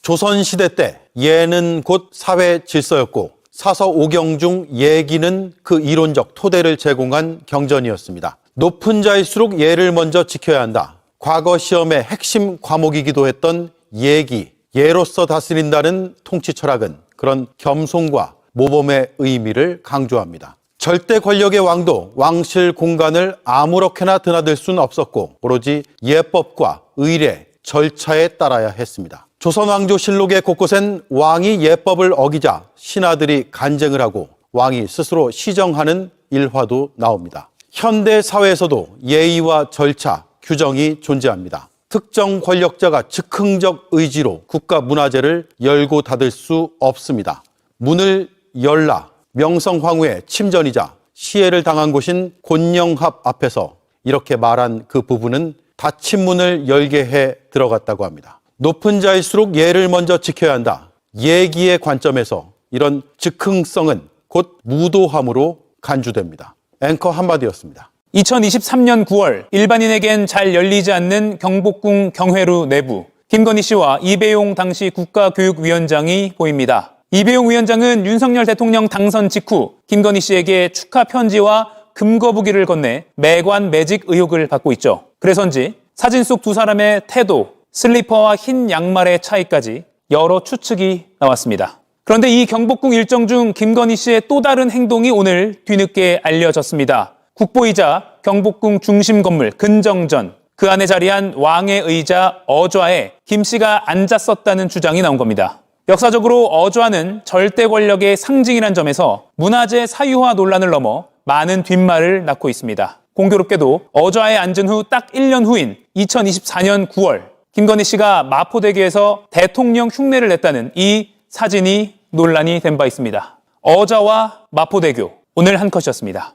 조선시대 때 예는 곧 사회 질서였고 사서 오경 중 예기는 그 이론적 토대를 제공한 경전이었습니다. 높은 자일수록 예를 먼저 지켜야 한다. 과거 시험의 핵심 과목이기도 했던 예기, 예로서 다스린다는 통치 철학은 그런 겸손과 모범의 의미를 강조합니다. 절대 권력의 왕도 왕실 공간을 아무렇게나 드나들 수는 없었고 오로지 예법과 의례, 절차에 따라야 했습니다. 조선왕조실록의 곳곳엔 왕이 예법을 어기자 신하들이 간쟁을 하고 왕이 스스로 시정하는 일화도 나옵니다. 현대 사회에서도 예의와 절차, 규정이 존재합니다. 특정 권력자가 즉흥적 의지로 국가 문화재를 열고 닫을 수 없습니다. 문을 열라 명성황후의 침전이자 시해를 당한 곳인 곤영합 앞에서 이렇게 말한 그 부부는 닫힌 문을 열게 해 들어갔다고 합니다. 높은 자일수록 예를 먼저 지켜야 한다. 예기의 관점에서 이런 즉흥성은 곧 무도함으로 간주됩니다. 앵커 한마디였습니다. 2023년 9월 일반인에겐 잘 열리지 않는 경복궁 경회루 내부. 김건희 씨와 이배용 당시 국가교육위원장이 보입니다. 이배용 위원장은 윤석열 대통령 당선 직후 김건희 씨에게 축하 편지와 금거부기를 건네 매관 매직 의혹을 받고 있죠. 그래서인지 사진 속 두 사람의 태도, 슬리퍼와 흰 양말의 차이까지 여러 추측이 나왔습니다. 그런데 이 경복궁 일정 중 김건희 씨의 또 다른 행동이 오늘 뒤늦게 알려졌습니다. 국보이자 경복궁 중심 건물 근정전, 그 안에 자리한 왕의 의자 어좌에 김 씨가 앉았었다는 주장이 나온 겁니다. 역사적으로 어좌는 절대 권력의 상징이란 점에서 문화재 사유화 논란을 넘어 많은 뒷말을 낳고 있습니다. 공교롭게도 어좌에 앉은 후 딱 1년 후인 2024년 9월 김건희 씨가 마포대교에서 대통령 흉내를 냈다는 이 사진이 논란이 된 바 있습니다. 어좌와 마포대교, 오늘 한 컷이었습니다.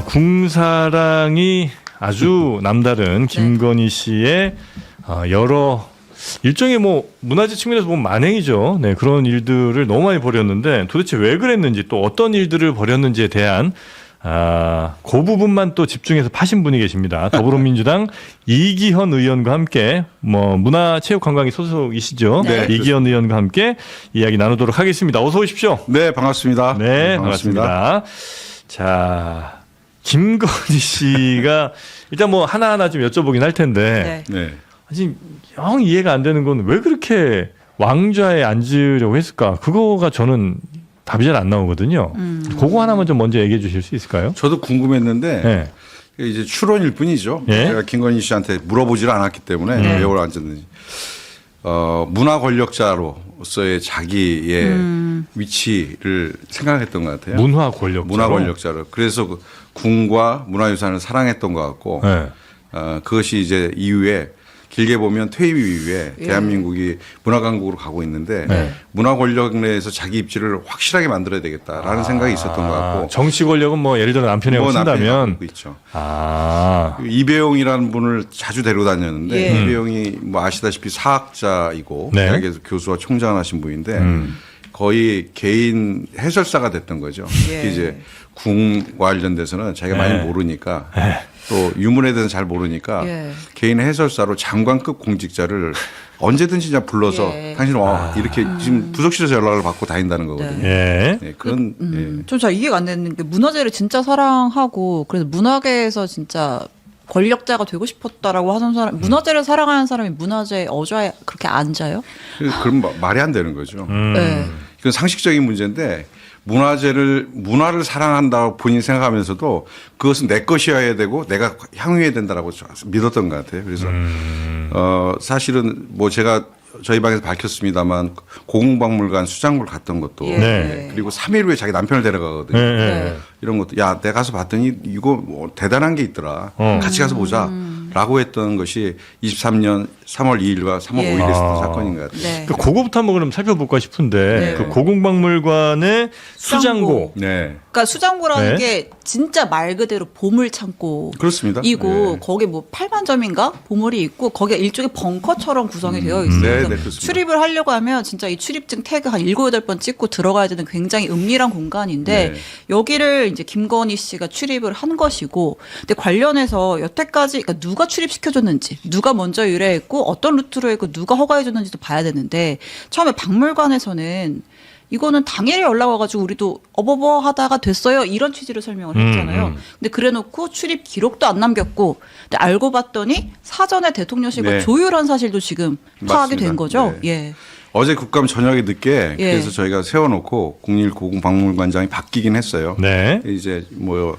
궁사랑이 아주 남다른 김건희 씨의 여러 일종의 문화재 측면에서 보면 만행이죠. 네, 그런 일들을 너무 많이 벌였는데 도대체 왜 그랬는지 또 어떤 일들을 벌였는지에 대한 그 부분만 또 집중해서 파신 분이 계십니다. 더불어민주당 이기현 의원과 함께 문화체육관광이 소속이시죠. 네. 이기현 의원과 함께 이야기 나누도록 하겠습니다. 어서 오십시오. 네, 반갑습니다. 네, 반갑습니다. 자, 김건희 씨가 일단 하나하나 좀 여쭤보긴 할 텐데 네. 지금 영 이해가 안 되는 건 왜 그렇게 왕좌에 앉으려고 했을까? 그거가 저는 답이 잘 안 나오거든요. 그거 하나만 좀 먼저 얘기해 주실 수 있을까요? 저도 궁금했는데 네. 이제 추론일 뿐이죠. 예? 제가 김건희 씨한테 물어보질 않았기 때문에 왜 앉았는지. 문화 권력자로서의 자기의 위치를 생각했던 것 같아요. 문화 권력자. 문화 권력자로. 그래서 그 궁과 문화유산을 사랑했던 것 같고 네. 그것이 이제 이후에 길게 보면 퇴임 이후에 대한민국이 문화강국으로 가고 있는데 문화 권력 내에서 자기 입지를 확실하게 만들어야 되겠다라는 생각이 있었던 것 같고 정치 권력은 예를 들어 남편이라고 친다면 있죠. 이배용이라는 분을 자주 데리고 다녔는데 이배용이 아시다시피 사학자이고 네. 대학에서 교수와 총장을 하신 분인데 거의 개인 해설사가 됐던 거죠. 특히 이제 궁과 관련돼서는 자기가 많이 모르니까 또 유문에 대해서 잘 모르니까 개인 해설사로 장관급 공직자를 언제든지 그냥 불러서 당신 와 이렇게 지금 부속실에서 연락을 받고 다닌다는 거거든요. 예. 네, 그런 좀 잘 이해가 안 되는 게 문화재를 진짜 사랑하고 그래서 문화계에서 진짜 권력자가 되고 싶었다라고 하는 사람, 문화재를 사랑하는 사람이 문화재 어좌에 그렇게 앉아요? 그런 말이 안 되는 거죠. 네. 이건 상식적인 문제인데 문화를 사랑한다고 본인이 생각하면서도 그것은 내 것이어야 되고 내가 향유해야 된다라고 믿었던 것 같아요. 그래서 사실은 제가 저희 방에서 밝혔습니다만 고궁박물관 수장물 갔던 것도 그리고 3일 후에 자기 남편을 데려가거든요. 이런 것도 내가 가서 봤더니 이거 대단한 게 있더라. 같이 가서 보자. 라고 했던 것이 23년 3월 2일과 3월 5일에 있었던 사건인 것 같아요. 그거부터 한번 그럼 살펴볼까 싶은데 그 고궁박물관의 수장고. 그러니까 수장고라는 게 진짜 말 그대로 보물 창고. 그렇습니다. 이고 거기 8만 점인가 보물이 있고 거기가 일종의 벙커처럼 구성이 되어 있어요. 그래서 출입을 하려고 하면 진짜 이 출입증 태그 한 7, 8번 찍고 들어가야 되는 굉장히 은밀한 공간인데 여기를 이제 김건희 씨가 출입을 한 것이고 근데 관련해서 여태까지 그러니까 누가 누가 출입시켜줬는지, 누가 먼저 의뢰했고 어떤 루트로 했고 누가 허가해줬는지도 봐야 되는데 처음에 박물관에서는 이거는 당일에 연락 와가지고 우리도 어버버 하다가 됐어요. 이런 취지로 설명을 했잖아요. 근데 그래놓고 출입 기록도 안 남겼고, 근데 알고 봤더니 사전에 대통령실과 네. 조율한 사실도 지금 파악이 된 맞습니다. 거죠. 네. 예. 어제 국감 저녁에 늦게 예. 그래서 저희가 세워놓고 국립고궁박물관장이 바뀌긴 했어요. 네. 이제 뭐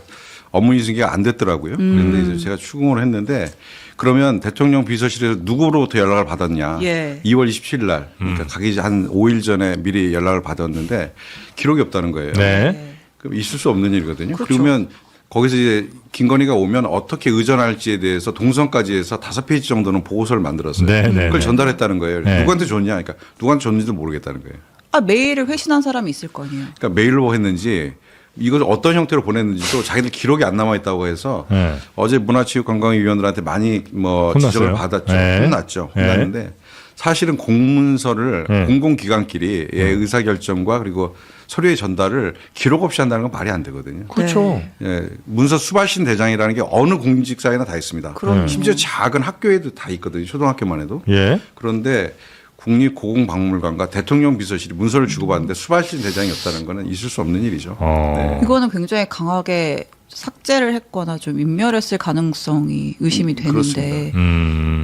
업무 이수기가 안 됐더라고요. 그런데 이제 제가 추궁을 했는데 그러면 대통령 비서실에서 누구로부터 연락을 받았냐. 예. 2월 27일 날 그러니까 가기 한 5일 전에 미리 연락을 받았는데 기록이 없다는 거예요. 네. 그럼 있을 수 없는 일이거든요. 그렇죠. 그러면 거기서 이제 김건희가 오면 어떻게 의전할지에 대해서 동선까지 해서 5페이지 정도는 보고서를 만들었어요. 네, 네, 그걸 네. 전달했다는 거예요. 네. 누구한테 줬냐? 그러니까 누구한테 줬는지도 모르겠다는 거예요. 아, 메일을 회신한 사람이 있을 거 아니에요. 그러니까 메일로 했는지 이걸 어떤 형태로 보냈는지도 자기들 기록이 안 남아 있다고 해서 네. 어제 문화체육관광위원들한테 많이 뭐 혼났어요? 지적을 받았죠. 네. 혼났죠. 네. 혼났는데 사실은 공문서를 네. 공공기관끼리의 의사결정과 그리고 서류의 전달을 기록 없이 한다는 건 말이 안 되거든요. 그렇죠. 예, 문서 수발신 대장이라는 게 어느 공직사회나 다 있습니다. 그럼요. 심지어 작은 학교에도 다 있거든요. 초등학교만 해도. 예. 그런데 국립고궁박물관과 대통령 비서실이 문서를 주고받는데 수발신 대장이 없다는 거는 있을 수 없는 일이죠. 네. 이거는 굉장히 강하게 삭제를 했거나 좀 인멸했을 가능성이 의심이 되는데. 그렇습니다.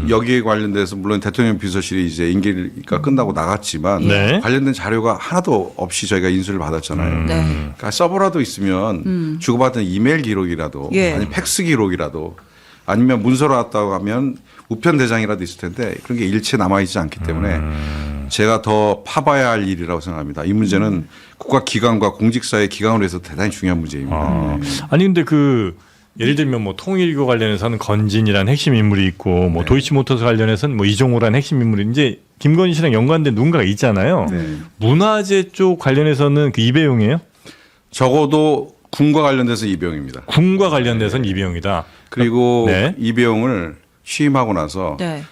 여기에 관련돼서 물론 대통령 비서실이 이제 임기가 끝나고 나갔지만 네. 관련된 자료가 하나도 없이 저희가 인수를 받았잖아요. 네. 그러니까 서버라도 있으면 주고받은 이메일 기록이라도 예. 아니면 팩스 기록이라도 아니면 문서로 왔다고 하면 우편 대장이라도 있을 텐데 그런 게 일체 남아있지 않기 때문에 제가 더 파봐야 할 일이라고 생각합니다. 이 문제는 국가기관과 공직사회 기관으로 해서 대단히 중요한 문제입니다. 네. 아니 근데 그 예를 들면 뭐 통일교 관련해서는 건진이라는 핵심 인물이 있고 뭐 도이치모터스 관련해서는 뭐 이종호라는 핵심 인물이 이제 김건희 씨랑 연관된 누군가가 있잖아요. 네. 문화재 쪽 관련해서는 그 이배용이에요? 적어도 군과 관련돼서 이병입니다. 군과 관련돼서는 이배용이다. 그리고 네. 이병을 취임하고 나서 네.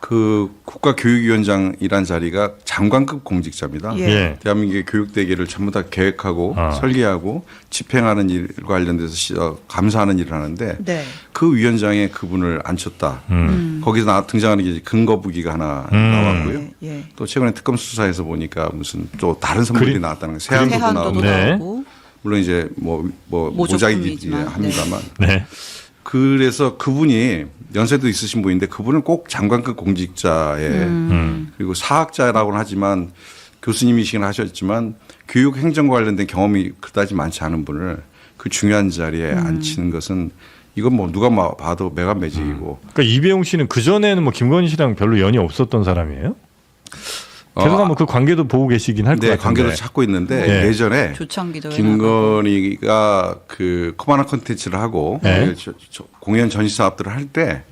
그 국가교육위원장이란 자리가 장관급 공직자입니다. 예. 예. 대한민국의 교육대계를 전부 다 계획하고 설계하고 집행하는 일과 관련돼서 감사하는 일을 하는데 네. 그 위원장에 그분을 앉혔다. 거기서 등장하는 게 거부기가 하나 나왔고요. 예. 또 최근에 특검 수사에서 보니까 무슨 또 다른 선물이 나왔다는 거예요. 세안도도 세한도도 나오고 네. 나오고. 물론 이제 뭐 모자이기 모조품이지만, 합니다만 네. 그래서 그분이 연세도 있으신 분인데 그분은 꼭 장관급 공직자에 그리고 사학자라고는 하지만 교수님이시긴 하셨지만 교육 행정과 관련된 경험이 그다지 많지 않은 분을 그 중요한 자리에 앉히는 것은 이건 뭐 누가 봐도 매간매직이고 그러니까 이배용 씨는 그 전에는 뭐 김건희 씨랑 별로 연이 없었던 사람이에요? 계속 한번 그 관계도 보고 계시긴 할 것 네, 같은데. 관계도 찾고 있는데 네. 예전에 조창기도 김건희가 그 커마나 콘텐츠를 하고 네. 공연 전시 사업들을 할 때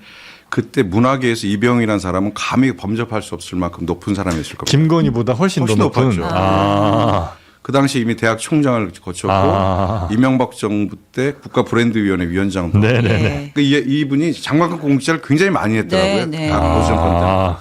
그때 문화계에서 이병이라는 사람은 감히 범접할 수 없을 만큼 높은 사람이었을 겁니다. 김건희보다 훨씬 더 훨씬 높은. 높았죠. 아. 그 당시 이미 대학 총장을 거쳤고 아. 이명박 정부 때 국가브랜드위원회 위원장도 하고. 네네네. 예. 그 이분이 장관급 공직자를 굉장히 많이 했더라고요. 네, 네. 아.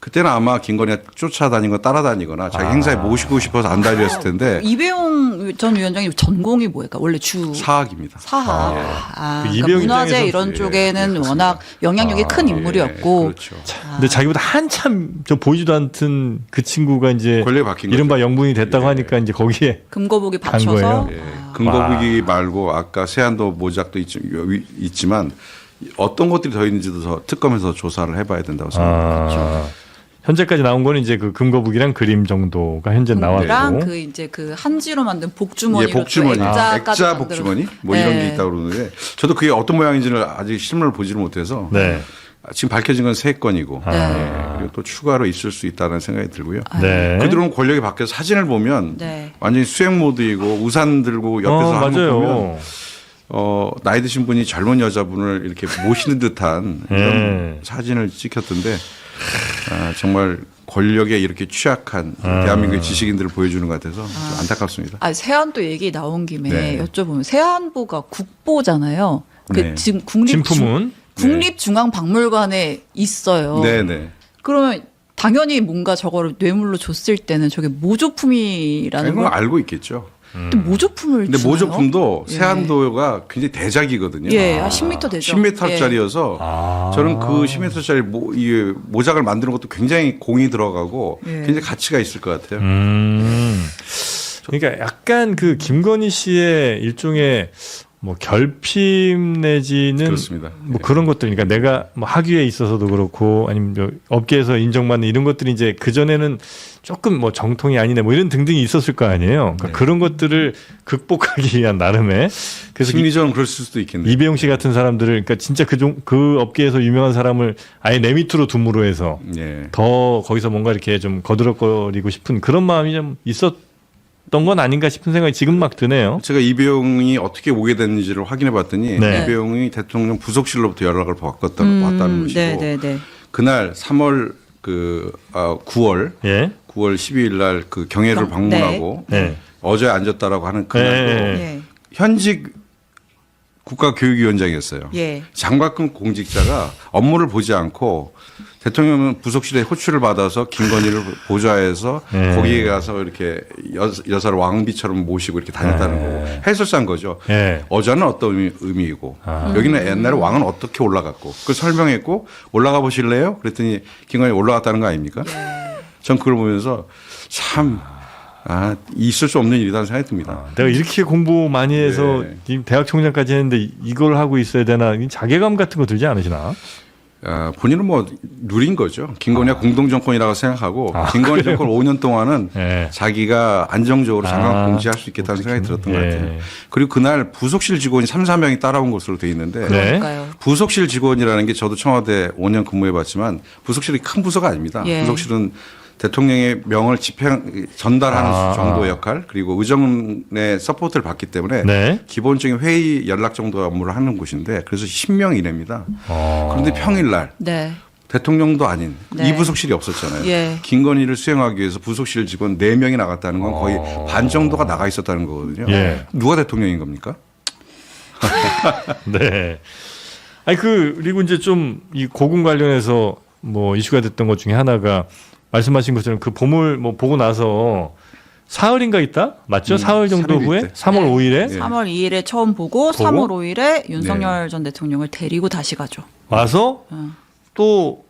그때는 아마 김건희가 쫓아다니거나 따라다니거나 자기 행사에 모시고 싶어서 안 달렸을 텐데 이배용 전 위원장님 전공이 뭐예요? 원래 사학입니다. 사학. 그 그러니까 이배용 문화재 입장에서- 이런 예, 쪽에는 그렇습니다. 워낙 영향력이 큰 인물이었고. 그렇죠. 근데 자기보다 한참 저 보이지도 않던 그 친구가 이제 권력이 바뀐 이른바 거죠. 영분이 됐다고 예. 하니까 이제 거기에 금거북이 간 받쳐서. 거예요? 예. 근거북이 말고 아까 세안도 모작도 있지만 어떤 것들이 더 있는지도 더 특검에서 조사를 해봐야 된다고 생각합니다. 현재까지 나온 거는 이제 그 금거북이랑 그림 정도가 현재 랑 나왔고. 그 이제 그 한지로 만든 복주머니. 예, 복주머니, 액자까지 액자 만들어- 복주머니 뭐 이런 네. 게 있다고 그러는데 저도 그게 어떤 모양인지를 아직 실물을 보지를 못해서 네. 지금 밝혀진 건 3건이고 네. 그리고 또 추가로 있을 수 있다는 생각이 들고요. 네. 그들은 권력이 바뀌어서 사진을 보면 네. 완전히 수행 모드이고 우산 들고 옆에서 하는 거 보면 맞아요. 나이 드신 분이 젊은 여자분을 이렇게 모시는 듯한 이런 네. 사진을 찍혔던데 정말 권력에 이렇게 취약한 대한민국의 지식인들을 보여주는 것 같아서 좀 안타깝습니다. 아, 세안도 얘기 나온 김에 네. 여쭤보면 세안부가 국보잖아요. 그 네. 지금 진품은 국립중앙박물관에 있어요. 네네. 그러면 당연히 뭔가 저거를 뇌물로 줬을 때는 저게 모조품이라는 그건 걸 알고 있겠죠. 근데 모조품을 근데 주나요? 모조품도 예. 세안도가 굉장히 대작이거든요. 예, 한 10m 되죠. 10m짜리여서 아. 저는 그 10m짜리 이 모작을 만드는 것도 굉장히 공이 들어가고 예. 굉장히 가치가 있을 것 같아요. 그러니까 약간 그 김건희 씨의 일종의 뭐 결핍 내지는 그렇습니다. 뭐 그런 것들, 그러니까 내가 뭐 학위에 있어서도 그렇고 아니면 저 업계에서 인정받는 이런 것들이 이제 그 전에는 조금 뭐 정통이 아니네 뭐 이런 등등이 있었을 거 아니에요. 그러니까 그런 것들을 극복하기 위한 나름의 그래서 심리적으로 그럴 수도 있겠네요. 이배용 씨 같은 사람들을 그러니까 진짜 그 업계에서 유명한 사람을 아예 내 밑으로 둠으로 해서 예. 더 거기서 뭔가 이렇게 좀 거드럭거리고 싶은 그런 마음이 좀 있었던 건 아닌가 싶은 생각이 지금 막 드네요. 제가 이배용이 어떻게 오게 됐는지를 확인해 봤더니 네. 이배용이 대통령 부속실로부터 연락을 받았다는 것이고 네네네. 그날 3월 9월 예. 9월 12일 날 그 경회를 방문하고 네. 어제 앉았다라고 하는 그날도 네. 예. 현직 국가교육위원장이었어요. 예. 장관급 공직자가 업무를 보지 않고 대통령은 부속실에 호출을 받아서 김건희를 보좌해서 네. 거기에 가서 이렇게 여사를 왕비처럼 모시고 이렇게 다녔다는 거고 해설사인 거죠. 네. 어자는 어떤 의미이고 여기는 옛날에 왕은 어떻게 올라갔고 그걸 설명했고 올라가 보실래요? 그랬더니 김건희 올라갔다는 거 아닙니까? 전 그걸 보면서 참 있을 수 없는 일이라는 생각이 듭니다. 내가 이렇게 공부 많이 해서 네. 지금 대학 총장까지 했는데 이걸 하고 있어야 되나 자괴감 같은 거 들지 않으시나? 본인은 뭐 누린 거죠. 김건희가 공동정권이라고 생각하고 김건희 그래요? 정권 5년 동안은 네. 자기가 안정적으로 장관 공지할 수 있겠다는 생각이 들었던 것 예. 같아요. 그리고 그날 부속실 직원이 3, 4명이 따라온 것으로 돼 있는데 네. 그러니까요. 부속실 직원이라는 게 저도 청와대 5년 근무해봤지만 부속실이 큰 부서가 아닙니다. 예. 부속실은 대통령의 명을 전달하는 정도의 역할 그리고 의정의 서포트를 받기 때문에 네. 기본적인 회의 연락 정도의 업무를 하는 곳인데 그래서 10명 이내입니다. 그런데 평일날 네. 대통령도 아닌 네. 이 부속실이 없었잖아요. 예. 김건희를 수행하기 위해서 부속실 직원 4명이 나갔다는 건 거의 반 정도가 나가 있었다는 거거든요. 예. 누가 대통령인 겁니까? 네. 아니 그리고 이제 좀 이 고궁 관련해서 뭐 이슈가 됐던 것 중에 하나가 말씀하신 것처럼 그 봄을 뭐 보고 나서 사흘인가 있다? 맞죠? 사흘 정도 3일 후에? 있대. 3월 5일에? 예. 3월 2일에 처음 보고 3월 5일에 윤석열 전 대통령을 데리고 다시 가죠. 와서 또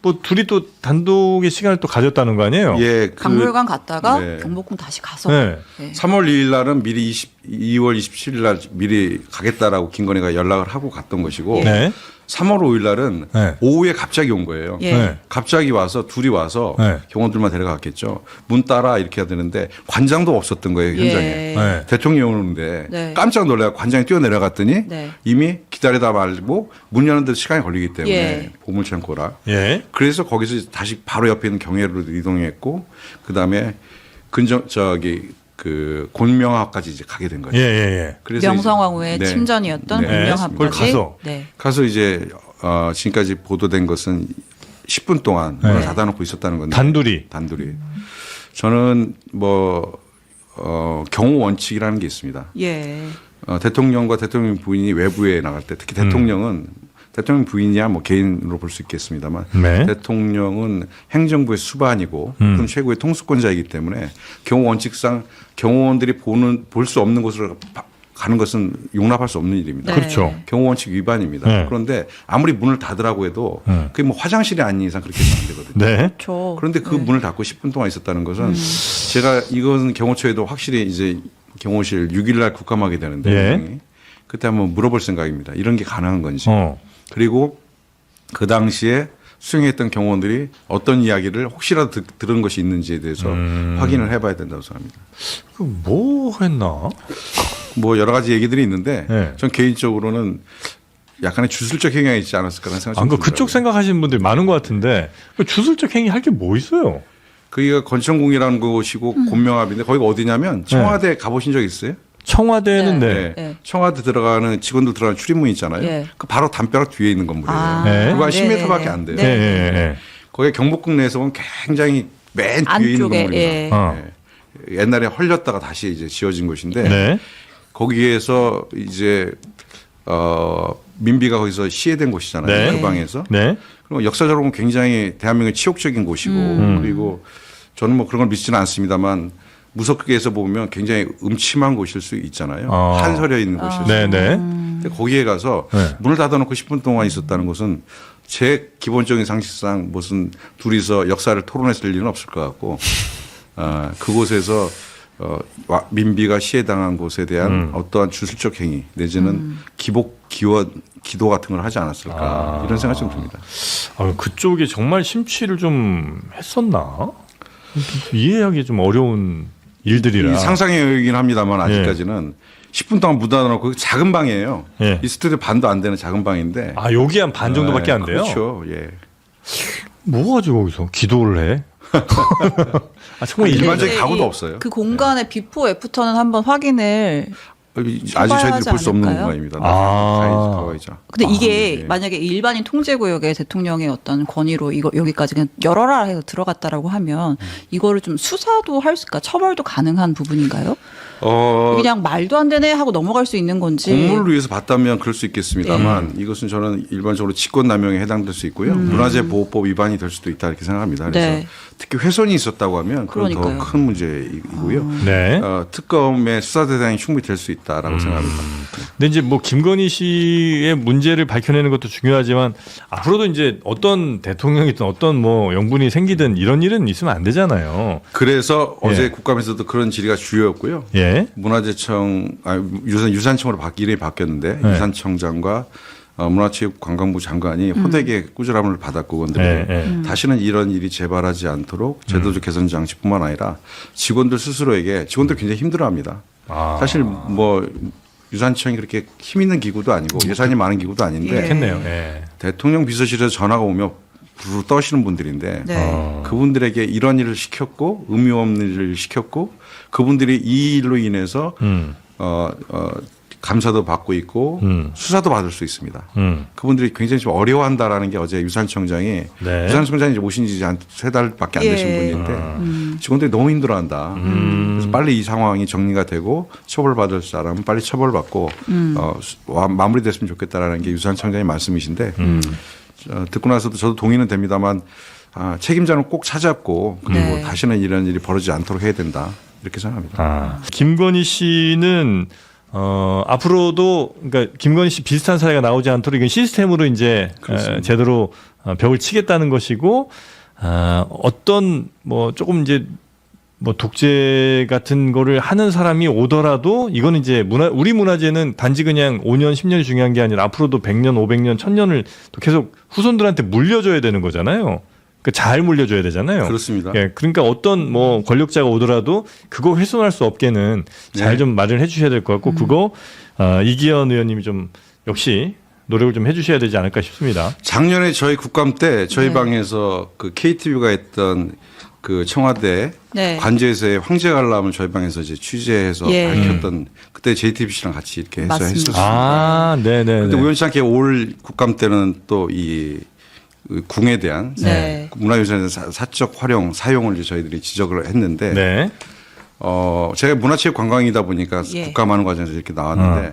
뭐 둘이 또 단독의 시간을 또 가졌다는 거 아니에요? 예, 박물관 갔다가 네. 경복궁 다시 가서 네. 네. 3월 2일 날은 미리 2월 27일 날 미리 가겠다라고 김건희가 연락을 하고 갔던 것이고 네. 3월 5일 날은 네. 오후에 갑자기 온 거예요. 예. 네. 갑자기 와서 둘이 와서 네. 경호들만 데려갔겠죠. 문 따라 이렇게 해야 되는데 관장도 없었던 거예요, 현장에. 예. 네. 대통령이 오는데 네. 깜짝 놀라 관장이 뛰어내려갔더니 네. 이미 기다리다 말고 문 여는데 시간이 걸리기 때문에 예. 보물창 고라. 예. 그래서 거기서 다시 바로 옆에 있는 경회로 이동했고 그다음에 그 곤명화까지 이제 가게 된 거죠. 예, 예, 예. 그래서 명성황후의 이제- 네. 침전이었던 네. 문명합까지. 거기 가서. 네. 가서 이제 지금까지 보도된 것은 10분 동안 문을 닫아놓고 있었다는 건데 단둘이. 저는 경호 원칙이라는 게 있습니다. 예. 대통령과 대통령 부인이 외부에 나갈 때 특히 대통령은 대통령 부인이야 뭐 개인으로 볼 수 있겠습니다만 네. 대통령은 행정부의 수반이고 그럼 최고의 통수권자이기 때문에 경호 원칙상 경호원들이 볼 수 없는 곳으로 가는 것은 용납할 수 없는 일입니다. 네. 그렇죠. 경호 원칙 위반입니다. 네. 그런데 아무리 문을 닫으라고 해도 그게 뭐 화장실이 아닌 이상 그렇게 해서는 안 되거든요. 네. 저 그런데 그 문을 닫고 10분 동안 있었다는 것은 제가 이것은 경호처에도 확실히 이제 경호실 6일 날 국감하게 되는데 예. 분명히 그때 한번 물어볼 생각입니다. 이런 게 가능한 건지. 그리고 그 당시에 수행했던 경호원들이 어떤 이야기를 혹시라도 들은 것이 있는지에 대해서 확인을 해봐야 된다고 생각합니다. 뭐 했나? 뭐 여러 가지 얘기들이 있는데 네. 전 개인적으로는 약간의 주술적 행위가 있지 않았을까라는 생각이 좀 그쪽 들더라고요. 생각하시는 분들이 많은 것 같은데 그 주술적 행위 할 게 뭐 있어요? 거기가 건천궁이라는 곳이고 곤명합인데 거기가 어디냐면 청와대 가보신 적 있어요? 청와대는 네. 네. 네. 청와대 들어가는 직원들 들어가는 출입문 있잖아요. 예. 그 바로 담벼락 뒤에 있는 건물이에요. 아, 네. 그거 한 네. 10m밖에 안 돼요. 예, 예, 예. 거기 경복궁 내에서 보면 굉장히 맨 뒤에 있는 안쪽에, 건물입니다. 예. 예. 옛날에 헐렸다가 다시 이제 지어진 곳인데 네. 거기에서 이제 민비가 거기서 시해된 곳이잖아요. 네. 그 방에서. 네. 그리고 역사적으로 보면 굉장히 대한민국의 치욕적인 곳이고 그리고 저는 뭐 그런 걸 믿지는 않습니다만 무섭게 해서 보면 굉장히 음침한 곳일 수 있잖아요. 아. 한서려 있는 곳일 수 네네. 있고. 근데 거기에 가서 네. 문을 닫아놓고 10분 동안 있었다는 것은 제 기본적인 상식상 무슨 둘이서 역사를 토론했을 일은 없을 것 같고 그곳에서 민비가 시해당한 곳에 대한 어떠한 주술적 행위 내지는 기도 같은 걸 하지 않았을까 이런 생각이 좀 듭니다. 그쪽에 정말 심취를 좀 했었나? 이해하기 좀 어려운 일들이라. 이 상상의 영역이긴 합니다만 아직까지는 10분 동안 묻어놓고 작은 방이에요. 예. 이 스튜디오 반도 안 되는 작은 방인데. 여기 한 반 정도밖에 안 돼요? 그렇죠. 예. 뭐 가지고 거기서 기도를 해? 정말 일반적인 근데 가구도 이- 없어요. 그 공간의 비포 애프터는 한번 확인을 아직 해봐야 저희들이 하지 볼 수 없는 않을까요? 공간입니다. 가야죠. 근데 이게 예. 만약에 일반인 통제구역에 대통령의 어떤 권위로 이거 여기까지 그냥 열어라 해서 들어갔다라고 하면 이거를 좀 수사도 할 수, 처벌도 가능한 부분인가요? 그냥 말도 안 되네 하고 넘어갈 수 있는 건지. 공물을 위해서 봤다면 그럴 수 있겠습니다만 이것은 저는 일반적으로 직권남용에 해당될 수 있고요. 문화재보호법 위반이 될 수도 있다 이렇게 생각합니다. 그래서 네. 특히 훼손이 있었다고 하면 그건 그러니까요. 더 큰 문제이고요. 네. 특검의 수사 대상이 충분히 될 수 있다라고 생각합니다. 근데 이제 뭐 김건희 씨의 문제를 밝혀내는 것도 중요하지만 앞으로도 이제 어떤 대통령이든 어떤 뭐 영분이 생기든 이런 일은 있으면 안 되잖아요. 그래서 예. 어제 국감에서도 그런 질의가 주요였고요. 예. 문화재청, 유산청으로 이름이 바뀌었는데 네. 유산청장과 문화체육관광부 장관이 호되게 꾸준함을 받았고 그런데 예. 다시는 이런 일이 재발하지 않도록 제도적 개선 장치뿐만 아니라 직원들 스스로에게 직원들 굉장히 힘들어합니다. 사실 뭐 유산청이 그렇게 힘 있는 기구도 아니고 예산이 많은 기구도 아닌데 그렇겠네요. 예. 대통령 비서실에서 전화가 오면 부르르 떠시는 분들인데 네. 그분들에게 이런 일을 시켰고 의미 없는 일을 시켰고 그분들이 이 일로 인해서 감사도 받고 있고 수사도 받을 수 있습니다. 그분들이 굉장히 좀 어려워한다라는 게 어제 유산청장이 네. 유산청장이 이제 오신 지 한 3달밖에 안 되신 예. 분인데 직원들이 너무 힘들어한다. 그래서 빨리 이 상황이 정리가 되고 처벌받을 사람은 빨리 처벌받고 마무리됐으면 좋겠다라는 게 유산청장의 말씀이신데 듣고 나서도 저도 동의는 됩니다만 책임자는 꼭 찾았고 그리고 네. 다시는 이런 일이 벌어지지 않도록 해야 된다 이렇게 생각합니다. 김건희 씨는 앞으로도 그러니까 김건희 씨 비슷한 사례가 나오지 않도록 이건 시스템으로 이제 제대로 벽을 치겠다는 것이고 어떤 뭐 조금 이제 뭐 독재 같은 거를 하는 사람이 오더라도 이거는 이제 우리 문화재는 단지 그냥 5년, 10년이 중요한 게 아니라 앞으로도 100년, 500년, 1000년을 또 계속 후손들한테 물려줘야 되는 거잖아요. 그 잘 물려줘야 되잖아요. 그렇습니다. 예, 그러니까 어떤 뭐 권력자가 오더라도 그거 훼손할 수 없게는 잘 좀 마련해 주셔야 될 것 같고 그거 이기현 의원님이 좀 역시 노력을 좀 해주셔야 되지 않을까 싶습니다. 작년에 저희 국감 때 저희 네. 방에서 그 KTV가 했던 그 청와대 네. 관제에서의 황제 관람을 저희 방에서 이제 취재해서 예. 밝혔던 그때 JTBC랑 같이 이렇게 해서 맞습니다. 했었어요. 네네. 근데 우연치 않게 올 국감 때는 또 이 궁에 대한 네. 문화유산의 사적 활용 사용을 이제 저희들이 지적을 했는데 네. 제가 문화체육관광이다 보니까 예. 국감하는 과정에서 이렇게 나왔는데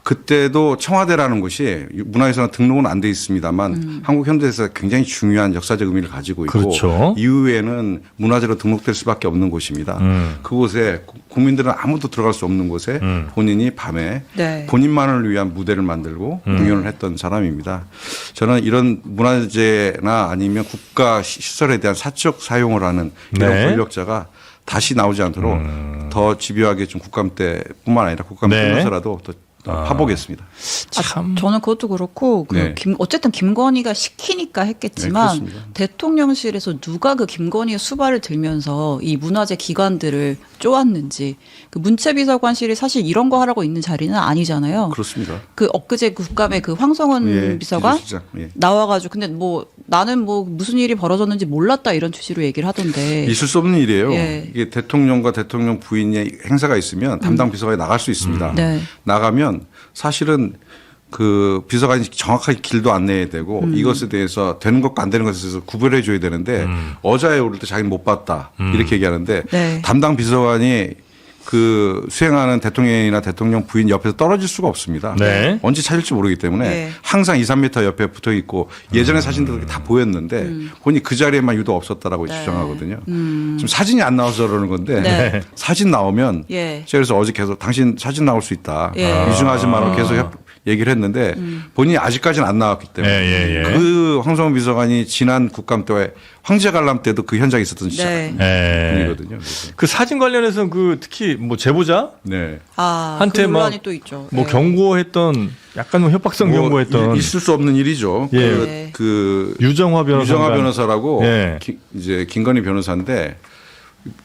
그때도 청와대라는 곳이 문화유산 등록은 안 돼 있습니다만 한국 현대에서 굉장히 중요한 역사적 의미를 가지고 있고 그렇죠. 이후에는 문화재로 등록될 수밖에 없는 곳입니다. 그곳에 국민들은 아무도 들어갈 수 없는 곳에 본인이 밤에 네. 본인만을 위한 무대를 만들고 공연을 했던 사람입니다. 저는 이런 문화재나 아니면 국가 시설에 대한 사적 사용을 하는 이런 네. 권력자가 다시 나오지 않도록 더 집요하게 좀 국감 때뿐만 아니라 국감 네. 끝나서라도 더 파보겠습니다. 참. 저는 그것도 그렇고 네. 어쨌든 김건희가 시키니까 했겠지만 네, 그렇습니다. 대통령실에서 누가 그 김건희의 수발을 들면서 이 문화재 기관들을 쪼았는지 그 문체비서관실이 사실 이런 거 하라고 있는 자리는 아니잖아요. 그렇습니다. 그 엊그제 국감에 그 황성원 예, 비서관 비서실장, 예. 나와가지고 근데 뭐 나는 뭐 무슨 일이 벌어졌는지 몰랐다 이런 취지로 얘기를 하던데 있을 수 없는 일이에요. 예. 이게 대통령과 대통령 부인의 행사가 있으면 담당 비서관이 나갈 수 있습니다. 네. 나가면 사실은 그 비서관이 정확하게 길도 안내해야 되고 이것에 대해서 되는 것과 안 되는 것에 대해서 구별해 줘야 되는데 어자에 오를 때 자기는 못 봤다 이렇게 얘기하는데 네. 담당 비서관이 그 수행하는 대통령이나 대통령 부인 옆에서 떨어질 수가 없습니다. 네. 언제 찾을지 모르기 때문에 네. 항상 2, 3m 옆에 붙어 있고 예전에 사진들도 다 보였는데 본인이 그 자리에만 유독 없었다라고 네. 주장하거든요. 지금 사진이 안 나와서 그러는 건데 네. 사진 나오면 예. 제가 그래서 어제 계속 당신 사진 나올 수 있다. 예. 위중하지 마라고 계속 얘기를 했는데 본인이 아직까지는 안 나왔기 때문에 예. 그 황성훈 비서관이 지난 국감 때 황제 관람 때도 그 현장에 있었던 네. 분이거든요. 그래서. 그 사진 관련해서 그 특히 뭐 제보자 네. 한테 그 막 논란이 또 있죠. 뭐 예. 경고했던 약간 뭐 협박성 경고했던 있을 수 없는 일이죠. 예. 그 유정화 변호사라고 예. 이제 김건희 변호사인데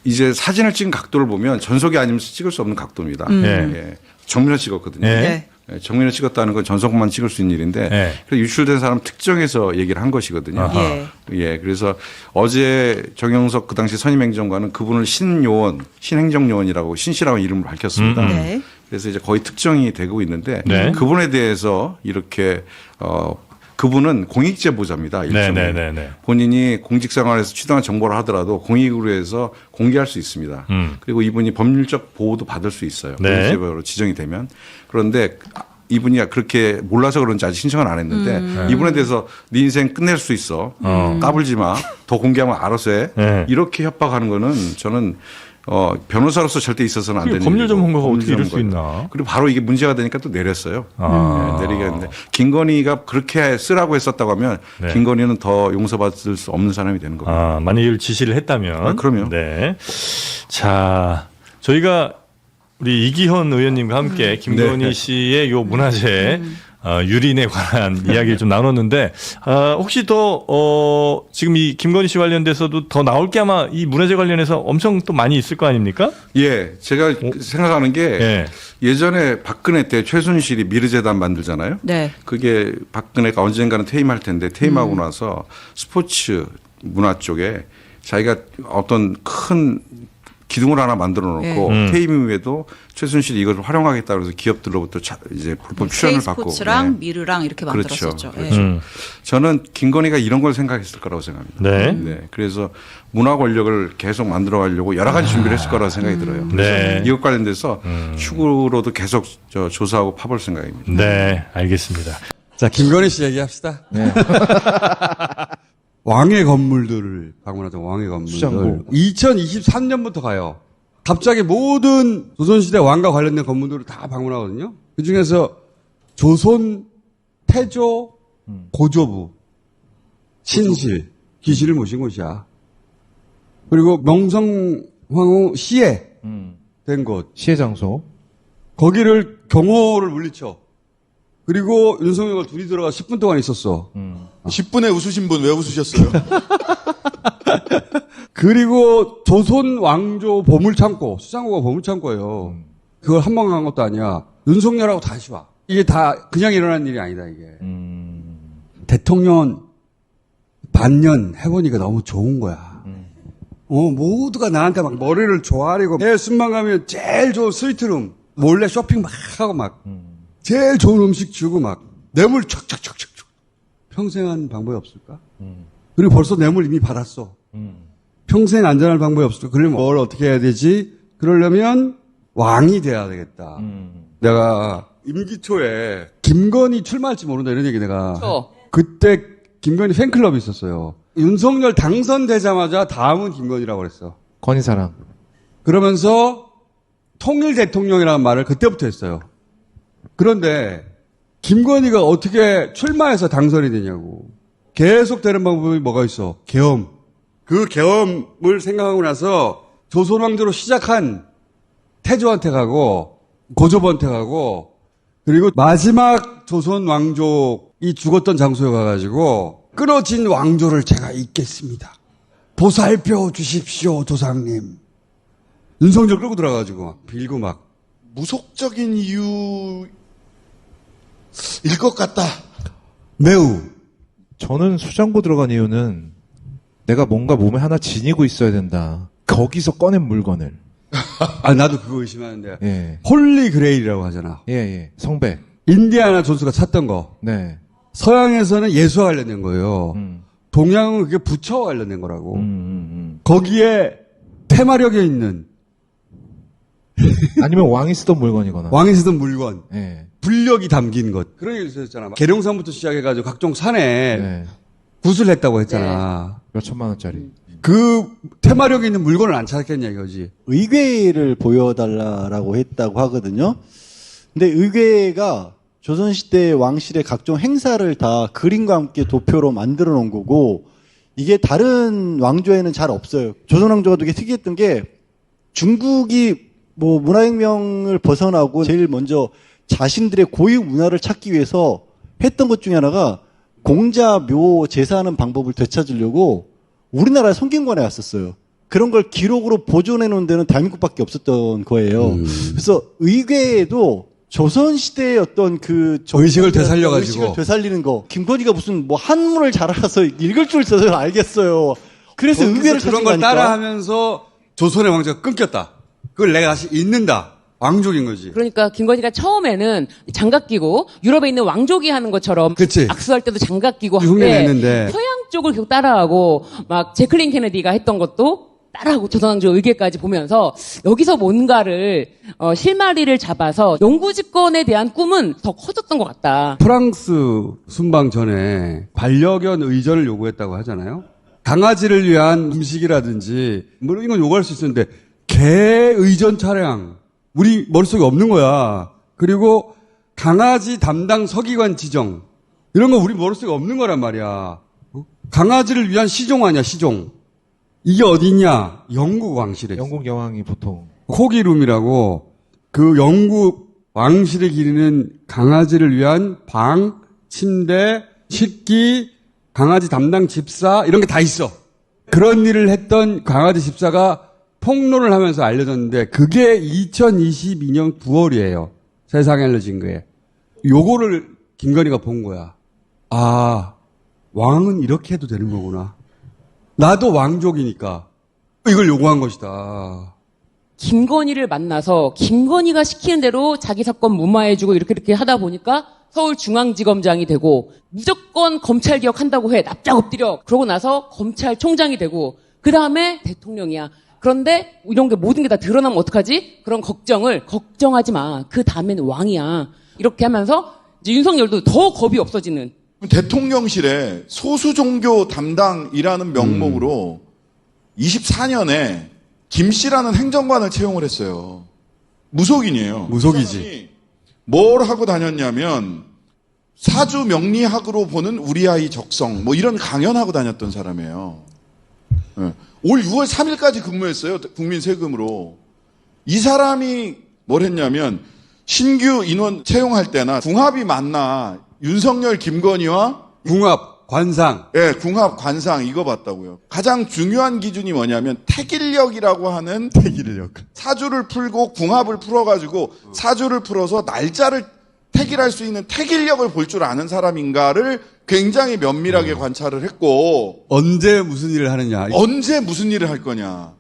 이제 사진을 찍은 각도를 보면 전속이 아니면 찍을 수 없는 각도입니다. 예. 정면을 찍었거든요. 예. 네. 예, 정면을 찍었다는 건 전속만 찍을 수 있는 일인데 예. 그래서 유출된 사람 특정해서 얘기를 한 것이거든요. 예. 예, 그래서 어제 정영석 그 당시 선임행정관은 그분을 신요원, 신행정요원이라고 신씨라고 이름을 밝혔습니다. 네. 그래서 이제 거의 특정이 되고 있는데 네. 그분에 대해서 이렇게 그분은 공익 제보자입니다. 일종의. 네. 본인이 공직생활에서 취득한 정보를 하더라도 공익으로 해서 공개할 수 있습니다. 그리고 이분이 법률적 보호도 받을 수 있어요. 네. 공익 제보로 지정이 되면. 그런데 이분이 그렇게 몰라서 그런지 아직 신청을 안 했는데 이분에 대해서 네 인생 끝낼 수 있어. 까불지 마. 더 공개하면 알아서 해. 네. 이렇게 협박하는 거는 저는 변호사로서 절대 있어서는 안 되는 법률 일이고, 전문가가 법률 어떻게 이럴 수 전문가예요. 있나? 그리고 바로 이게 문제가 되니까 또 내렸어요. 네, 내리게 했는데 김건희가 그렇게 쓰라고 했었다고 하면 네. 김건희는 더 용서받을 수 없는 사람이 되는 겁니다. 만약 이를 지시를 했다면. 그럼요. 네. 자, 저희가 우리 이기현 의원님과 함께 김건희 네. 씨의 요 문화재 유린에 관한 이야기를 좀 나눴는데, 혹시 더, 지금 이 김건희 씨 관련돼서도 더 나올 게 아마 이 문화재 관련해서 엄청 또 많이 있을 거 아닙니까? 예, 제가 생각하는 게 예. 예전에 박근혜 때 최순실이 미르재단 만들잖아요. 네. 그게 박근혜가 언젠가는 퇴임할 텐데 퇴임하고 나서 스포츠 문화 쪽에 자기가 어떤 큰 기둥을 하나 만들어 놓고 퇴임 이후에도 최순실이 이걸 활용하겠다 그래서 기업들로부터 이제 불법 출연을 받고 K스포츠랑 네. 미르랑 이렇게 그렇죠. 만들었었죠. 그렇죠. 예. 저는 김건희가 이런 걸 생각했을 거라고 생각합니다. 네. 그래서 문화 권력을 계속 만들어 가려고 여러 가지 준비를 했을 거라고 생각이 들어요. 그래서 네. 이것 관련돼서 추구로도 계속 조사하고 파볼 생각입니다. 네, 알겠습니다. 자, 김건희 씨 얘기합시다. 왕의 건물들을 방문하던 왕의 건물들. 수장고. 2023년부터 가요. 갑자기 모든 조선시대 왕과 관련된 건물들을 다 방문하거든요. 그 중에서 조선, 태조, 고조부, 신실, 기실을 모신 곳이야. 그리고 명성황후 시해 된 곳. 시해 장소. 거기를 경호를 물리쳐. 그리고 윤석열과 둘이 들어가 10분 동안 있었어. 10분에 웃으신 분 왜 웃으셨어요? 그리고 조선 왕조 보물창고, 수장고가 보물창고예요. 그걸 한 번 간 것도 아니야. 윤석열하고 다시 와. 이게 다 그냥 일어난 일이 아니다, 이게. 대통령 반년 해보니까 너무 좋은 거야. 모두가 나한테 막 머리를 조아리고, 내 순방 가면 제일 좋은 스위트룸, 몰래 쇼핑 막 하고 막, 제일 좋은 음식 주고 막, 뇌물 척척척척. 평생 한 방법이 없을까? 그리고 벌써 뇌물 이미 받았어. 평생 안전할 방법이 없을까? 그러면 뭘 어떻게 해야 되지? 그러려면 왕이 돼야 되겠다. 내가 임기 초에 김건희 출마할지 모른다 이런 얘기 내가. 그때 김건희 팬클럽이 있었어요. 윤석열 당선되자마자 다음은 김건희라고 그랬어. 건희사랑. 그러면서 통일 대통령이라는 말을 그때부터 했어요. 그런데 김건희가 어떻게 출마해서 당선이 되냐고. 계속 되는 방법이 뭐가 있어? 계엄. 그 계엄을 생각하고 나서 조선왕조로 시작한 태조한테 가고 고조부한테 가고 그리고 마지막 조선왕족이 죽었던 장소에 가가지고 끊어진 왕조를 제가 잇겠습니다. 보살펴 주십시오 조상님. 윤석열 끌고 들어가가지고 막 빌고 막. 무속적인 이유일 것 같다. 매우. 저는 수장고 들어간 이유는 내가 뭔가 몸에 하나 지니고 있어야 된다. 거기서 꺼낸 물건을. 나도 그거 의심하는데. 예. 홀리 그레일이라고 하잖아. 예. 성배. 인디아나 존스가 찾던 거. 네. 서양에서는 예수와 관련된 거예요. 동양은 그게 부처와 관련된 거라고. 거기에 테마력에 있는 아니면 왕이 쓰던 물건이거나. 왕이 쓰던 물건, 예. 불력이 담긴 것. 그런 얘기 있었잖아. 계룡산부터 시작해가지고 각종 산에 네. 굿을 했다고 했잖아. 몇 천만 원짜리. 그 테마력이 있는 물건을 안 찾았겠냐 이거지. 의궤를 보여달라고 했다고 하거든요. 근데 의궤가 조선시대 왕실의 각종 행사를 다 그림과 함께 도표로 만들어 놓은 거고, 이게 다른 왕조에는 잘 없어요. 조선 왕조가 되게 특이했던 게, 중국이 뭐 문화혁명을 벗어나고 제일 먼저 자신들의 고유 문화를 찾기 위해서 했던 것 중에 하나가 공자, 묘, 제사하는 방법을 되찾으려고 우리나라에 성균관에 왔었어요. 그런 걸 기록으로 보존해 놓은 데는 대한민국밖에 없었던 거예요. 그래서 의궤에도 조선시대의 어떤 그 의식을 되살려가지고. 의식을 되살리는 거. 김건희가 무슨 뭐 한문을 잘 알아서 읽을 줄 써서 알겠어요. 그래서 의궤를 그런 찾은 걸 거니까. 따라하면서 조선의 왕조가 끊겼다. 그걸 내가 다시 잇는다. 왕족인 거지. 그러니까 김건희가 처음에는 장갑 끼고 유럽에 있는 왕족이 하는 것처럼 그치. 악수할 때도 장갑 끼고 흉내 하는데 냈는데. 서양 쪽을 계속 따라하고 막 제클린 케네디가 했던 것도 따라하고 조선왕조 의궤까지 보면서 여기서 뭔가를 실마리를 잡아서 영구집권에 대한 꿈은 더 커졌던 것 같다. 프랑스 순방 전에 반려견 의전을 요구했다고 하잖아요. 강아지를 위한 음식이라든지 뭐 이런 건 요구할 수 있었는데 개 의전 차량 우리 머릿속에 없는 거야. 그리고 강아지 담당 서기관 지정 이런 거 우리 머릿속에 없는 거란 말이야. 강아지를 위한 시종 아니야, 시종. 이게 어디냐? 영국 왕실에. 영국 여왕이 보통. 코기룸이라고 그 영국 왕실에 기르는 강아지를 위한 방, 침대, 식기, 강아지 담당 집사 이런 게 다 있어. 그런 일을 했던 강아지 집사가 폭로를 하면서 알려졌는데 그게 2022년 9월이에요. 세상에 알려진 거에. 요거를 김건희가 본 거야. 아, 왕은 이렇게 해도 되는 거구나. 나도 왕족이니까 이걸 요구한 것이다. 김건희를 만나서 김건희가 시키는 대로 자기 사건 무마해주고 이렇게 하다 보니까 서울중앙지검장이 되고 무조건 검찰개혁 한다고 해. 납작 엎드려. 그러고 나서 검찰총장이 되고 그 다음에 대통령이야. 그런데 이런 게 모든 게 다 드러나면 어떡하지? 그런 걱정을 걱정하지 마. 그 다음에는 왕이야. 이렇게 하면서 이제 윤석열도 더 겁이 없어지는. 대통령실에 소수종교 담당이라는 명목으로 24년에 김 씨라는 행정관을 채용을 했어요. 무속인이에요. 무속이지. 뭘 하고 다녔냐면 사주 명리학으로 보는 우리 아이 적성 뭐 이런 강연하고 다녔던 사람이에요. 네. 올 6월 3일까지 근무했어요. 국민 세금으로. 이 사람이 뭘 했냐면 신규 인원 채용할 때나 궁합이 맞나 윤석열, 김건희와 궁합, 관상. 예, 궁합, 관상 이거 봤다고요. 가장 중요한 기준이 뭐냐면 태길력이라고 하는 태길력. 사주를 풀고 궁합을 풀어가지고 사주를 풀어서 날짜를 태길할 수 있는 태길력을 볼 줄 아는 사람인가를 굉장히 면밀하게 관찰을 했고 언제 무슨 일을 하느냐. 언제 무슨 일을 할 거냐.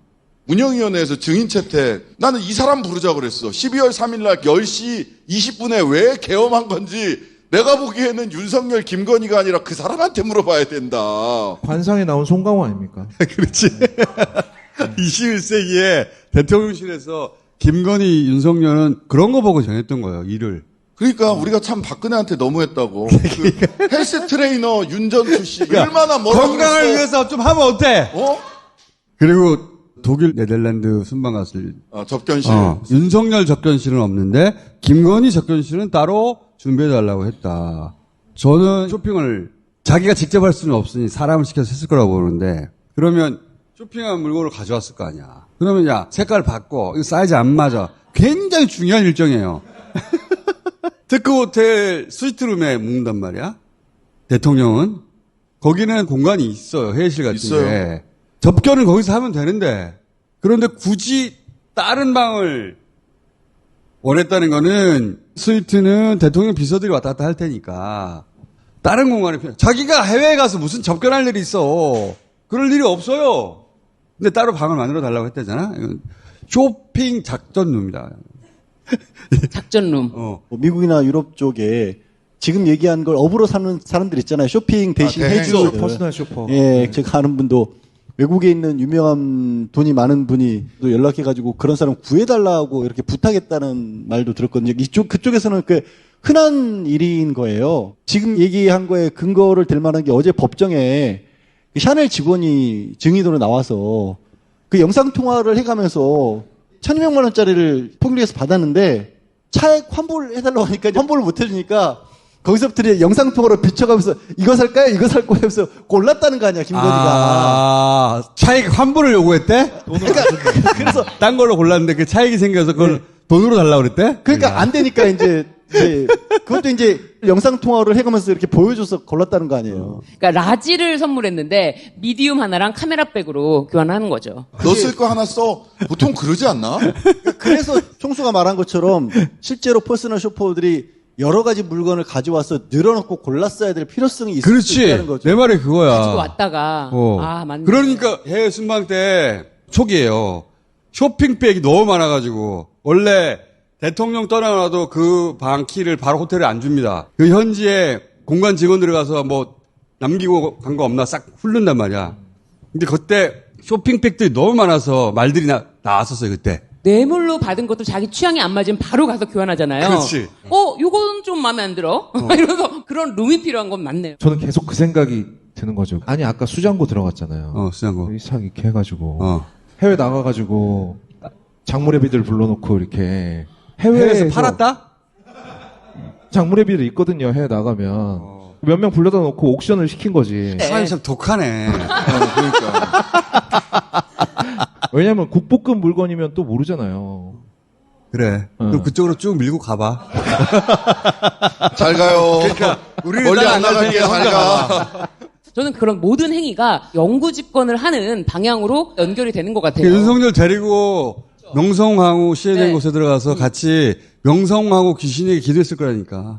운영위원회에서 증인 채택. 나는 이 사람 부르자고 그랬어. 12월 3일 날 10시 20분에 왜 계엄한 건지 내가 보기에는 윤석열, 김건희가 아니라 그 사람한테 물어봐야 된다. 관상에 나온 송강호 아닙니까? 그렇지. 21세기에 대통령실에서 김건희, 윤석열은 그런 거 보고 정했던 거예요, 일을. 그러니까 우리가 참 박근혜한테 너무했다고. 그 헬스 트레이너 윤전수 씨 얼마나 뭐라고 건강을 그랬어. 위해서 좀 하면 어때? 어? 그리고 독일, 네덜란드 순방 갔을 접견실. 윤석열 접견실은 없는데 김건희 접견실은 따로 준비해달라고 했다. 저는 쇼핑을 자기가 직접 할 수는 없으니 사람을 시켜서 했을 거라고 보는데 그러면 쇼핑한 물건을 가져왔을 거 아니야. 그러면 야 색깔 바꿔. 이거 사이즈 안 맞아. 굉장히 중요한 일정이에요. 특급호텔 스위트룸에 묵는단 말이야. 대통령은 거기는 공간이 있어요. 회의실 같은 있어요. 게. 접견은 거기서 하면 되는데 그런데 굳이 다른 방을 원했다는 거는 스위트는 대통령 비서들이 왔다 갔다 할 테니까 다른 공간에 자기가 해외에 가서 무슨 접견할 일이 있어. 그럴 일이 없어요. 근데 따로 방을 만들어 달라고 했다잖아. 이건 쇼핑 작전룸이다. 작전룸. 뭐 미국이나 유럽 쪽에 지금 얘기한 걸 업으로 사는 사람들 있잖아요. 쇼핑 대신 대행. 해주는 퍼스널 쇼퍼. 예, 제가 아는 분도 외국에 있는 유명한 돈이 많은 분이 또 연락해가지고 그런 사람 구해달라고 이렇게 부탁했다는 말도 들었거든요. 그쪽에서는 꽤 흔한 일인 거예요. 지금 얘기한 거에 근거를 댈 만한 게 어제 법정에 샤넬 직원이 증인으로 나와서 그 영상통화를 해가면서 1200만 원짜리를 폭리에서 받았는데 차액 환불해달라고 하니까 환불을 못 해주니까 거기서부터 영상통화로 비춰가면서 이거 살까요? 이거 살 거예요? 하면서 골랐다는 거 아니야, 김건희가. 차익 환불을 요구했대? 그러니까 그래서 딴 걸로 골랐는데 그 차익이 생겨서 그걸 돈으로 달라고 그랬대? 그러니까 안 되니까 이제 그것도 이제 영상통화를 해가면서 이렇게 보여줘서 골랐다는 거 아니에요. 그러니까 라지를 선물했는데 미디움 하나랑 카메라백으로 교환하는 거죠. 너 쓸 거 하나 써. 보통 그러지 않나? 그래서 총수가 말한 것처럼 실제로 퍼스널 쇼퍼들이 여러 가지 물건을 가져와서 늘어놓고 골랐어야 될 필요성이 있을 수 있다는 거죠. 내 말이 그거야. 가지고 왔다가 아 맞네. 그러니까 해외 순방 때 초기에요. 쇼핑백이 너무 많아가지고 원래 대통령 떠나놔도 그 방 키를 바로 호텔에 안 줍니다. 그 현지에 공간 직원들이 가서 뭐 남기고 간 거 없나 싹 훑는단 말이야. 근데 그때 쇼핑백들이 너무 많아서 말들이 나왔었어요 그때. 뇌물로 받은 것도 자기 취향이 안 맞으면 바로 가서 교환하잖아요. 그렇지. 요건 좀 마음에 안 들어. 이러면서 그런 룸이 필요한 건 맞네요. 저는 계속 그 생각이 드는 거죠. 아니 아까 수장고 들어갔잖아요. 수장고. 싹 이렇게 해가지고 해외 나가가지고 장무례비들 불러놓고 이렇게 해외에서 팔았다? 장무례비들 있거든요. 해외 나가면 몇 명 불러다 놓고 옥션을 시킨 거지. 사람이 참 독하네. 그러니까. 왜냐면 국보급 물건이면 또 모르잖아요. 그래. 그럼 그쪽으로 쭉 밀고 가봐. 잘 가요. 그러니까 우리는 멀리 안 안 나갈게. 잘 가. 저는 그런 모든 행위가 영구 집권을 하는 방향으로 연결이 되는 것 같아요. 윤석열 데리고 명성황후 시해된 네. 곳에 들어가서 같이 명성황후 귀신에게 기도했을 거라니까.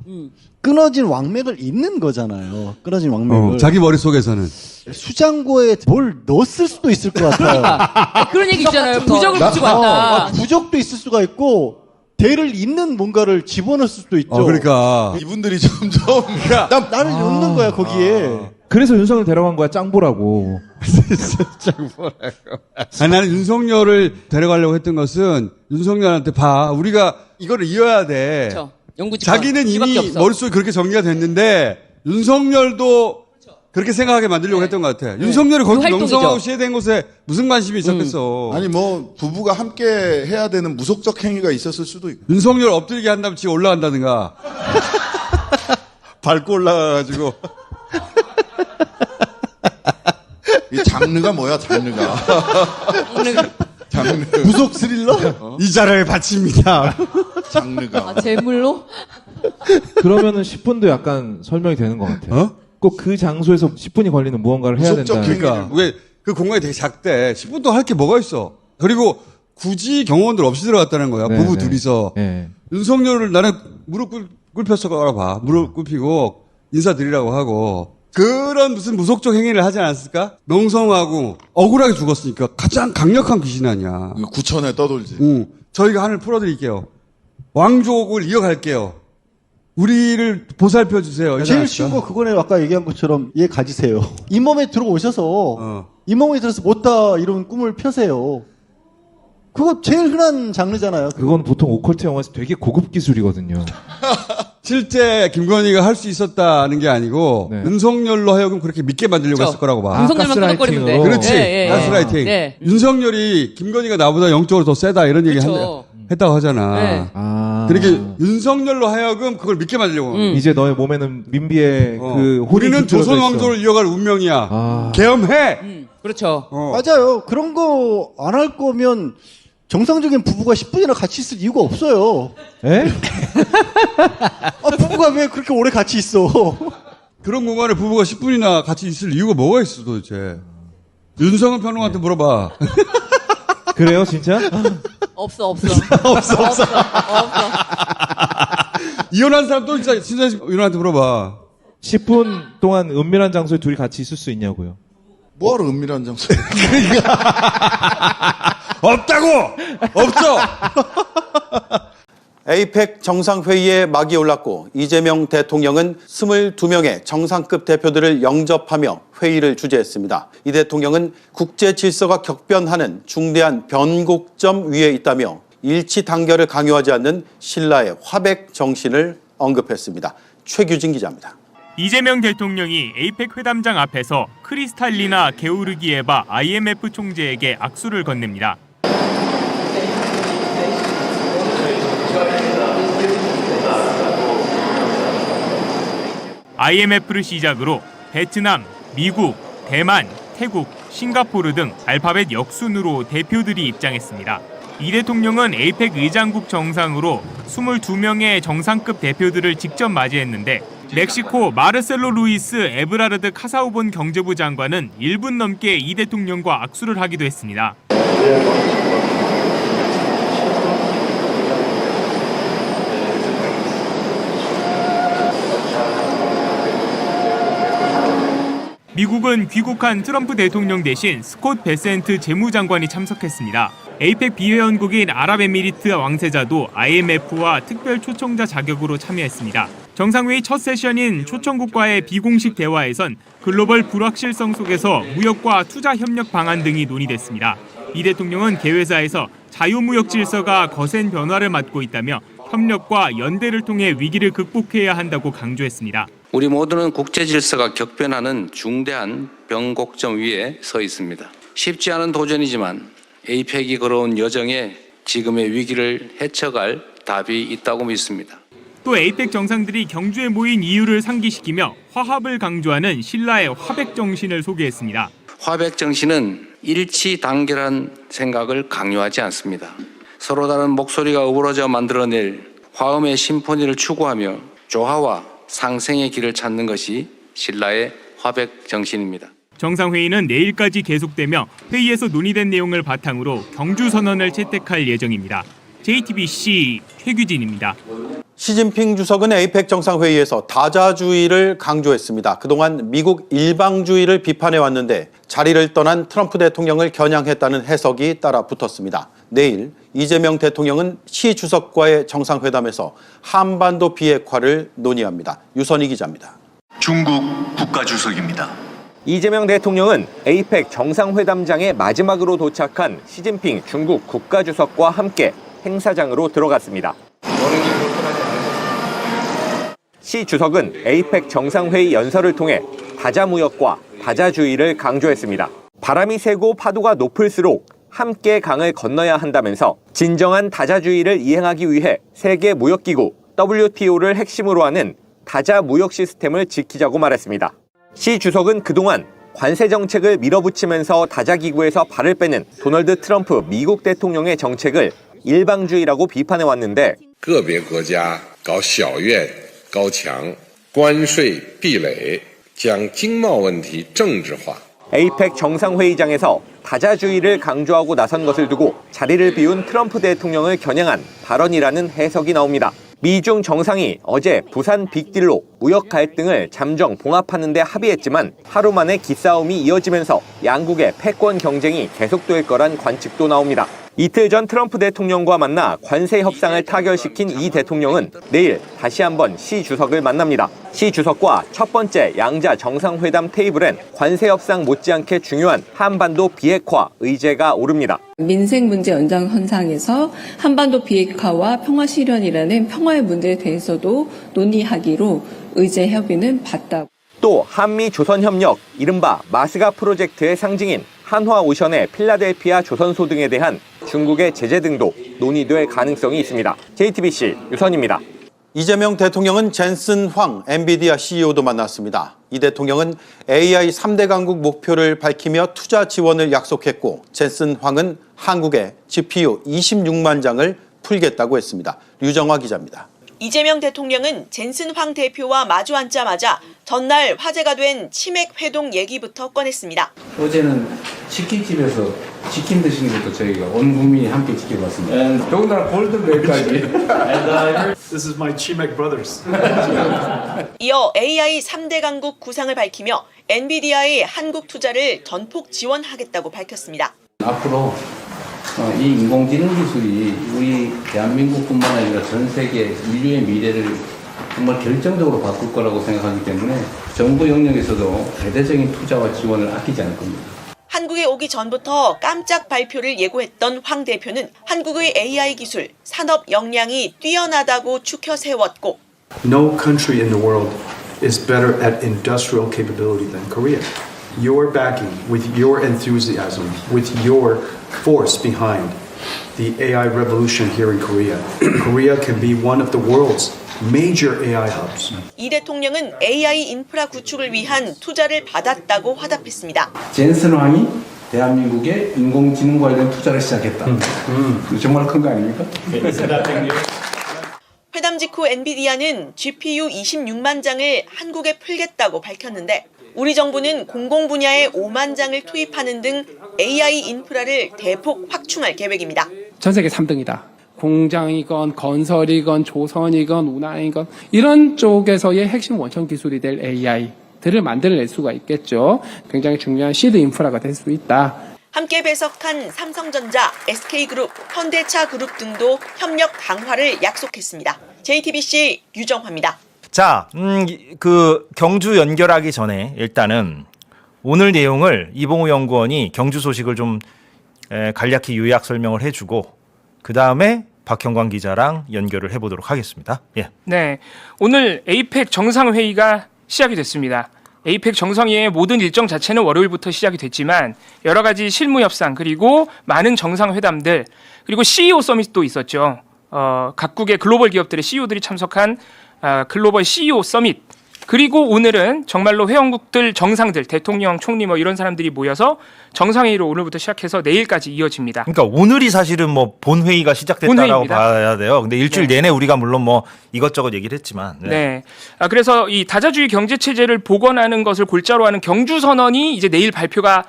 끊어진 왕맥을 잇는 거잖아요. 끊어진 왕맥을. 자기 머릿속에서는. 수장고에 뭘 넣었을 수도 있을 것 같아요. 그런 얘기 있잖아요. 부적을 붙이고 왔다. 부적도 있을 수가 있고 대를 잇는 뭔가를 집어넣을 수도 있죠. 그러니까. 이분들이 점점 나를 넣는 거야 거기에. 그래서 윤석열 데려간 거야. 짱보라고. 아니, 나는 윤석열을 데려가려고 했던 것은 윤석열한테 봐. 우리가 이거를 이어야 돼. 그렇죠. 영구 집권. 자기는 수밖에 이미 없어. 머릿속에 그렇게 정리가 됐는데 윤석열도 그렇게 생각하게 만들려고 했던 것 같아. 윤석열이 거기 활동이죠. 명성하고 시해된 곳에 무슨 관심이 있었겠어. 아니 뭐 부부가 함께 해야 되는 무속적 행위가 있었을 수도 있고. 윤석열 엎드리게 한 다음에 지 올라간다든가. 밟고 올라가가지고. 이 장르가 뭐야 장르가. 장르. 무속 스릴러? 이자를 바칩니다. 장르가. 제물로? 그러면은 10분도 약간 설명이 되는 것 같아요. 꼭 그 장소에서 10분이 걸리는 무언가를 해야 된다. 그러니까 왜 그 공간이 되게 작대. 10분 동안 할 게 뭐가 있어. 그리고 굳이 경호원들 없이 들어갔다는 거야. 부부 둘이서. 윤석열을 나는 무릎 꿇혔어 봐. 무릎 꿇히고 인사드리라고 하고. 그런 무슨 무속적 행위를 하지 않았을까? 명성하고 억울하게 죽었으니까 가장 강력한 귀신 아니야. 구천에 떠돌지. 저희가 하늘 풀어드릴게요. 왕족을 이어갈게요. 우리를 보살펴 주세요. 제일 쉬운 거 그거네. 아까 얘기한 것처럼 얘 가지세요. 잇몸에 들어오셔서 잇몸에 들어서 못다 이런 꿈을 펴세요. 그거 제일 흔한 장르잖아요. 그건 보통 오컬트 영화에서 되게 고급 기술이거든요. 실제 김건희가 할 수 있었다는 게 아니고 윤석열로 하여금 그렇게 믿게 만들려고 했을 거라고 봐. 윤석열만 끄덕거리면 돼. 그렇지. 가스라이팅. 윤석열이 김건희가 나보다 영적으로 더 세다 이런 얘기 했다고 하잖아. 그러니까 윤석열로 하여금 그걸 믿게 만들려고. 이제 너의 몸에는 민비의 그 혼이 우리는 깃들어져 조선 있어. 왕조를 이어갈 운명이야. 계엄해. 그렇죠. 맞아요. 그런 거 안 할 거면 정상적인 부부가 10분이나 같이 있을 이유가 없어요. 에? 부부가 왜 그렇게 오래 같이 있어? 그런 공간에 부부가 10분이나 같이 있을 이유가 뭐가 있어 도대체. 윤성은 평론가한테 물어봐. 그래요, 진짜? 없어. 이혼한 사람 또 진짜 이혼한테 물어봐. 10분 동안 은밀한 장소에 둘이 같이 있을 수 있냐고요. 뭐하러 은밀한 장소에. 없다고! 없어! 에이펙 정상회의에 막이 올랐고 이재명 대통령은 22명의 정상급 대표들을 영접하며 회의를 주재했습니다. 이 대통령은 국제 질서가 격변하는 중대한 변곡점 위에 있다며 일치 단결을 강요하지 않는 신라의 화백 정신을 언급했습니다. 최규진 기자입니다. 이재명 대통령이 에이펙 회담장 앞에서 크리스탈리나 게오르기에바 IMF 총재에게 악수를 건넵니다. IMF를 시작으로 베트남, 미국, 대만, 태국, 싱가포르 등 알파벳 역순으로 대표들이 입장했습니다. 이 대통령은 에이펙 의장국 정상으로 22명의 정상급 대표들을 직접 맞이했는데 멕시코 마르셀로 루이스 에브라르드 카사우본 경제부 장관은 1분 넘게 이 대통령과 악수를 하기도 했습니다. 미국은 귀국한 트럼프 대통령 대신 스콧 베센트 재무장관이 참석했습니다. 에이펙 비회원국인 아랍에미리트 왕세자도 IMF와 특별 초청자 자격으로 참여했습니다. 정상회의 첫 세션인 초청국과의 비공식 대화에선 글로벌 불확실성 속에서 무역과 투자 협력 방안 등이 논의됐습니다. 이 대통령은 개회사에서 자유무역 질서가 거센 변화를 맞고 있다며 협력과 연대를 통해 위기를 극복해야 한다고 강조했습니다. 우리 모두는 국제 질서가 격변하는 중대한 변곡점 위에 서 있습니다. 쉽지 않은 도전이지만 에이펙이 걸어온 여정에 지금의 위기를 헤쳐갈 답이 있다고 믿습니다. 또 에이펙 정상들이 경주에 모인 이유를 상기시키며 화합을 강조하는 신라의 화백 정신을 소개했습니다. 화백 정신은 일치 단결한 생각을 강요하지 않습니다. 서로 다른 목소리가 어우러져 만들어낼 화음의 심포니를 추구하며 조화와 상생의 길을 찾는 것이 신라의 화백 정신입니다. 정상회의는 내일까지 계속되며 회의에서 논의된 내용을 바탕으로 경주선언을 채택할 예정입니다. JTBC 최규진입니다. 시진핑 주석은 에이펙 정상회의에서 다자주의를 강조했습니다. 그동안 미국 일방주의를 비판해왔는데 자리를 떠난 트럼프 대통령을 겨냥했다는 해석이 따라 붙었습니다. 내일 이재명 대통령은 시 주석과의 정상회담에서 한반도 비핵화를 논의합니다. 유선희 기자입니다. 중국 국가주석입니다. 이재명 대통령은 에이펙 정상회담장에 마지막으로 도착한 시진핑 중국 국가주석과 함께 행사장으로 들어갔습니다. 시 주석은 에이펙 정상회의 연설을 통해 다자무역과 다자주의를 강조했습니다. 바람이 세고 파도가 높을수록 함께 강을 건너야 한다면서 진정한 다자주의를 이행하기 위해 세계무역기구 WTO를 핵심으로 하는 다자무역 시스템을 지키자고 말했습니다. 시 주석은 그동안 관세 정책을 밀어붙이면서 다자기구에서 발을 빼는 도널드 트럼프 미국 대통령의 정책을 일방주의라고 비판해왔는데 个别国家搞小院高墙关税壁垒将经贸问题政治化 에이펙 정상회의장에서 다자주의를 강조하고 나선 것을 두고 자리를 비운 트럼프 대통령을 겨냥한 발언이라는 해석이 나옵니다. 미중 정상이 어제 부산 빅딜로 무역 갈등을 잠정 봉합하는 데 합의했지만 하루 만에 기싸움이 이어지면서 양국의 패권 경쟁이 계속될 거란 관측도 나옵니다. 이틀 전 트럼프 대통령과 만나 관세 협상을 타결시킨 이 대통령은 내일 다시 한번 시 주석을 만납니다. 시 주석과 첫 번째 양자 정상회담 테이블엔 관세 협상 못지않게 중요한 한반도 비핵화 의제가 오릅니다. 민생 문제 연장선상에서 한반도 비핵화와 평화 실현이라는 평화의 문제에 대해서도 논의하기로 의제 협의는 봤다. 또 한미 조선협력, 이른바 마스가 프로젝트의 상징인 한화오션의 필라델피아 조선소 등에 대한 중국의 제재 등도 논의될 가능성이 있습니다. JTBC 유선입니다. 이재명 대통령은 젠슨 황 엔비디아 CEO도 만났습니다. 이 대통령은 AI 3대 강국 목표를 밝히며 투자 지원을 약속했고 젠슨 황은 한국에 GPU 26만 장을 풀겠다고 했습니다. 류정화 기자입니다. 이재명 대통령은 젠슨 황 대표와 마주 앉자마자 전날 화제가 된 치맥 회동 얘기부터 꺼냈습니다. 어제는 치킨집에서 치킨 드시는 것도 저희가 온 국민이 함께 지켜봤습니다. 더군다나 골든벨까지. This is my Chimek brothers. 이어 AI 3대 강국 구상을 밝히며 엔비디아의 한국 투자를 전폭 지원하겠다고 밝혔습니다. 앞으로 이 인공지능 기술이 우리 대한민국뿐만 아니라 전 세계 인류의 미래를 정말 결정적으로 바꿀 거라고 생각하기 때문에 정부 영역에서도 대대적인 투자와 지원을 아끼지 않을 겁니다. 한국에 오기 전부터 깜짝 발표를 예고했던 황 대표는 한국의 AI 기술, 산업 역량이 뛰어나다고 추켜 세웠고 No country in the world is better at industrial capability than Korea. Your backing, with your enthusiasm, with your force behind the AI revolution here in Korea, Korea can be one of the world's major AI hubs. 이 대통령은 AI 인프라 구축을 위한 투자를 받았다고 화답했습니다. 젠슨 황이 대한민국에 인공지능 관련 투자를 시작했다. 정말 큰 거 아닙니까? 회담 직후 엔비디아는 GPU 26만 장을 한국에 풀겠다고 밝혔는데 우리 정부는 공공 분야에 5만 장을 투입하는 등 AI 인프라를 대폭 확충할 계획입니다. 전 세계 3등이다. 공장이건 건설이건 조선이건 운항이건 이런 쪽에서의 핵심 원천 기술이 될 AI들을 만들어낼 수가 있겠죠. 굉장히 중요한 시드 인프라가 될 수 있다. 함께 배석한 삼성전자, SK그룹, 현대차그룹 등도 협력 강화를 약속했습니다. JTBC 유정화입니다. 자, 그 경주 연결하기 전에 일단은 오늘 내용을 이봉우 연구원이 경주 소식을 좀 간략히 요약 설명을 해주고 그 다음에 박형광 기자랑 연결을 해보도록 하겠습니다. 예. 네, 오늘 에이펙 정상회의가 시작이 됐습니다. 에이펙 정상회의의 모든 일정 자체는 월요일부터 시작이 됐지만 여러 가지 실무 협상 그리고 많은 정상회담들 그리고 CEO 서밋도 있었죠. 각국의 글로벌 기업들의 CEO들이 참석한 글로벌 CEO 서밋 그리고 오늘은 정말로 회원국들 정상들 대통령 총리 뭐 이런 사람들이 모여서 정상회의로 오늘부터 시작해서 내일까지 이어집니다. 그러니까 오늘이 사실은 뭐 본회의가 시작됐다라고 봐야 돼요. 근데 일주일 내내 우리가 물론 뭐 이것저것 얘기를 했지만. 네. 그래서 이 다자주의 경제 체제를 복원하는 것을 골자로 하는 경주 선언이 이제 내일 발표가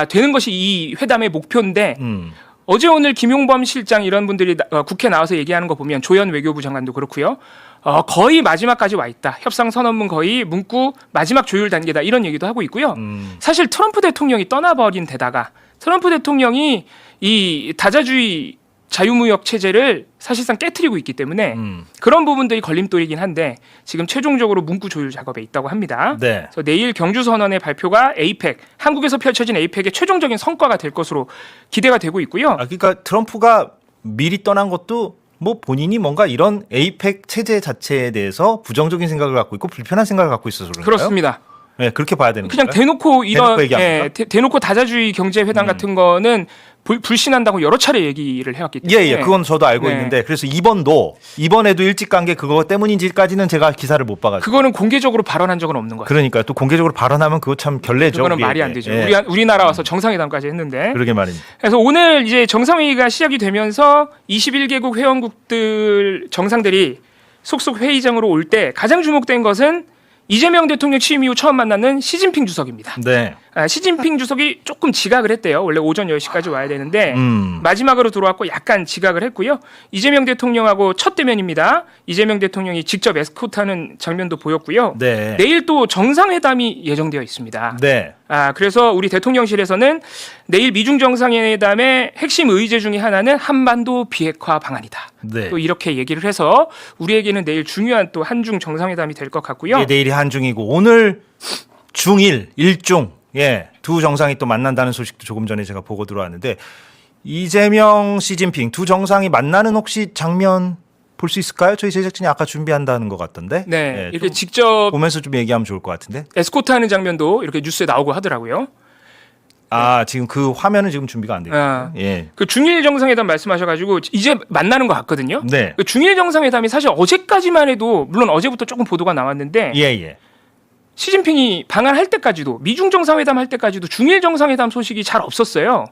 되는 것이 이 회담의 목표인데 어제 오늘 김용범 실장 이런 분들이 국회 나와서 얘기하는 거 보면 조현 외교부 장관도 그렇고요. 거의 마지막까지 와 있다. 협상 선언문 거의 문구 마지막 조율 단계다. 이런 얘기도 하고 있고요. 사실 트럼프 대통령이 떠나버린 데다가 트럼프 대통령이 이 다자주의 자유무역 체제를 사실상 깨트리고 있기 때문에 그런 부분들이 걸림돌이긴 한데 지금 최종적으로 문구 조율 작업에 있다고 합니다. 네. 그래서 내일 경주 선언의 발표가 에이펙, 한국에서 펼쳐진 에이펙의 최종적인 성과가 될 것으로 기대가 되고 있고요. 그러니까 트럼프가 미리 떠난 것도 뭐 본인이 뭔가 이런 에이펙 체제 자체에 대해서 부정적인 생각을 갖고 있고 불편한 생각을 갖고 있어서 그런가요? 그렇습니다. 네, 그렇게 봐야 되는 그냥 건가요? 대놓고 이런 얘기합니까? 대놓고 다자주의 경제 회담 같은 거는 불신한다고 여러 차례 얘기를 해왔기 때문에 예, 그건 저도 알고 있는데 그래서 이번에도 일찍 간 게 그거 때문인지까지는 제가 기사를 못 봐가지고 그거는 공개적으로 발언한 적은 없는 거예요. 그러니까 또 공개적으로 발언하면 그거 참 결례죠. 그거는 우리에게. 말이 안 되죠. 예. 우리나라 와서 정상회담까지 했는데. 그러게 말입니다. 그래서 오늘 이제 정상회의가 시작이 되면서 21개국 회원국들 정상들이 속속 회의장으로 올 때 가장 주목된 것은 이재명 대통령 취임 이후 처음 만나는 시진핑 주석입니다. 네. 시진핑 주석이 조금 지각을 했대요. 원래 오전 10시까지 와야 되는데 마지막으로 들어왔고 약간 지각을 했고요. 이재명 대통령하고 첫 대면입니다. 이재명 대통령이 직접 에스코트하는 장면도 보였고요. 네. 내일 또 정상회담이 예정되어 있습니다. 네. 그래서 우리 대통령실에서는 내일 미중 정상회담의 핵심 의제 중에 하나는 한반도 비핵화 방안이다. 네. 또 이렇게 얘기를 해서 우리에게는 내일 중요한 또 한중 정상회담이 될 것 같고요. 예, 내일이 한중이고 오늘 중일 일중 두 정상이 또 만난다는 소식도 조금 전에 제가 보고 들어왔는데 이재명, 시진핑 두 정상이 만나는 혹시 장면 볼 수 있을까요? 저희 제작진이 아까 준비한다는 것 같던데. 네, 이렇게 직접 보면서 좀 얘기하면 좋을 것 같은데. 에스코트하는 장면도 이렇게 뉴스에 나오고 하더라고요. 지금 그 화면은 지금 준비가 안 되고. 예. 그 중일 정상회담 말씀하셔가지고 이제 만나는 것 같거든요. 네. 그 중일 정상회담이 사실 어제까지만 해도 물론 어제부터 조금 보도가 나왔는데. 예. 시진핑이 방한할 때까지도 미중 정상회담 할 때까지도 중일 정상회담 소식이 잘 없었어요.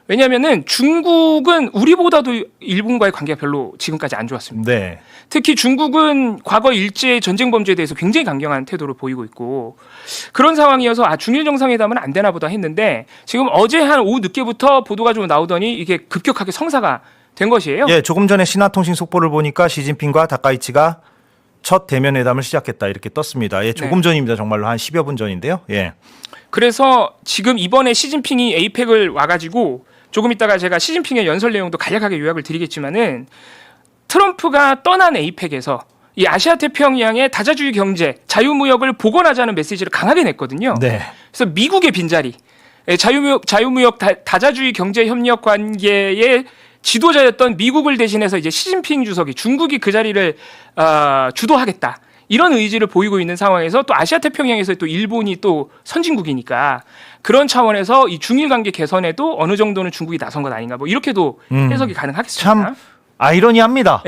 왜냐하면은 중국은 우리보다도 일본과의 관계가 별로 지금까지 안 좋았습니다. 네. 특히 중국은 과거 일제 전쟁 범죄에 대해서 굉장히 강경한 태도를 보이고 있고 그런 상황이어서 중일 정상회담은 안 되나 보다 했는데 지금 어제 한 오후 늦게부터 보도가 좀 나오더니 이게 급격하게 성사가 된 것이에요. 예, 조금 전에 신화통신 속보를 보니까 시진핑과 다카이치가 첫 대면 회담을 시작했다 이렇게 떴습니다. 예, 조금 전입니다. 정말로 한 10여 분 전인데요. 예. 그래서 지금 이번에 시진핑이 에이펙을 와가지고 조금 이따가 제가 시진핑의 연설 내용도 간략하게 요약을 드리겠지만은 트럼프가 떠난 에이펙에서 이 아시아 태평양의 다자주의 경제, 자유무역을 복원하자는 메시지를 강하게 냈거든요. 네. 그래서 미국의 빈자리, 자유무역 다자주의 경제 협력 관계의 지도자였던 미국을 대신해서 이제 시진핑 주석이 중국이 그 자리를 주도하겠다. 이런 의지를 보이고 있는 상황에서 또 아시아 태평양에서 또 일본이 또 선진국이니까 그런 차원에서 이 중일 관계 개선에도 어느 정도는 중국이 나선 것 아닌가 뭐 이렇게도 해석이 가능하겠습니다. 참 아이러니합니다.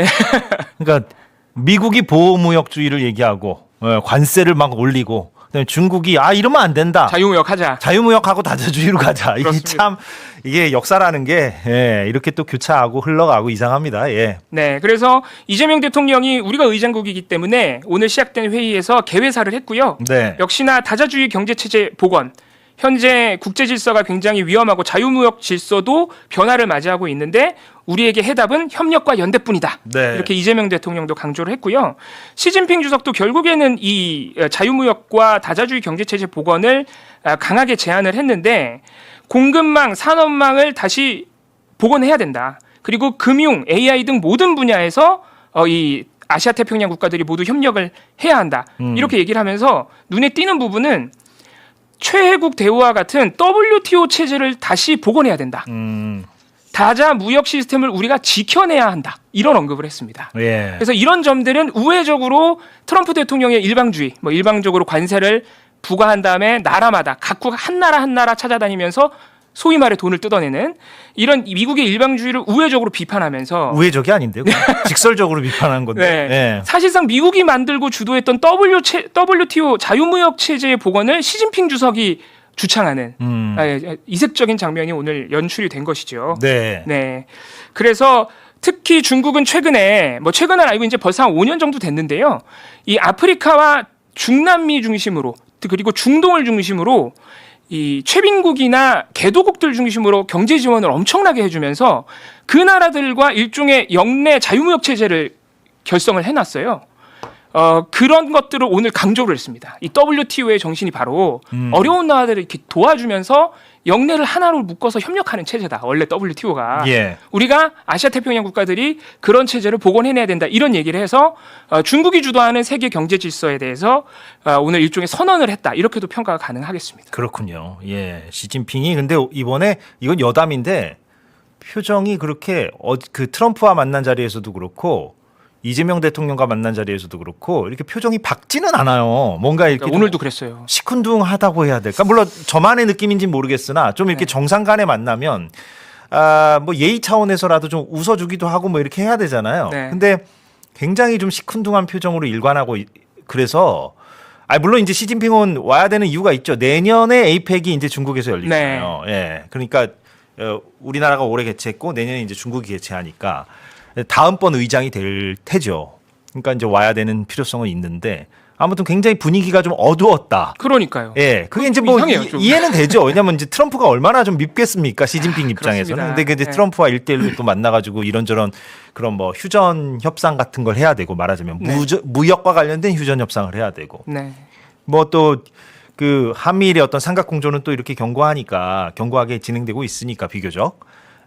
그러니까 미국이 보호무역주의를 얘기하고 관세를 막 올리고 그다음에 중국이 이러면 안 된다. 자유무역하자. 자유무역하고 다자주의로 가자. 이게 참 이게 역사라는 게 이렇게 또 교차하고 흘러가고 이상합니다. 예. 네, 그래서 이재명 대통령이 우리가 의장국이기 때문에 오늘 시작된 회의에서 개회사를 했고요. 네. 역시나 다자주의 경제체제 복원. 현재 국제 질서가 굉장히 위험하고 자유무역 질서도 변화를 맞이하고 있는데 우리에게 해답은 협력과 연대뿐이다. 네. 이렇게 이재명 대통령도 강조를 했고요. 시진핑 주석도 결국에는 이 자유무역과 다자주의 경제체제 복원을 강하게 제안을 했는데 공급망, 산업망을 다시 복원해야 된다. 그리고 금융, AI 등 모든 분야에서 이 아시아 태평양 국가들이 모두 협력을 해야 한다. 이렇게 얘기를 하면서 눈에 띄는 부분은 최혜국 대우와 같은 WTO 체제를 다시 복원해야 된다. 다자 무역 시스템을 우리가 지켜내야 한다. 이런 언급을 했습니다. 예. 그래서 이런 점들은 우회적으로 트럼프 대통령의 일방주의, 일방적으로 관세를 부과한 다음에 나라마다 각국 한 나라 찾아다니면서 소위 말해 돈을 뜯어내는 이런 미국의 일방주의를 우회적으로 비판하면서 우회적이 아닌데요. 직설적으로 비판한 건데. 네. 예. 사실상 미국이 만들고 주도했던 WTO 자유무역 체제의 복원을 시진핑 주석이 주창하는 이색적인 장면이 오늘 연출이 된 것이죠. 네. 네. 그래서 특히 중국은 최근에 최근은 아니고 이제 벌써 한 5년 정도 됐는데요. 이 아프리카와 중남미 중심으로 그리고 중동을 중심으로 이 최빈국이나 개도국들 중심으로 경제 지원을 엄청나게 해주면서 그 나라들과 일종의 영내 자유무역 체제를 결성을 해놨어요. 그런 것들을 오늘 강조를 했습니다. 이 WTO의 정신이 바로 어려운 나라들을 이렇게 도와주면서 영내를 하나로 묶어서 협력하는 체제다. 원래 WTO가. 예. 우리가 아시아 태평양 국가들이 그런 체제를 복원해내야 된다. 이런 얘기를 해서 중국이 주도하는 세계 경제 질서에 대해서 오늘 일종의 선언을 했다. 이렇게도 평가가 가능하겠습니다. 그렇군요. 예. 시진핑이 근데 이번에 이건 여담인데 표정이 그렇게 그 트럼프와 만난 자리에서도 그렇고 이재명 대통령과 만난 자리에서도 그렇고 이렇게 표정이 밝지는 않아요. 뭔가 이렇게 오늘도 그랬어요. 시큰둥하다고 해야 될까? 물론 저만의 느낌인지는 모르겠으나 좀 이렇게 정상 간에 만나면 예의 차원에서라도 좀 웃어주기도 하고 이렇게 해야 되잖아요. 네. 근데 굉장히 좀 시큰둥한 표정으로 일관하고 그래서 물론 이제 시진핑은 와야 되는 이유가 있죠. 내년에 에이펙이 이제 중국에서 열리잖아요. 예. 그러니까 우리나라가 올해 개최했고 내년에 이제 중국이 개최하니까 다음번 의장이 될 테죠. 그러니까 이제 와야 되는 필요성은 있는데 아무튼 굉장히 분위기가 좀 어두웠다. 그러니까요. 예, 그게 이제 이상해요, 이해는 되죠. 왜냐하면 이제 트럼프가 얼마나 좀 밉겠습니까, 시진핑 입장에서는. 근데 그 이제 트럼프와 1대1로 또 만나가지고 이런저런 그런 휴전 협상 같은 걸 해야 되고 말하자면 무역과 관련된 휴전 협상을 해야 되고. 네. 또 그 한미일의 어떤 삼각 공조는 또 이렇게 견고하게 진행되고 있으니까 비교적.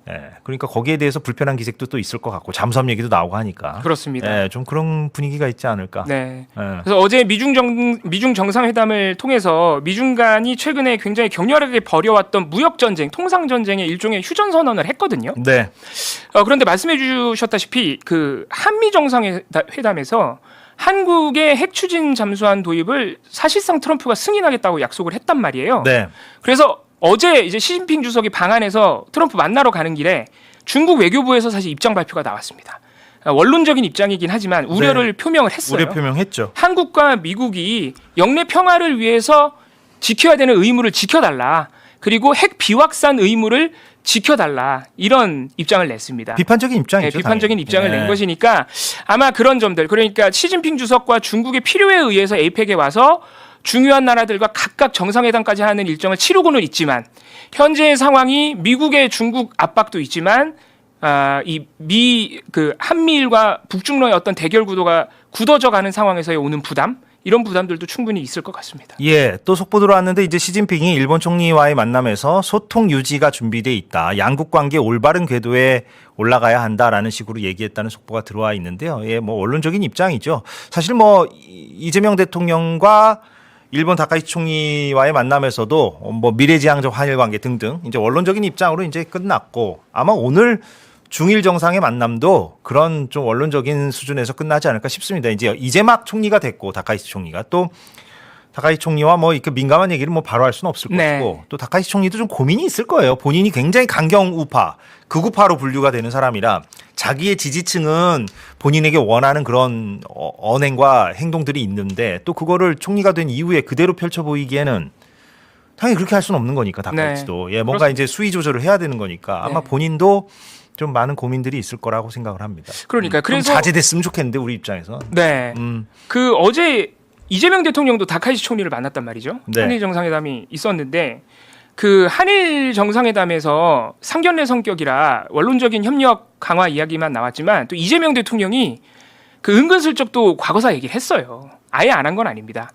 예, 그러니까 거기에 대해서 불편한 기색도 또 있을 것 같고 잠수함 얘기도 나오고 하니까 그렇습니다. 좀 그런 분위기가 있지 않을까. 네. 예. 그래서 어제 미중 정상회담을 통해서 미중 간이 최근에 굉장히 격렬하게 벌여왔던 무역 전쟁, 통상 전쟁의 일종의 휴전 선언을 했거든요. 네. 그런데 말씀해 주셨다시피 그 한미 정상회담에서 한국의 핵 추진 잠수함 도입을 사실상 트럼프가 승인하겠다고 약속을 했단 말이에요. 네. 그래서 어제 이제 시진핑 주석이 방한해서 트럼프 만나러 가는 길에 중국 외교부에서 사실 입장 발표가 나왔습니다. 원론적인 입장이긴 하지만 우려를 표명을 했어요. 우려 표명했죠. 한국과 미국이 영내 평화를 위해서 지켜야 되는 의무를 지켜달라. 그리고 핵 비확산 의무를 지켜달라. 이런 입장을 냈습니다. 비판적인 입장이죠. 비판적인 당연히. 입장을 네. 낸 것이니까 아마 그런 점들, 그러니까 시진핑 주석과 중국의 필요에 의해서 에이펙에 와서 중요한 나라들과 각각 정상회담까지 하는 일정을 치르고는 있지만 현재의 상황이 미국의 중국 압박도 있지만 한미일과 북중러의 어떤 대결 구도가 굳어져 가는 상황에서의 오는 부담, 이런 부담들도 충분히 있을 것 같습니다. 예, 또 속보 들어왔는데 이제 시진핑이 일본 총리와의 만남에서 소통 유지가 준비돼 있다. 양국 관계 올바른 궤도에 올라가야 한다라는 식으로 얘기했다는 속보가 들어와 있는데요. 예, 뭐 원론적인 입장이죠. 사실 뭐 이재명 대통령과 일본 다카이치 총리와의 만남에서도 뭐 미래지향적 한일 관계 등등 이제 원론적인 입장으로 이제 끝났고 아마 오늘 중일 정상의 만남도 그런 좀 원론적인 수준에서 끝나지 않을까 싶습니다. 이제 막 총리가 됐고 다카이치 총리가 또 다카이치 총리와 뭐 이렇게 민감한 얘기를 뭐 바로 할 수는 없을 것이고 또 다카이치 총리도 좀 고민이 있을 거예요. 본인이 굉장히 강경 우파, 극우파로 분류가 되는 사람이라 자기의 지지층은 본인에게 원하는 그런 언행과 행동들이 있는데 또 그거를 총리가 된 이후에 그대로 펼쳐 보이기에는 당연히 그렇게 할 수는 없는 거니까 다카이치도 예, 뭔가 이제 수위 조절을 해야 되는 거니까 아마 본인도 좀 많은 고민들이 있을 거라고 생각을 합니다. 그러니까 그래서 자제됐으면 좋겠는데 우리 입장에서. 네. 그 어제 이재명 대통령도 다카이치 총리를 만났단 말이죠. 네. 한일 정상회담이 있었는데 그 한일 정상회담에서 상견례 성격이라 원론적인 협력 강화 이야기만 나왔지만 또 이재명 대통령이 그 은근슬쩍 또 과거사 얘기를 했어요. 아예 안 한 건 아닙니다.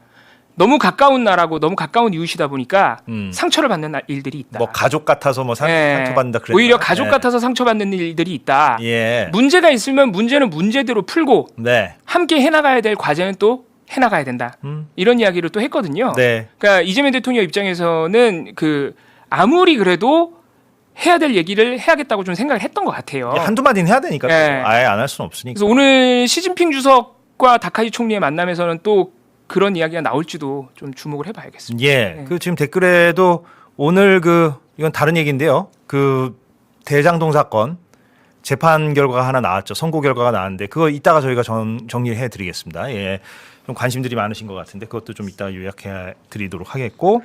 너무 가까운 나라고 너무 가까운 이웃이다 보니까 상처를 받는 일들이 있다. 뭐 가족 같아서 뭐 상처받는다 그랬나? 오히려 가족 같아서 상처받는 일들이 있다. 예. 문제가 있으면 문제는 문제대로 풀고 네. 함께 해나가야 될 과제는 또 해나가야 된다. 이런 이야기를 또 했거든요. 네. 그러니까 이재명 대통령 입장에서는 그 아무리 그래도 해야 될 얘기를 해야겠다고 좀 생각을 했던 것 같아요. 한두 마디는 해야 되니까 또 아예 안 할 수는 없으니까. 그래서 오늘 시진핑 주석과 다카이치 총리의 만남에서는 또 그런 이야기가 나올지도 좀 주목을 해봐야겠습니다. 예. 그 지금 댓글에도 오늘 이건 다른 얘기인데요. 그 대장동 사건 재판 결과가 하나 나왔죠. 선고 결과가 나왔는데 그거 이따가 저희가 정리를 해드리겠습니다. 예. 좀 관심들이 많으신 것 같은데 그것도 좀 이따가 요약해 드리도록 하겠고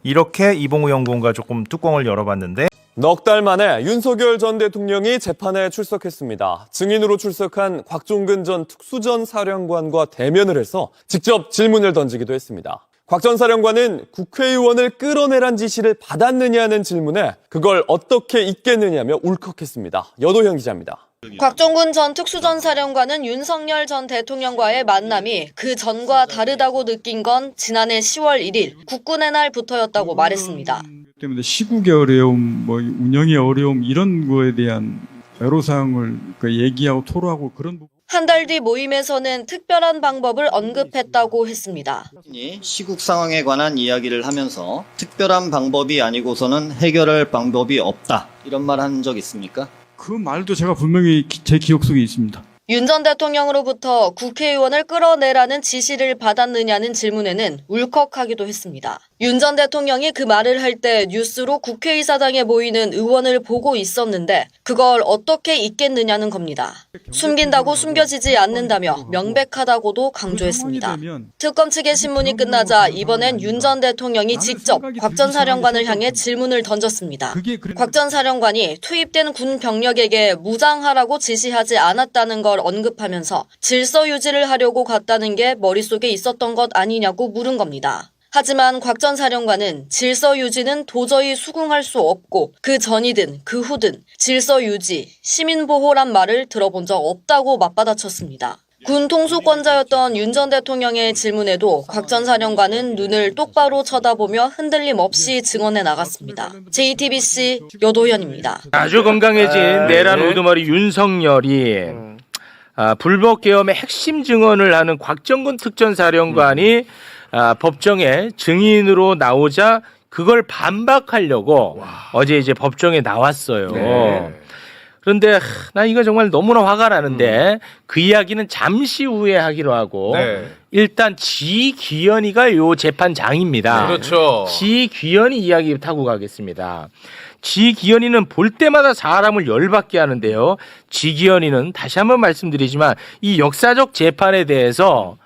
이렇게 이봉우 연구원과 조금 뚜껑을 열어봤는데 넉 달 만에 윤석열 전 대통령이 재판에 출석했습니다. 증인으로 출석한 곽종근 전 특수전 사령관과 대면을 해서 직접 질문을 던지기도 했습니다. 곽 전 사령관은 국회의원을 끌어내란 지시를 받았느냐는 질문에 그걸 어떻게 잊겠느냐며 울컥했습니다. 여도현 기자입니다. 곽종근 전 특수전 사령관은 윤석열 전 대통령과의 만남이 그 전과 다르다고 느낀 건 지난해 10월 1일 국군의 날부터였다고 말했습니다. 때문에 시국의 어려움, 뭐 운영의 어려움 이런 거에 대한 애로사항을 얘기하고 토로하고 그런 부분. 한 달 뒤 모임에서는 특별한 방법을 언급했다고 했습니다. 시국 상황에 관한 이야기를 하면서 특별한 방법이 아니고서는 해결할 방법이 없다. 이런 말 한 적 있습니까? 그 말도 제가 분명히 제 기억 속에 있습니다. 윤 전 대통령으로부터 국회의원을 끌어내라는 지시를 받았느냐는 질문에는 울컥하기도 했습니다. 윤 전 대통령이 그 말을 할 때 뉴스로 국회의사당에 모이는 의원을 보고 있었는데 그걸 어떻게 잊겠느냐는 겁니다. 숨긴다고 숨겨지지 않는다며 명백하다고도 강조했습니다. 특검 측의 신문이 끝나자 이번엔 윤 전 대통령이 직접 곽 전 사령관을 향해 질문을 던졌습니다. 곽 전 사령관이 투입된 군 병력에게 무장하라고 지시하지 않았다는 걸 언급하면서 질서 유지를 하려고 갔다는 게 머릿속에 있었던 것 아니냐고 물은 겁니다. 하지만 곽 전 사령관은 질서 유지는 도저히 수긍할 수 없고 그 전이든 그 후든 질서 유지, 시민 보호란 말을 들어본 적 없다고 맞받아쳤습니다. 군 통수권자였던 윤 전 대통령의 질문에도 곽 전 사령관은 눈을 똑바로 쳐다보며 흔들림 없이 증언해 나갔습니다. JTBC 여도현입니다. 아주 건강해진 내란 우두머리 윤석열이 불법 계엄의 핵심 증언을 하는 곽정근 특전사령관이 법정에 증인으로 나오자 그걸 반박하려고 어제 이제 법정에 나왔어요. 그런데 나 이거 정말 너무나 화가 나는데 그 이야기는 잠시 후에 하기로 하고 일단 지귀현이가 요 재판장입니다. 그렇죠. 지귀현이 이야기 타고 가겠습니다. 지귀현이는 볼 때마다 사람을 열받게 하는데요. 지귀현이는 다시 한번 말씀드리지만 이 역사적 재판에 대해서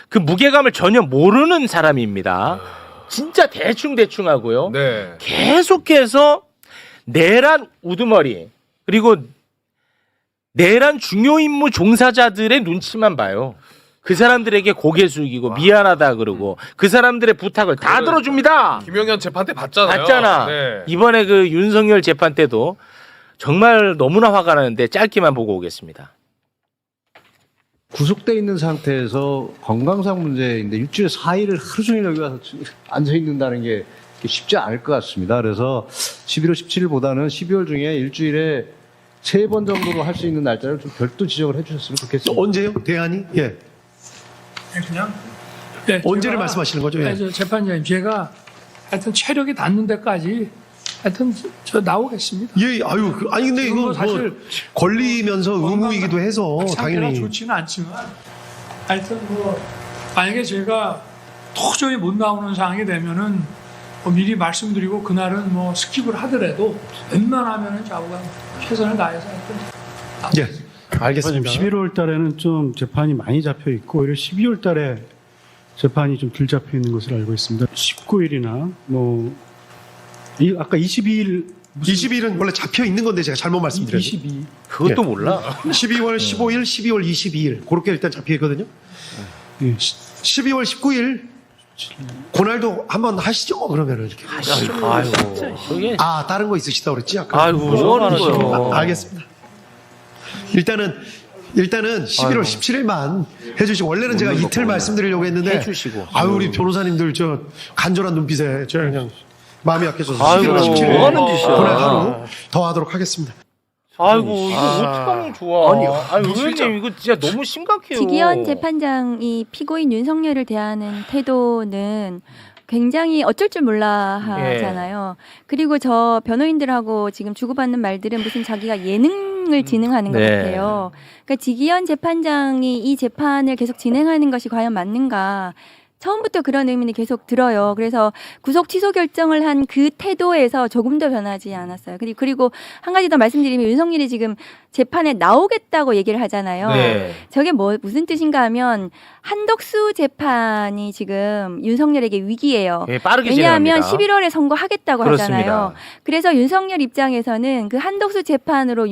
그 무게감을 전혀 모르는 사람입니다. 진짜 대충 하고요. 계속해서 내란 우두머리 그리고 내란 중요 임무 종사자들의 눈치만 봐요. 그 사람들에게 고개 숙이고 미안하다 그러고 그 사람들의 부탁을 다 들어줍니다. 김용현 재판 때 봤잖아요. 봤잖아. 이번에 그 윤석열 재판 때도 정말 너무나 화가 나는데 짧게만 보고 오겠습니다. 구속돼 있는 상태에서 건강상 문제인데 일주일에 4일을 하루 종일 여기 와서 앉아 있는다는 게 쉽지 않을 것 같습니다. 그래서 11월 17일보다는 12월 중에 일주일에 3번 정도로 할 수 있는 날짜를 좀 별도 지적을 해주셨으면 좋겠습니다. 언제요? 대안이? 예. 그냥 네, 언제를 말씀하시는 거죠? 예. 재판장님, 제가 하여튼 체력이 닿는 데까지 하여튼 저 나오겠습니다. 예, 아유, 아니 근데 이거 뭐 사실 걸리면서 의무이기도 해서 상태가 당연히 좋지는 않지만 하여튼 뭐 만약에 제가 도저히 못 나오는 상황이 되면은 뭐 미리 말씀드리고 그날은 뭐 스킵을 하더라도 웬만하면은 좌우가 최선을 다해서 하여튼 예, 알겠습니다. 11월 달에는 좀 재판이 많이 잡혀 있고 오히려 12월 달에 재판이 좀 덜 잡혀 있는 것으로 알고 있습니다. 19일이나 뭐 아까 22일은 원래 잡혀 있는 건데 제가 잘못 말씀드렸어요. 22. 그것도 몰라. 12월 15일, 12월 22일 그렇게 일단 잡혀 있거든요. 12월 19일 그날도 한번 하시죠. 그러면은 이렇게. 아이고. 아, 다른 거 있으시다 그랬지? 아까. 아이고, 뭐 하는 거예요? 알겠습니다. 일단은 11월 17일만 해주시고 원래는 제가 이틀 말씀드리려고 했는데 해주시고. 아유 우리 변호사님들 저 간절한 눈빛에 저 그냥 마음이 약해져서 아이고, 11월 17일 뭐 하는 짓이야. 그날 하루 더 하도록 하겠습니다. 아이고, 이거 어떡하면 좋아. 아니, 의원님, 이거 진짜 너무 심각해요. 지기현 재판장이 피고인 윤석열을 대하는 태도는 굉장히 어쩔 줄 몰라 하잖아요. 그리고 저 변호인들하고 지금 주고받는 말들은 무슨 자기가 예능을 진행하는 것 같아요. 그러니까 지기현 재판장이 이 재판을 계속 진행하는 것이 과연 맞는가. 처음부터 그런 의문이 계속 들어요. 그래서 구속 취소 결정을 한 그 태도에서 조금도 변하지 않았어요. 그리고 한 가지 더 말씀드리면 윤석열이 지금 재판에 나오겠다고 얘기를 하잖아요. 네. 저게 무슨 뜻인가 하면 한덕수 재판이 지금 윤석열에게 위기예요. 네, 빠르게 왜냐하면 진행합니다. 11월에 선고하겠다고 그렇습니다. 하잖아요. 그래서 윤석열 입장에서는 그 한덕수 재판으로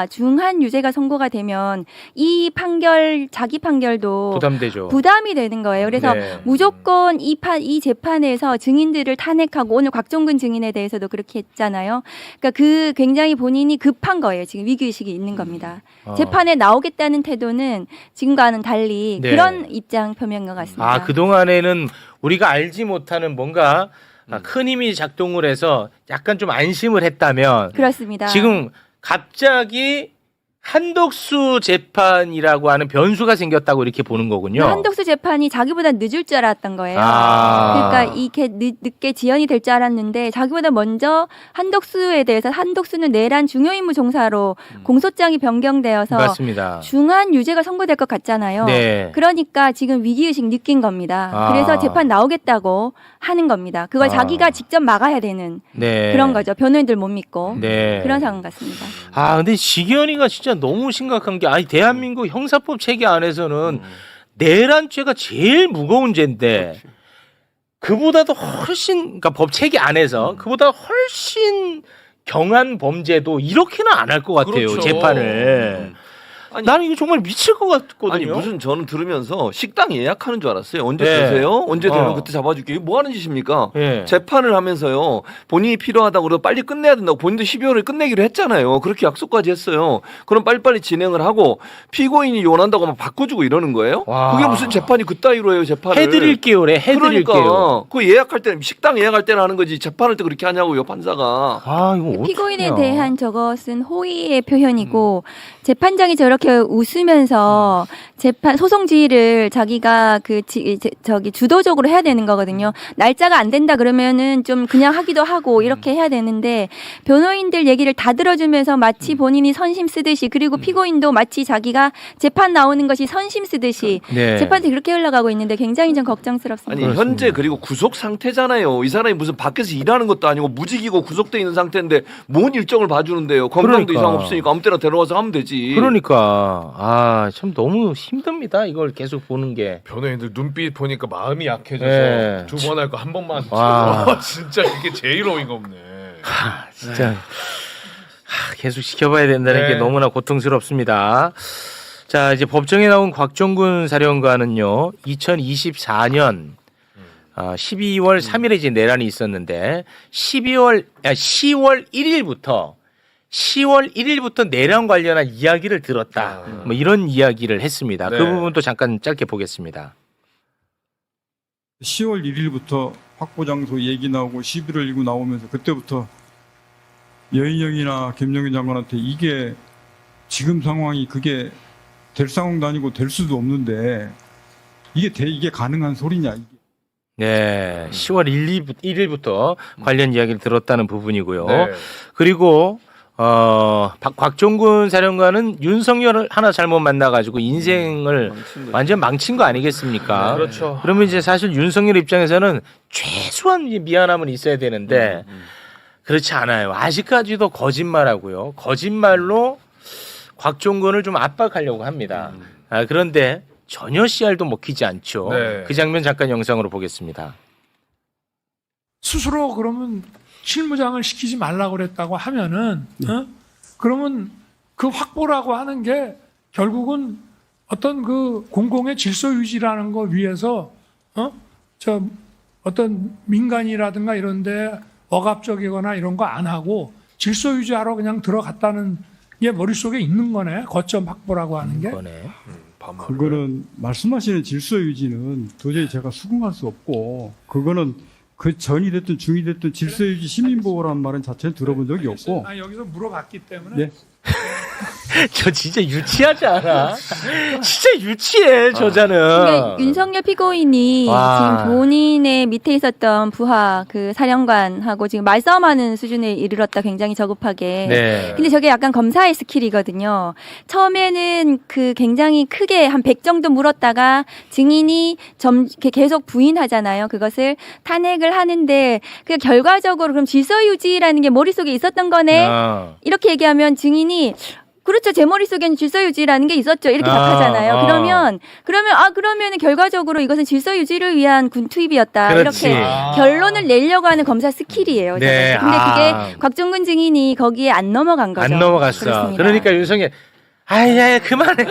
중한 유죄가 선고가 되면 이 판결, 자기 판결도 부담되죠. 부담이 되는 거예요. 그래서 무조건 이 재판에서 증인들을 탄핵하고 오늘 곽종근 증인에 대해서도 그렇게 했잖아요. 그러니까 굉장히 본인이 급한 거예요. 지금 위기의식이 있는 겁니다. 재판에 나오겠다는 태도는 지금과는 달리 그런 입장 표명인 것 같습니다. 그동안에는 우리가 알지 못하는 뭔가 큰 힘이 작동을 해서 약간 좀 안심을 했다면 그렇습니다. 지금 갑자기 한덕수 재판이라고 하는 변수가 생겼다고 이렇게 보는 거군요. 한덕수 재판이 자기보다 늦을 줄 알았던 거예요. 그러니까 이게 늦게 지연이 될 줄 알았는데 자기보다 먼저 한덕수에 대해서 한덕수는 내란 중요임무 종사로 공소장이 변경되어서 맞습니다. 중한 유죄가 선고될 것 같잖아요. 네. 그러니까 지금 위기의식 느낀 겁니다. 그래서 재판 나오겠다고 하는 겁니다. 그걸 자기가 직접 막아야 되는 그런 거죠. 변호인들 못 믿고 그런 상황 같습니다. 근데 지기현이가 진짜 너무 심각한 게 대한민국 형사법 체계 안에서는 내란죄가 제일 무거운 죄인데 그보다도 훨씬 그러니까 법 체계 안에서 그보다 훨씬 경한 범죄도 이렇게는 안 할 것 같아요. 그렇죠. 재판을. 나는 이거 정말 미칠 것 같거든요. 아니 무슨 저는 들으면서 식당 예약하는 줄 알았어요. 언제 네. 되세요? 언제 되면 그때 잡아줄게요. 이거 뭐 하는 짓입니까? 네. 재판을 하면서요. 본인이 필요하다고 그래서 빨리 끝내야 된다고 본인도 12월에 끝내기로 했잖아요. 그렇게 약속까지 했어요. 그럼 빨리빨리 진행을 하고 피고인이 원한다고 막 바꿔주고 이러는 거예요? 그게 무슨 재판이 그따위로 해요. 재판을. 해드릴게요래. 해드릴게요. 그러니까 그 예약할 때는 식당 예약할 때는 하는 거지 재판할 때 그렇게 하냐고요. 판사가. 이거 피고인에 대한 저것은 호의의 표현이고 재판장이 저렇게 웃으면서 재판 소송 지휘를 자기가 주도적으로 해야 되는 거거든요. 날짜가 안 된다 그러면은 좀 그냥 하기도 하고 이렇게 해야 되는데 변호인들 얘기를 다 들어주면서 마치 본인이 선심 쓰듯이 그리고 피고인도 마치 자기가 재판 나오는 것이 선심 쓰듯이 재판이 그렇게 흘러가고 있는데 굉장히 좀 걱정스럽습니다. 아니 현재 그리고 구속 상태잖아요. 이 사람이 무슨 밖에서 일하는 것도 아니고 무직이고 구속돼 있는 상태인데 뭔 일정을 봐주는데요. 건강도 이상 없으니까 아무 때나 데려와서 하면 되지. 그러니까 참 너무 힘듭니다. 이걸 계속 보는 게. 변호인들 눈빛 보니까 마음이 약해져서 두 번 할 거 한 번만 진짜 이게 제일 어이가 없네. 진짜 계속 지켜봐야 된다는 게 너무나 고통스럽습니다. 자, 이제 법정에 나온 곽종근 사령관은요 2024년 12월 3일에 이제 내란이 있었는데 10월 1일부터 10월 1일부터 내란 관련한 이야기를 들었다. 뭐 이런 이야기를 했습니다. 네. 그 부분도 잠깐 짧게 보겠습니다. 10월 1일부터 확보장소 얘기 나오고 11월 1일 나오면서 그때부터 여인영이나 김정인 장관한테 이게 지금 상황이 그게 될 상황도 아니고 될 수도 없는데 이게 가능한 소리냐. 네, 10월 1일부터 관련 이야기를 들었다는 부분이고요. 네. 그리고 곽종근 사령관은 윤석열을 하나 잘못 만나가지고 인생을 완전 망친 거 아니겠습니까? 네, 그렇죠. 그러면 이제 사실 윤석열 입장에서는 최소한 미안함은 있어야 되는데 그렇지 않아요. 아직까지도 거짓말하고요. 거짓말로 곽종근을 좀 압박하려고 합니다. 그런데 전혀 씨알도 먹히지 않죠. 네. 그 장면 잠깐 영상으로 보겠습니다. 스스로 그러면 실무장을 시키지 말라고 그랬다고 하면은 그러면 그 확보라고 하는 게 결국은 어떤 그 공공의 질서 유지라는 거 위해서 어떤 민간이라든가 이런데 억압적이거나 이런 거 안 하고 질서 유지하러 그냥 들어갔다는 게 머릿속에 있는 거네. 거점 확보라고 하는 게. 그거는 말씀하시는 질서 유지는 도저히 제가 수긍할 수 없고 그거는 그 전이 됐든 중이 됐든 질서 유지 시민보호라는 말은 자체는 들어본 적이 없고. 여기서 물어봤기 때문에. 네. 저 진짜 유치하지 않아? 진짜 유치해 저자는. 그러니까 윤석열 피고인이 와. 지금 본인의 밑에 있었던 부하 그 사령관하고 지금 말싸움하는 수준에 이르렀다. 굉장히 저급하게. 네. 근데 저게 약간 검사의 스킬이거든요. 처음에는 그 굉장히 크게 한 100 정도 물었다가 증인이 계속 부인하잖아요. 그것을 탄핵을 하는데 그 결과적으로 그럼 질서 유지라는 게 머릿속에 있었던 거네. 이렇게 얘기하면 증인이 그렇죠. 제 머릿속에는 질서 유지라는 게 있었죠. 이렇게 답하잖아요. 그러면은 결과적으로 이것은 질서 유지를 위한 군 투입이었다. 그렇지. 이렇게 결론을 내려고 하는 검사 스킬이에요. 네. 근데 그게 곽종근 증인이 거기에 안 넘어간 거죠. 안 넘어갔어. 그렇습니다. 그러니까 윤석열 아야 그만해.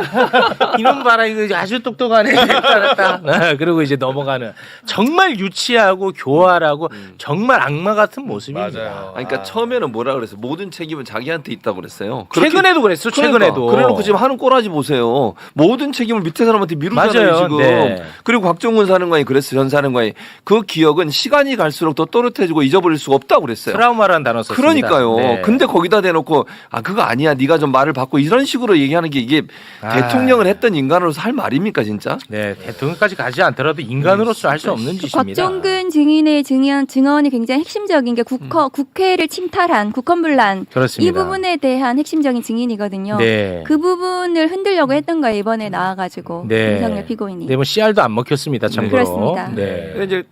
이놈 봐라 이거 아주 똑똑하네. 알았다. 그리고 이제 넘어가는 정말 유치하고 교활하고 정말 악마 같은 모습입니다. 그러니까 처음에는 뭐라 그랬어요? 모든 책임은 자기한테 있다고 그랬어요. 최근에도 그랬어. 최근에도. 그래놓고 지금 하는 꼬라지 보세요. 모든 책임을 밑에 사람한테 미루잖아요. 맞아요. 지금. 네. 그리고 곽종근 사령관이 그랬어요. 전 사령관이 그 기억은 시간이 갈수록 더 또렷해지고 잊어버릴 수가 없다고 그랬어요. 트라우마라는 단어 썼습니다. 그러니까요. 네. 근데 거기다 대놓고 그거 아니야. 네가 좀 말을 바꿔 이런 식으로 얘기하는 게 이게 대통령을 했던 인간으로서 할 말입니까 진짜? 네, 대통령까지 가지 않더라도 인간으로서 할 수 없는 짓입니다. 곽종근 증인의 증언이 굉장히 핵심적인 게 국회를 침탈한 국헌분란 그렇습니다. 이 부분에 대한 핵심적인 증인이거든요. 네. 그 부분을 흔들려고 했던 거예요. 이번에 나와가지고 윤석열 피고인이. 네, 뭐 씨알도 안 먹혔습니다. 참고로. 그렇습니다. 네. 근데 이제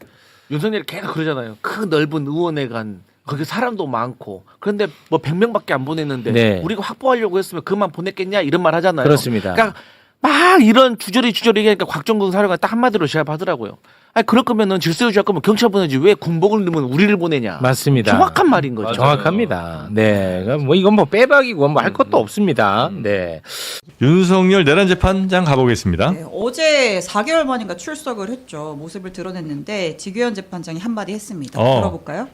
윤석열이 계속 그러잖아요. 그 넓은 의원회관 거기 사람도 많고 그런데 뭐 100명밖에 안 보냈는데 네. 우리가 확보하려고 했으면 그만 보냈겠냐 이런 말 하잖아요. 그렇습니다. 그러니까 막 이런 주저리 얘기하니까 곽종근 사령관 딱 한마디로 제압하더라고요. 그럴 거면은 질서 유지할 거면 경찰 보내지 왜 군복을 넣으면 우리를 보내냐. 맞습니다. 정확한 말인 거죠. 정확합니다. 네, 뭐 이건 뭐 빼박이고 뭐 할 것도 없습니다. 네. 윤석열 내란 재판장 가보겠습니다. 네, 어제 4개월 만인가 출석을 했죠. 모습을 드러냈는데 지규현 재판장이 한마디 했습니다. 들어볼까요?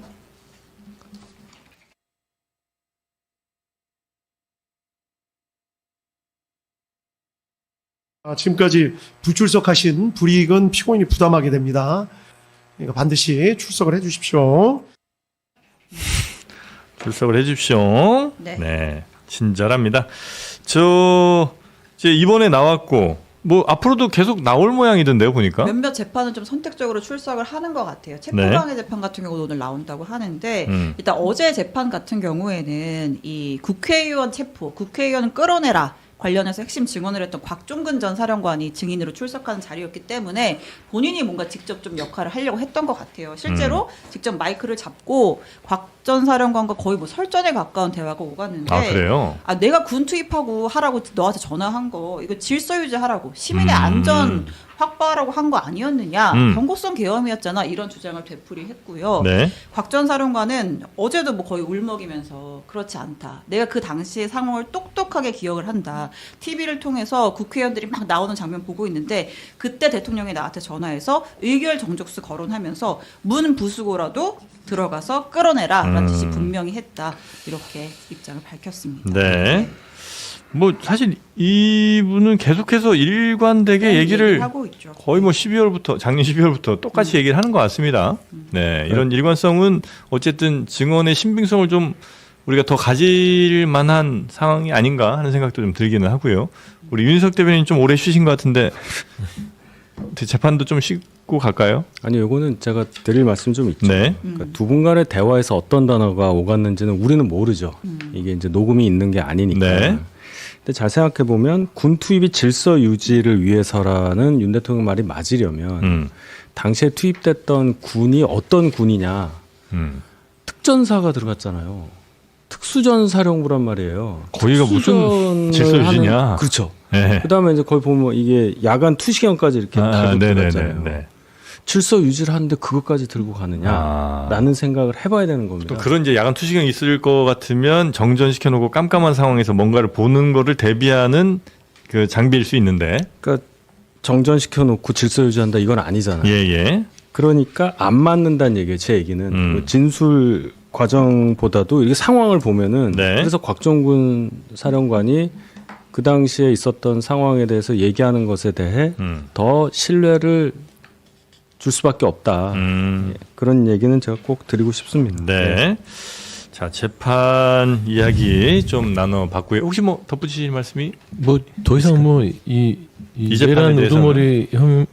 지금까지 불출석하신 불이익은 피고인이 부담하게 됩니다. 그러니까 반드시 출석을 해 주십시오. 출석을 해주십시오. 네. 친절합니다. 이제 이번에 나왔고 뭐 앞으로도 계속 나올 모양이던데요, 보니까. 몇몇 재판은 좀 선택적으로 출석을 하는 것 같아요. 체포방해 재판 같은 경우도 오늘 나온다고 하는데 일단 어제 재판 같은 경우에는 이 국회의원 체포, 국회의원은 끌어내라. 관련해서 핵심 증언을 했던 곽종근 전 사령관이 증인으로 출석하는 자리였기 때문에 본인이 뭔가 직접 좀 역할을 하려고 했던 것 같아요. 실제로 직접 마이크를 잡고 곽 전 사령관과 거의 뭐 설전에 가까운 대화가 오갔는데 그래요? 내가 군 투입하고 하라고 너한테 전화한 거 이거 질서 유지하라고 시민의 안전 확보하라고 한 거 아니었느냐 경고성 계엄이었잖아 이런 주장을 되풀이했고요. 네. 곽 전 사령관은 어제도 뭐 거의 울먹이면서 그렇지 않다. 내가 그 당시의 상황을 똑똑하게 기억을 한다. 했다. TV를 통해서 국회의원들이 막 나오는 장면 보고 있는데 그때 대통령이 나한테 전화해서 의결 정족수 거론하면서 문 부수고라도 들어가서 끌어내라라는 지시 분명히 했다. 이렇게 입장을 밝혔습니다. 네. 뭐 사실 이분은 계속해서 일관되게 얘기를 하고 있죠. 거의 뭐 12월부터 작년 12월부터 똑같이 얘기를 하는 것 같습니다. 네, 이런 일관성은 어쨌든 증언의 신빙성을 좀 우리가 더 가질 만한 상황이 아닌가 하는 생각도 좀 들기는 하고요. 우리 윤석 대변인 좀 오래 쉬신 것 같은데 재판도 좀 쉬고 갈까요? 아니, 요거는 제가 드릴 말씀 좀 있죠. 네. 그러니까 두 분 간의 대화에서 어떤 단어가 오갔는지는 우리는 모르죠. 이게 이제 녹음이 있는 게 아니니까. 네. 근데 잘 생각해 보면 군 투입이 질서 유지를 위해서라는 윤 대통령 말이 맞으려면 당시에 투입됐던 군이 어떤 군이냐. 특전사가 들어갔잖아요. 특수전사령부란 말이에요. 거기가 무슨 질서 유지냐. 그렇죠. 네. 그다음에 이제 거기 보면 이게 야간 투시경까지 이렇게 들어갔잖아요. 네. 질서 유지를 하는데 그것까지 들고 가느냐라는 생각을 해봐야 되는 겁니다. 또 그런 이제 야간 투시경이 있을 것 같으면 정전시켜 놓고 깜깜한 상황에서 뭔가를 보는 거를 대비하는 그 장비일 수 있는데. 그러니까 정전시켜 놓고 질서 유지한다 이건 아니잖아요. 예. 그러니까 안 맞는다는 얘기예요. 제 얘기는 진술 과정보다도 이게 상황을 보면은 그래서 곽종군 사령관이 그 당시에 있었던 상황에 대해서 얘기하는 것에 대해 더 신뢰를 줄 수밖에 없다. 예, 그런 얘기는 제가 꼭 드리고 싶습니다. 네. 자, 재판 이야기 좀 나눠봤고요. 혹시 뭐 덧붙이실 말씀이? 뭐 더 이상 뭐 이 내란 우두머리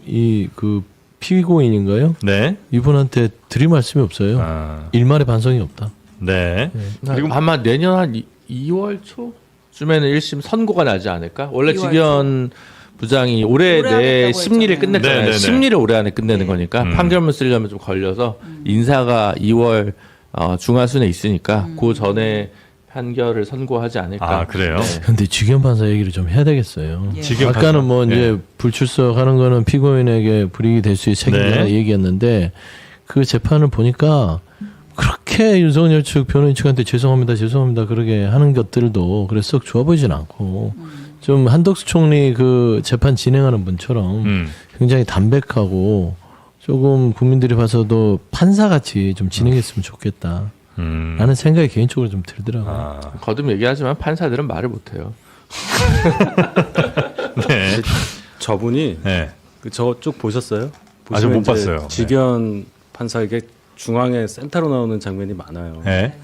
이 그 피고인인가요? 네. 이분한테 드릴 말씀이 없어요. 일말의 반성이 없다. 네. 그리고 아마 내년 한 2월 초쯤에는 1심 선고가 나지 않을까? 원래 2월 직연 부장이 올해 내 심리를 끝냈잖아요. 네네네. 심리를 올해 안에 끝내는 거니까 판결문 쓰려면 좀 걸려서 인사가 2월 중하순에 있으니까 그 전에 판결을 선고하지 않을까. 아, 그래요? 근데 직연 판사 얘기를 좀 해야 되겠어요. 직연 아까는 판사. 뭐 이제 불출석하는 거는 피고인에게 불이익이 될 수 있는 책임이다 얘기했는데 그 재판을 보니까 그렇게 윤석열 측 변호인 측한테 죄송합니다 그러게 하는 것들도 그래 썩 좋아 보이진 않고 좀 한덕수 총리 그 재판 진행하는 분처럼 굉장히 담백하고 조금 국민들이 봐서도 판사같이 좀 진행했으면 좋겠다. 라는 생각이 개인적으로 좀 들더라고요. 거듭 얘기하지만 판사들은 말을 못해요. 네. 저분이 그 저쪽 보셨어요? 아직 못 보시면 이제 봤어요. 직연 판사에게 중앙에 센터로 나오는 장면이 많아요. 네.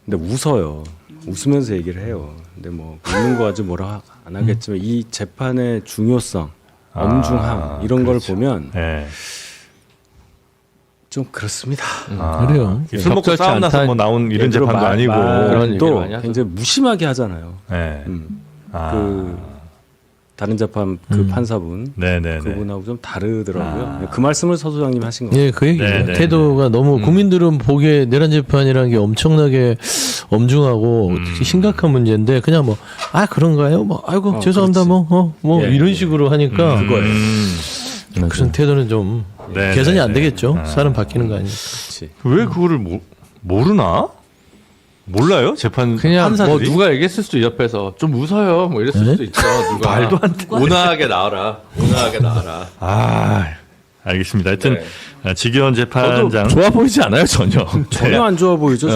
근데 웃어요. 웃으면서 얘기를 해요. 근데 뭐 웃는 거 아주 뭐라 안 하겠지만 이 재판의 중요성, 엄중함 이런 걸 보면 좀 그렇습니다. 그래요. 술 먹고 싸움 나서 뭐 나온 이런 재판도 아니고 그런 또 굉장히 무심하게 하잖아요. 그 다른 재판 그 판사분 그분하고 좀 다르더라고요. 그 말씀을 서 소장님 하신 거예요. 예, 그 얘기예요. 태도가 너무 국민들은 보기에 내란 재판이라는 게 엄청나게 엄중하고 심각한 문제인데 그냥 뭐 그런가요? 뭐 아이고 죄송합니다. 뭐 이런 식으로 하니까 그거예요. 그런 태도는 좀 개선이 안 되겠죠. 사람 바뀌는 거 아니니까. 왜 그거를 모르나? 몰라요? 재판 그냥 판사들이? 뭐 누가 얘기했을 수도 옆에서 좀 웃어요. 뭐 이랬을 수도 있죠. 누가 말도 안 돼. 온화하게 나와라. 온화하게 나와라. 알겠습니다. 하여튼 직연 재판장 좋아 보이지 않아요 전혀. 전혀 안 좋아 보이죠.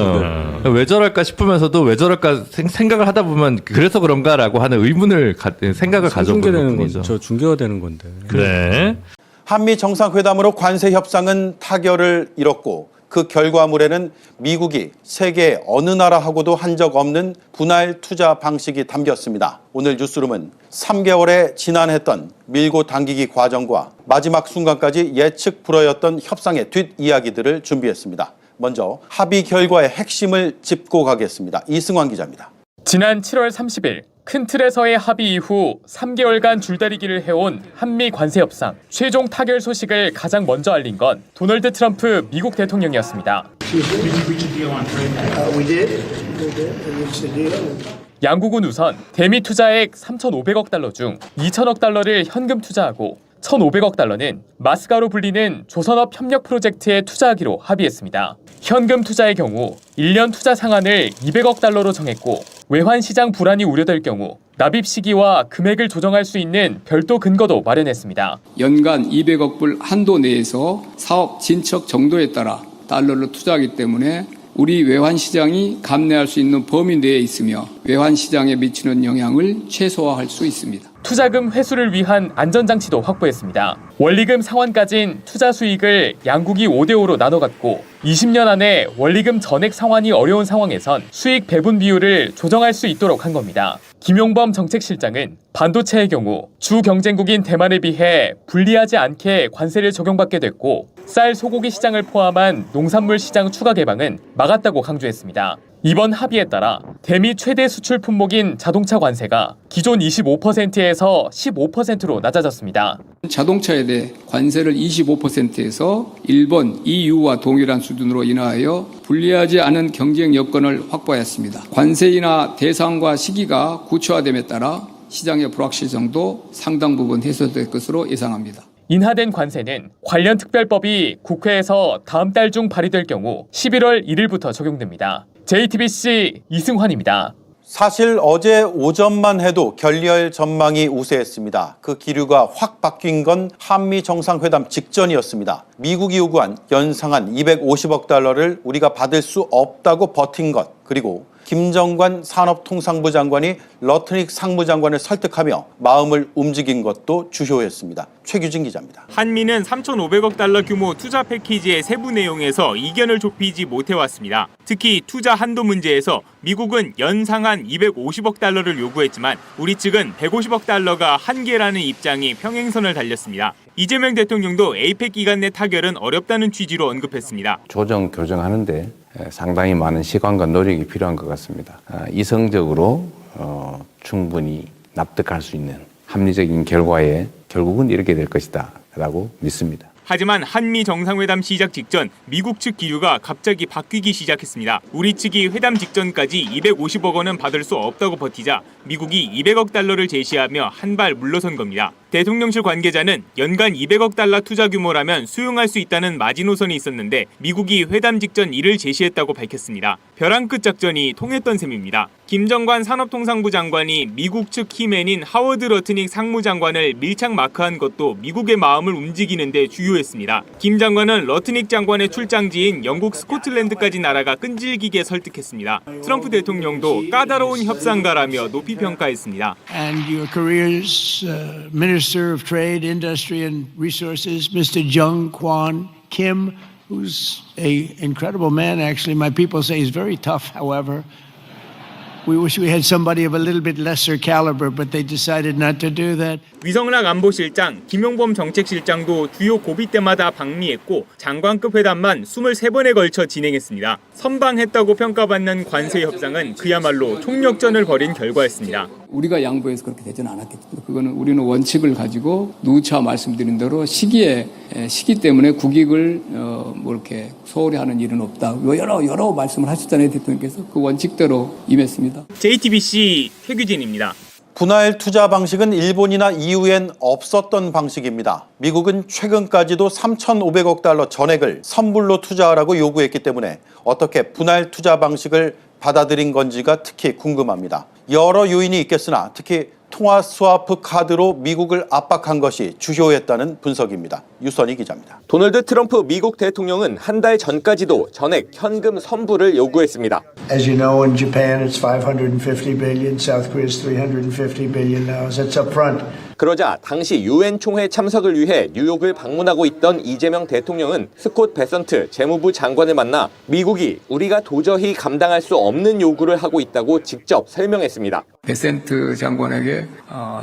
왜 저럴까 싶으면서도 왜 저럴까 생각을 하다 보면 그래서 그런가라고 하는 의문을 생각을 가져보는 거죠. 저 중계가 되는 건데. 네. 한미 정상회담으로 관세 협상은 타결을 이뤘고 그 결과물에는 미국이 세계 어느 나라하고도 한 적 없는 분할 투자 방식이 담겼습니다. 오늘 뉴스룸은 3개월에 지난했던 밀고 당기기 과정과 마지막 순간까지 예측 불허였던 협상의 뒷이야기들을 준비했습니다. 먼저 합의 결과의 핵심을 짚고 가겠습니다. 이승환 기자입니다. 지난 7월 30일 큰 틀에서의 합의 이후 3개월간 줄다리기를 해온 한미 관세 협상. 최종 타결 소식을 가장 먼저 알린 건 도널드 트럼프 미국 대통령이었습니다. 양국은 우선 대미 투자액 3,500억 달러 중 2,000억 달러를 현금 투자하고 1,500억 달러는 마스가로 불리는 조선업 협력 프로젝트에 투자하기로 합의했습니다. 현금 투자의 경우 1년 투자 상한을 200억 달러로 정했고 외환 시장 불안이 우려될 경우 납입 시기와 금액을 조정할 수 있는 별도 근거도 마련했습니다. 연간 200억 불 한도 내에서 사업 진척 정도에 따라 달러를 투자하기 때문에 우리 외환 시장이 감내할 수 있는 범위 내에 있으며 외환 시장에 미치는 영향을 최소화할 수 있습니다. 투자금 회수를 위한 안전장치도 확보했습니다. 원리금 상환까진 투자 수익을 양국이 5대5로 나눠 갖고 20년 안에 원리금 전액 상환이 어려운 상황에선 수익 배분 비율을 조정할 수 있도록 한 겁니다. 김용범 정책실장은 반도체의 경우 주 경쟁국인 대만에 비해 불리하지 않게 관세를 적용받게 됐고 쌀 소고기 시장을 포함한 농산물 시장 추가 개방은 막았다고 강조했습니다. 이번 합의에 따라 대미 최대 수출 품목인 자동차 관세가 기존 25%에서 15%로 낮아졌습니다. 자동차에 대해 관세를 25%에서 일본, EU와 동일한 수준으로 인하여 불리하지 않은 경쟁 여건을 확보하였습니다. 관세 인하 대상과 시기가 구체화됨에 따라 시장의 불확실성도 상당 부분 해소될 것으로 예상합니다. 인하된 관세는 관련 특별법이 국회에서 다음 달 중 발의될 경우 11월 1일부터 적용됩니다. JTBC 이승환입니다. 사실 어제 오전만 해도 결렬 전망이 우세했습니다. 그 기류가 확 바뀐 건 한미 정상회담 직전이었습니다. 미국이 요구한 연상한 250억 달러를 우리가 받을 수 없다고 버틴 것, 그리고 김정관 산업통상부 장관이 러트닉 상무장관을 설득하며 마음을 움직인 것도 주요했습니다. 최규진 기자입니다. 한미는 3,500억 달러 규모 투자 패키지의 세부 내용에서 이견을 좁히지 못해왔습니다. 특히 투자 한도 문제에서 미국은 연상한 250억 달러를 요구했지만 우리 측은 150억 달러가 한계라는 입장이 평행선을 달렸습니다. 이재명 대통령도 에이펙 기간 내 타결은 어렵다는 취지로 언급했습니다. 조정, 교정하는데 상당히 많은 시간과 노력이 필요한 것 같습니다. 이성적으로 충분히 납득할 수 있는 합리적인 결과에 결국은 이렇게 될 것이다 라고 믿습니다. 하지만 한미 정상회담 시작 직전 미국 측 기류가 갑자기 바뀌기 시작했습니다. 우리 측이 회담 직전까지 250억 원은 받을 수 없다고 버티자 미국이 200억 달러를 제시하며 한 발 물러선 겁니다. 대통령실 관계자는 연간 200억 달러 투자 규모라면 수용할 수 있다는 마지노선이 있었는데 미국이 회담 직전 이를 제시했다고 밝혔습니다. 벼랑 끝 작전이 통했던 셈입니다. 김정관 산업통상부 장관이 미국 측 키맨인 하워드 러트닉 상무장관을 밀착 마크한 것도 미국의 마음을 움직이는 데 주요했습니다. 김 장관은 러트닉 장관의 출장지인 영국 스코틀랜드까지 날아가 끈질기게 설득했습니다. 트럼프 대통령도 까다로운 협상가라며 높이 평가했습니다. And your career's Minister of Trade, Industry and Resources, Mr. Jung Kwan Kim, who's an incredible man, actually. My people say he's very tough, however. We wish we had somebody of a little bit lesser caliber, but they decided not to do that. 위성락 안보실장, 김용범 정책실장도 주요 고비 때마다 방미했고 장관급 회담만 23번에 걸쳐 진행했습니다. 선방했다고 평가받는 관세 협상은 그야말로 총력전을 벌인 결과였습니다. 우리가 양보해서 그렇게 되지는 않았겠죠. 그거는 우리는 원칙을 가지고 누차 말씀드린 대로 시기 때문에 국익을 이렇게 소홀히 하는 일은 없다. 여러 말씀을 하셨잖아요, 대통령께서. 그 원칙대로 임했습니다. JTBC 최규진입니다. 분할 투자 방식은 일본이나 EU엔 없었던 방식입니다. 미국은 최근까지도 3,500억 달러 전액을 선불로 투자하라고 요구했기 때문에 어떻게 분할 투자 방식을 받아들인 건지가 특히 궁금합니다. 여러 요인이 있겠으나 특히 통화 스와프 카드로 미국을 압박한 것이 주요했다는 분석입니다. 유선희 기자입니다. 도널드 트럼프 미국 대통령은 한 달 전까지도 전액 현금 선불을 요구했습니다. As you know, in Japan it's 550 billion, South Korea is 350 billion now. That's up front. 그러자 당시 유엔 총회 참석을 위해 뉴욕을 방문하고 있던 이재명 대통령은 스콧 베선트 재무부 장관을 만나 미국이 우리가 도저히 감당할 수 없는 요구를 하고 있다고 직접 설명했습니다. 베센트 장관에게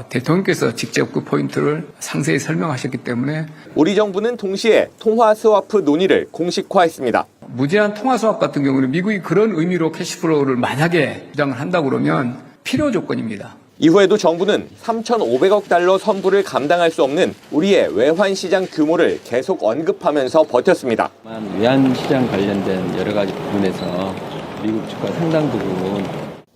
대통령께서 직접 그 포인트를 상세히 설명하셨기 때문에 우리 정부는 동시에 통화 스와프 논의를 공식화했습니다. 무제한 통화 스왑 같은 경우는 미국이 그런 의미로 캐시플로우를 만약에 주장을 한다고 그러면 필요 조건입니다. 이후에도 정부는 3,500억 달러 선불을 감당할 수 없는 우리의 외환 시장 규모를 계속 언급하면서 버텼습니다. 외환 시장 관련된 여러 가지 부분에서 미국 측과 상당 부분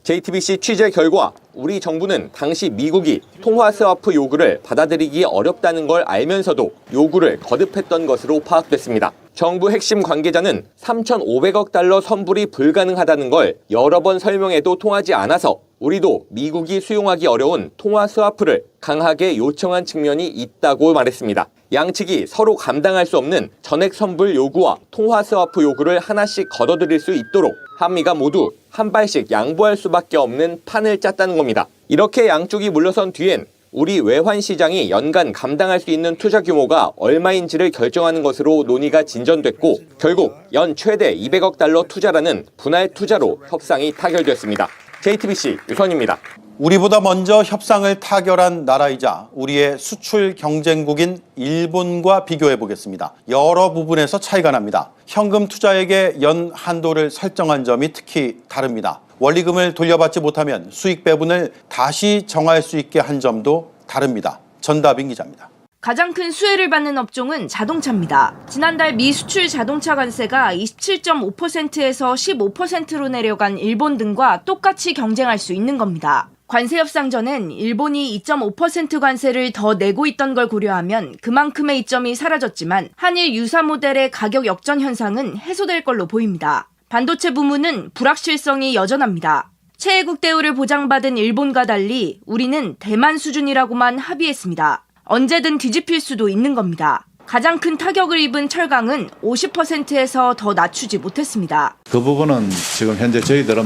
JTBC 취재 결과 우리 정부는 당시 미국이 통화 스와프 요구를 받아들이기 어렵다는 걸 알면서도 요구를 거듭했던 것으로 파악됐습니다. 정부 핵심 관계자는 3,500억 달러 선불이 불가능하다는 걸 여러 번 설명해도 통하지 않아서 우리도 미국이 수용하기 어려운 통화 스와프를 강하게 요청한 측면이 있다고 말했습니다. 양측이 서로 감당할 수 없는 전액 선불 요구와 통화 스와프 요구를 하나씩 걷어들일 수 있도록 한미가 모두 한 발씩 양보할 수밖에 없는 판을 짰다는 겁니다. 이렇게 양쪽이 물러선 뒤엔 우리 외환 시장이 연간 감당할 수 있는 투자 규모가 얼마인지를 결정하는 것으로 논의가 진전됐고 결국 연 최대 200억 달러 투자라는 분할 투자로 협상이 타결됐습니다. JTBC 유선입니다. 우리보다 먼저 협상을 타결한 나라이자 우리의 수출 경쟁국인 일본과 비교해 보겠습니다. 여러 부분에서 차이가 납니다. 현금 투자액의 연 한도를 설정한 점이 특히 다릅니다. 원리금을 돌려받지 못하면 수익 배분을 다시 정할 수 있게 한 점도 다릅니다. 전다빈 기자입니다. 가장 큰 수혜를 받는 업종은 자동차입니다. 지난달 미 수출 자동차 관세가 27.5%에서 15%로 내려간 일본 등과 똑같이 경쟁할 수 있는 겁니다. 관세 협상 전엔 일본이 2.5% 관세를 더 내고 있던 걸 고려하면 그만큼의 이점이 사라졌지만 한일 유사 모델의 가격 역전 현상은 해소될 걸로 보입니다. 반도체 부문은 불확실성이 여전합니다. 최애국 대우를 보장받은 일본과 달리 우리는 대만 수준이라고만 합의했습니다. 언제든 뒤집힐 수도 있는 겁니다. 가장 큰 타격을 입은 철강은 50%에서 더 낮추지 못했습니다. 그 부분은 지금 현재 저희들은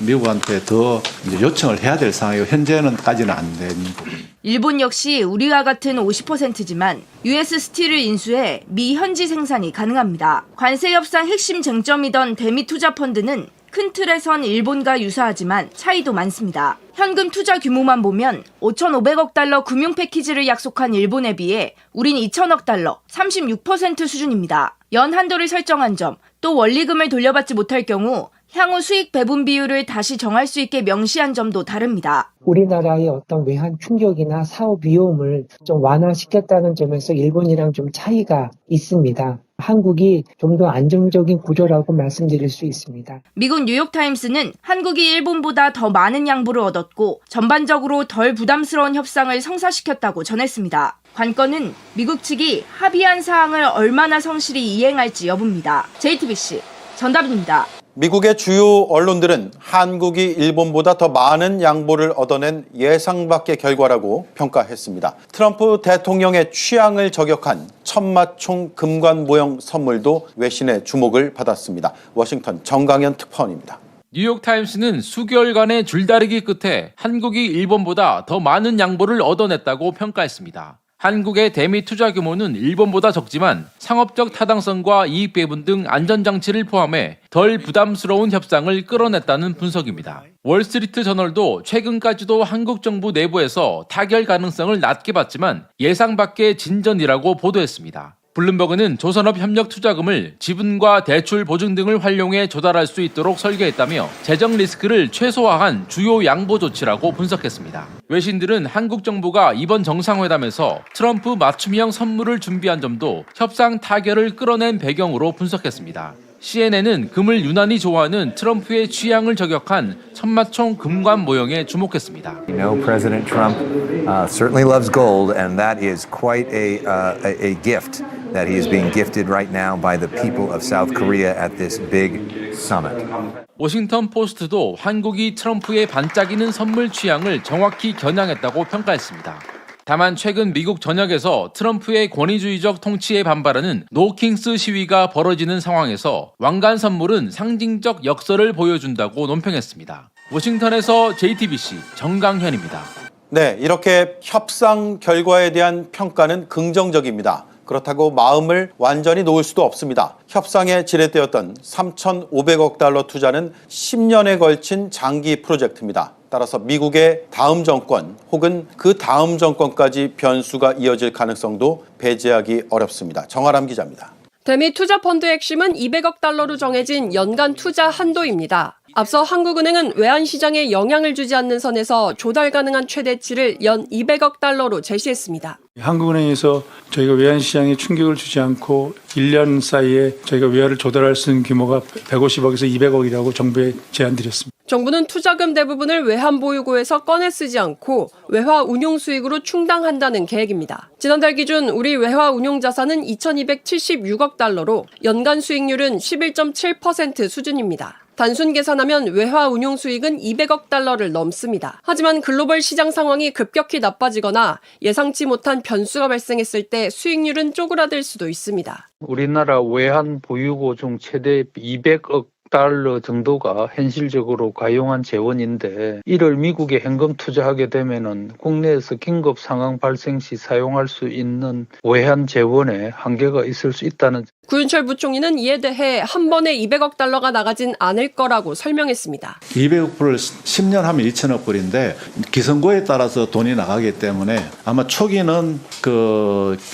미국한테 더 이제 요청을 해야 될 상황이고 현재는까지는 안 된 부분. 일본 역시 우리와 같은 50%지만 US 스틸을 인수해 미 현지 생산이 가능합니다. 관세 협상 핵심 쟁점이던 대미 투자 펀드는 큰 틀에선 일본과 유사하지만 차이도 많습니다. 현금 투자 규모만 보면 5,500억 달러 금융 패키지를 약속한 일본에 비해 우린 2,000억 달러, 36% 수준입니다. 연 한도를 설정한 점, 또 원리금을 돌려받지 못할 경우 향후 수익 배분 비율을 다시 정할 수 있게 명시한 점도 다릅니다. 우리나라의 어떤 외환 충격이나 사업 위험을 좀 완화시켰다는 점에서 일본이랑 좀 차이가 있습니다. 한국이 좀 더 안정적인 구조라고 말씀드릴 수 있습니다. 미국 뉴욕타임스는 한국이 일본보다 더 많은 양보를 얻었고 전반적으로 덜 부담스러운 협상을 성사시켰다고 전했습니다. 관건은 미국 측이 합의한 사항을 얼마나 성실히 이행할지 여부입니다. JTBC 전다빈입니다. 미국의 주요 언론들은 한국이 일본보다 더 많은 양보를 얻어낸 예상 밖의 결과라고 평가했습니다. 트럼프 대통령의 취향을 저격한 천마총 금관 모형 선물도 외신의 주목을 받았습니다. 워싱턴 정강현 특파원입니다. 뉴욕타임스는 수개월간의 줄다리기 끝에 한국이 일본보다 더 많은 양보를 얻어냈다고 평가했습니다. 한국의 대미 투자 규모는 일본보다 적지만 상업적 타당성과 이익 배분 등 안전장치를 포함해 덜 부담스러운 협상을 끌어냈다는 분석입니다. 월스트리트 저널도 최근까지도 한국 정부 내부에서 타결 가능성을 낮게 봤지만 예상 밖의 진전이라고 보도했습니다. 블룸버그는 조선업 협력 투자금을 지분과 대출 보증 등을 활용해 조달할 수 있도록 설계했다며 재정 리스크를 최소화한 주요 양보 조치라고 분석했습니다. 외신들은 한국 정부가 이번 정상회담에서 트럼프 맞춤형 선물을 준비한 점도 협상 타결을 끌어낸 배경으로 분석했습니다. CNN은 금을 유난히 좋아하는 트럼프의 취향을 저격한 천마총 금관 모형에 주목했습니다. You know, President Trump certainly loves gold, and that is quite a gift that he is being gifted right now by the people of South Korea at this big summit. 워싱턴 포스트도 한국이 트럼프의 반짝이는 선물 취향을 정확히 겨냥했다고 평가했습니다. 다만 최근 미국 전역에서 트럼프의 권위주의적 통치에 반발하는 노킹스 시위가 벌어지는 상황에서 왕관 선물은 상징적 역설을 보여준다고 논평했습니다. 워싱턴에서 JTBC 정강현입니다. 네, 이렇게 협상 결과에 대한 평가는 긍정적입니다. 그렇다고 마음을 완전히 놓을 수도 없습니다. 협상에 지렛대였던 3,500억 달러 투자는 10년에 걸친 장기 프로젝트입니다. 따라서 미국의 다음 정권 혹은 그 다음 정권까지 변수가 이어질 가능성도 배제하기 어렵습니다. 정아람 기자입니다. 대미 투자 펀드의 핵심은 200억 달러로 정해진 연간 투자 한도입니다. 앞서 한국은행은 외환시장에 영향을 주지 않는 선에서 조달 가능한 최대치를 연 200억 달러로 제시했습니다. 한국은행에서 저희가 외환시장에 충격을 주지 않고 1년 사이에 저희가 외화를 조달할 수 있는 규모가 150억에서 200억이라고 정부에 제안드렸습니다. 정부는 투자금 대부분을 외환보유고에서 꺼내 쓰지 않고 외화 운용 수익으로 충당한다는 계획입니다. 지난달 기준 우리 외화 운용 자산은 2,276억 달러로 연간 수익률은 11.7% 수준입니다. 단순 계산하면 외화 운용 수익은 200억 달러를 넘습니다. 하지만 글로벌 시장 상황이 급격히 나빠지거나 예상치 못한 변수가 발생했을 때 수익률은 쪼그라들 수도 있습니다. 우리나라 외환 보유고 중 최대 200억 달러 정도가 현실적으로 가용한 재원인데 이를 미국에 현금 투자하게 되면은 국내에서 긴급 상황 발생 시 사용할 수 있는 외환 재원에 한계가 있을 수 있다는. 구윤철 부총리는 이에 대해 한 번에 200억 달러가 나가진 않을 거라고 설명했습니다. 200억 불을 10년 하면 2천억 불인데 기선고에 따라서 돈이 나가기 때문에 아마 초기는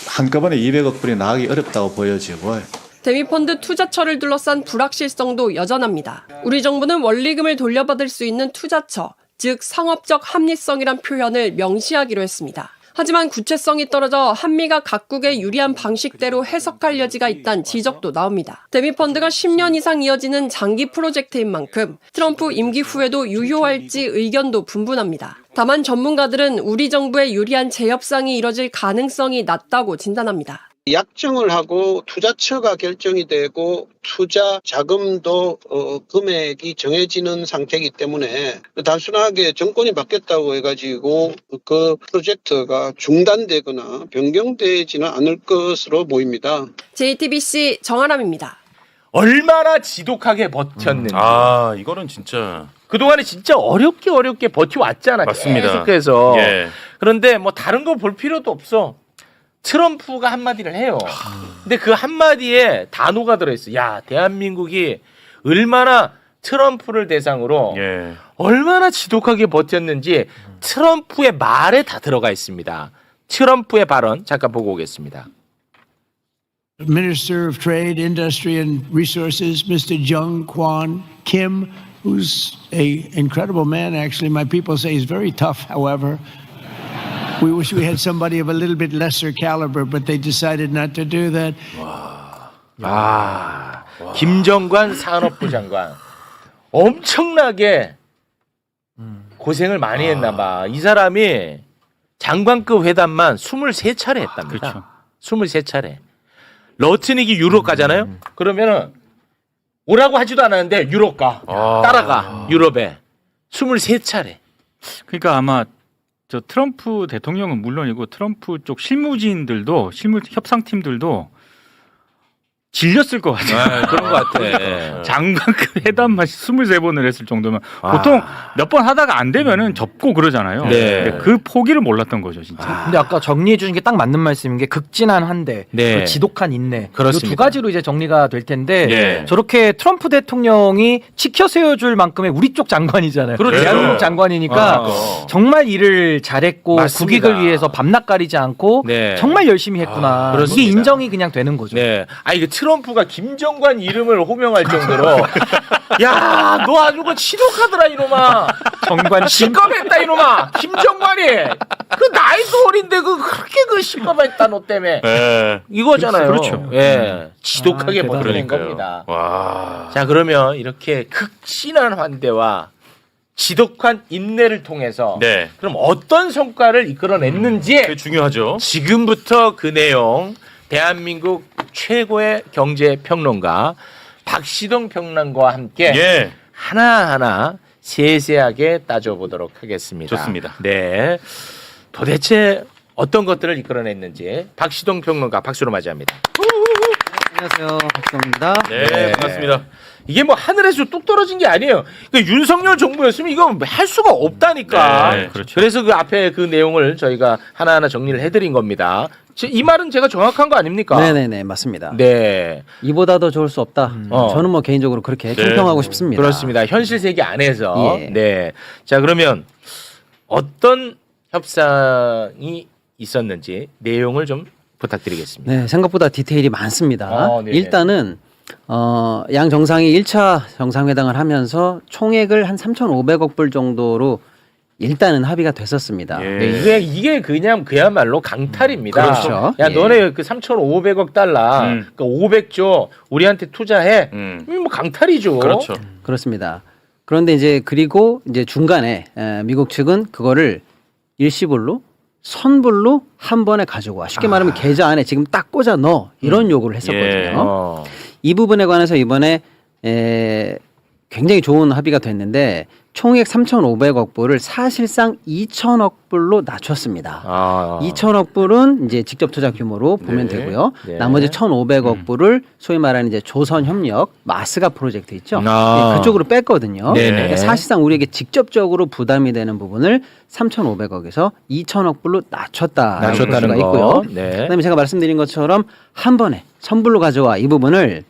한꺼번에 200억 불이 나가기 어렵다고 보여지고. 대미펀드 투자처를 둘러싼 불확실성도 여전합니다. 우리 정부는 원리금을 돌려받을 수 있는 투자처, 즉 상업적 합리성이란 표현을 명시하기로 했습니다. 하지만 구체성이 떨어져 한미가 각국의 유리한 방식대로 해석할 여지가 있다는 지적도 나옵니다. 대미펀드가 10년 이상 이어지는 장기 프로젝트인 만큼 트럼프 임기 후에도 유효할지 의견도 분분합니다. 다만 전문가들은 우리 정부의 유리한 재협상이 이뤄질 가능성이 낮다고 진단합니다. 약정을 하고 투자처가 결정이 되고 투자 자금도 금액이 정해지는 상태이기 때문에 단순하게 정권이 바뀌었다고 해가지고 그 프로젝트가 중단되거나 변경되지는 않을 것으로 보입니다. JTBC 정아람입니다. 얼마나 지독하게 버텼는지. 이거는 진짜 그동안에 진짜 어렵게 버텨왔잖아. 맞습니다. 계속해서. 예. 그런데 뭐 다른 거 볼 필요도 없어. 트럼프가 한마디를 해요. 근데 그 한마디에 단어가 들어있어. 야, 대한민국이 얼마나 트럼프를 대상으로 얼마나 지독하게 버텼는지 트럼프의 말에 다 들어가 있습니다. 트럼프의 발언 잠깐 보고 오겠습니다. Minister of Trade, Industry and Resources, Mr. Jung Kwon Kim, who's an incredible man, actually. My people say he's very tough, however. We wish we had somebody of a little bit lesser caliber, but they decided not to do that. 김정관 산업부 장관 엄청나게 고생을 많이 했나 봐. 이 사람이 장관급 회담만 23차례 했답니다. 그렇죠. 23차례. 러트닉이 유럽 가잖아요. 그러면은 오라고 하지도 않았는데 유럽 가. 따라가. 유럽에. 23차례. 그러니까 아마 저 트럼프 대통령은 물론이고 트럼프 쪽 실무진들도 협상팀들도 질렸을 것 같아요. 그런 것 같아. 장관급 회담만 23번을 했을 정도면 보통 몇 번 하다가 안 되면은 접고 그러잖아요. 네. 그 포기를 몰랐던 거죠, 진짜. 근데 아까 정리해 주신 게 딱 맞는 말씀인 게 극진한 환대, 그리고 지독한 인내. 이 두 가지로 이제 정리가 될 텐데 저렇게 트럼프 대통령이 지켜 세워줄 만큼의 우리 쪽 장관이잖아요. 그렇죠. 대한민국 장관이니까 정말 일을 잘했고 맞습니다. 국익을 위해서 밤낮 가리지 않고 정말 열심히 했구나. 그렇습니다. 이게 인정이 그냥 되는 거죠. 네. 이게 트럼프가 김정관 이름을 호명할 정도로 야, 너 아주 그 지독하더라 이놈아. 정관 시꺼했다 이놈아. 김정관이 그 나이도 어린데 그렇게 시꺼했다 너 때문에. 이거잖아요. 그렇죠. 예. 지독하게 버텨낸 겁니다. 자, 그러면 이렇게 극진한 환대와 지독한 인내를 통해서 그럼 어떤 성과를 이끌어냈는지 그게 중요하죠. 지금부터 그 내용 대한민국 최고의 경제 평론가 박시동 평론가와 함께 하나하나 세세하게 따져보도록 하겠습니다. 좋습니다. 네, 도대체 어떤 것들을 이끌어냈는지 박시동 평론가 박수로 맞이합니다. 안녕하세요, 박시동입니다. 네, 반갑습니다. 이게 뭐 하늘에서 뚝 떨어진 게 아니에요. 그러니까 윤석열 정부였으면 이거 할 수가 없다니까. 네, 그렇죠. 그래서 그 앞에 그 내용을 저희가 하나하나 정리를 해드린 겁니다. 이 말은 제가 정확한 거 아닙니까? 네네네, 맞습니다. 네. 이보다 더 좋을 수 없다. 저는 뭐 개인적으로 그렇게 총평하고 싶습니다. 그렇습니다. 현실 세계 안에서. 예. 네. 자, 그러면 어떤 협상이 있었는지 내용을 좀 부탁드리겠습니다. 네, 생각보다 디테일이 많습니다. 네네. 일단은 양 정상이 1차 정상회담을 하면서 총액을 한 3,500억 불 정도로 일단은 합의가 됐었습니다. 네, 이게 그냥 그야말로 강탈입니다. 그렇죠. 야, 너네 그 3,500억 달러, 그 500조 우리한테 투자해. 뭐 강탈이죠. 그렇죠. 그렇습니다. 그런데 이제 그리고 이제 중간에 미국 측은 그거를 일시불로 선불로 한 번에 가지고 와. 쉽게 말하면 계좌 안에 지금 딱 꽂아 넣어. 이런 요구를 했었거든요. 이 부분에 관해서 이번에 굉장히 좋은 합의가 됐는데 총액 3,500억 불을 사실상 2,000억 불로 낮췄습니다. 2,000억 불은 이제 직접 투자 규모로 보면 되고요. 나머지 1,500억 불을 소위 말하는 이제 조선협력 마스가 프로젝트 있죠. 그쪽으로 뺐거든요. 그러니까 사실상 우리에게 직접적으로 부담이 되는 부분을 3,500억에서 2,000억 불로 낮췄다는 수가 있고요. 그다음에 제가 말씀드린 것처럼 한 번에 선불로 가져와 이 부분을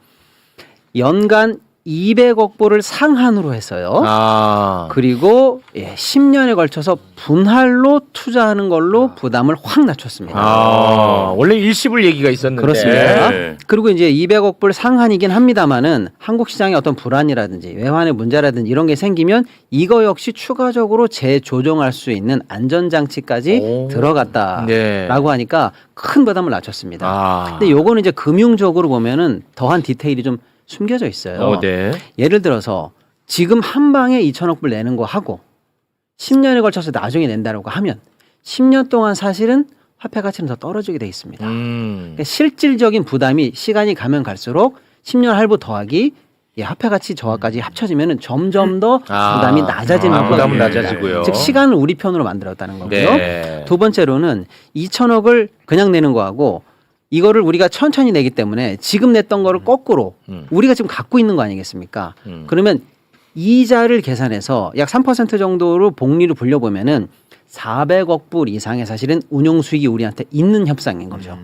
연간 200억 불을 상한으로 했어요. 그리고 10년에 걸쳐서 분할로 투자하는 걸로 부담을 확 낮췄습니다. 원래 일시불 얘기가 있었는데. 그렇습니다. 그리고 이제 200억 불 상한이긴 합니다만은 한국 시장의 어떤 불안이라든지 외환의 문제라든지 이런 게 생기면 이거 역시 추가적으로 재조정할 수 있는 안전장치까지 들어갔다라고 하니까 큰 부담을 낮췄습니다. 근데 요거는 이제 금융적으로 보면은 더한 디테일이 좀 숨겨져 있어요. 예를 들어서 지금 한 방에 2,000억 불 내는 거 하고 10년에 걸쳐서 나중에 낸다라고 하면 10년 동안 사실은 화폐 가치는 더 떨어지게 돼 있습니다. 그러니까 실질적인 부담이 시간이 가면 갈수록 10년 할부 더하기 화폐 가치 저하까지 합쳐지면 점점 더 부담이 낮아지는 부담은 낮아지고요. 즉 시간을 우리 편으로 만들었다는 거고요. 두 번째로는 2,000억을 그냥 내는 거하고 이거를 우리가 천천히 내기 때문에 지금 냈던 거를 거꾸로 우리가 지금 갖고 있는 거 아니겠습니까? 그러면 이자를 계산해서 약 3% 정도로 복리를 불려보면은 400억 불 이상의 사실은 운용 수익이 우리한테 있는 협상인 거죠.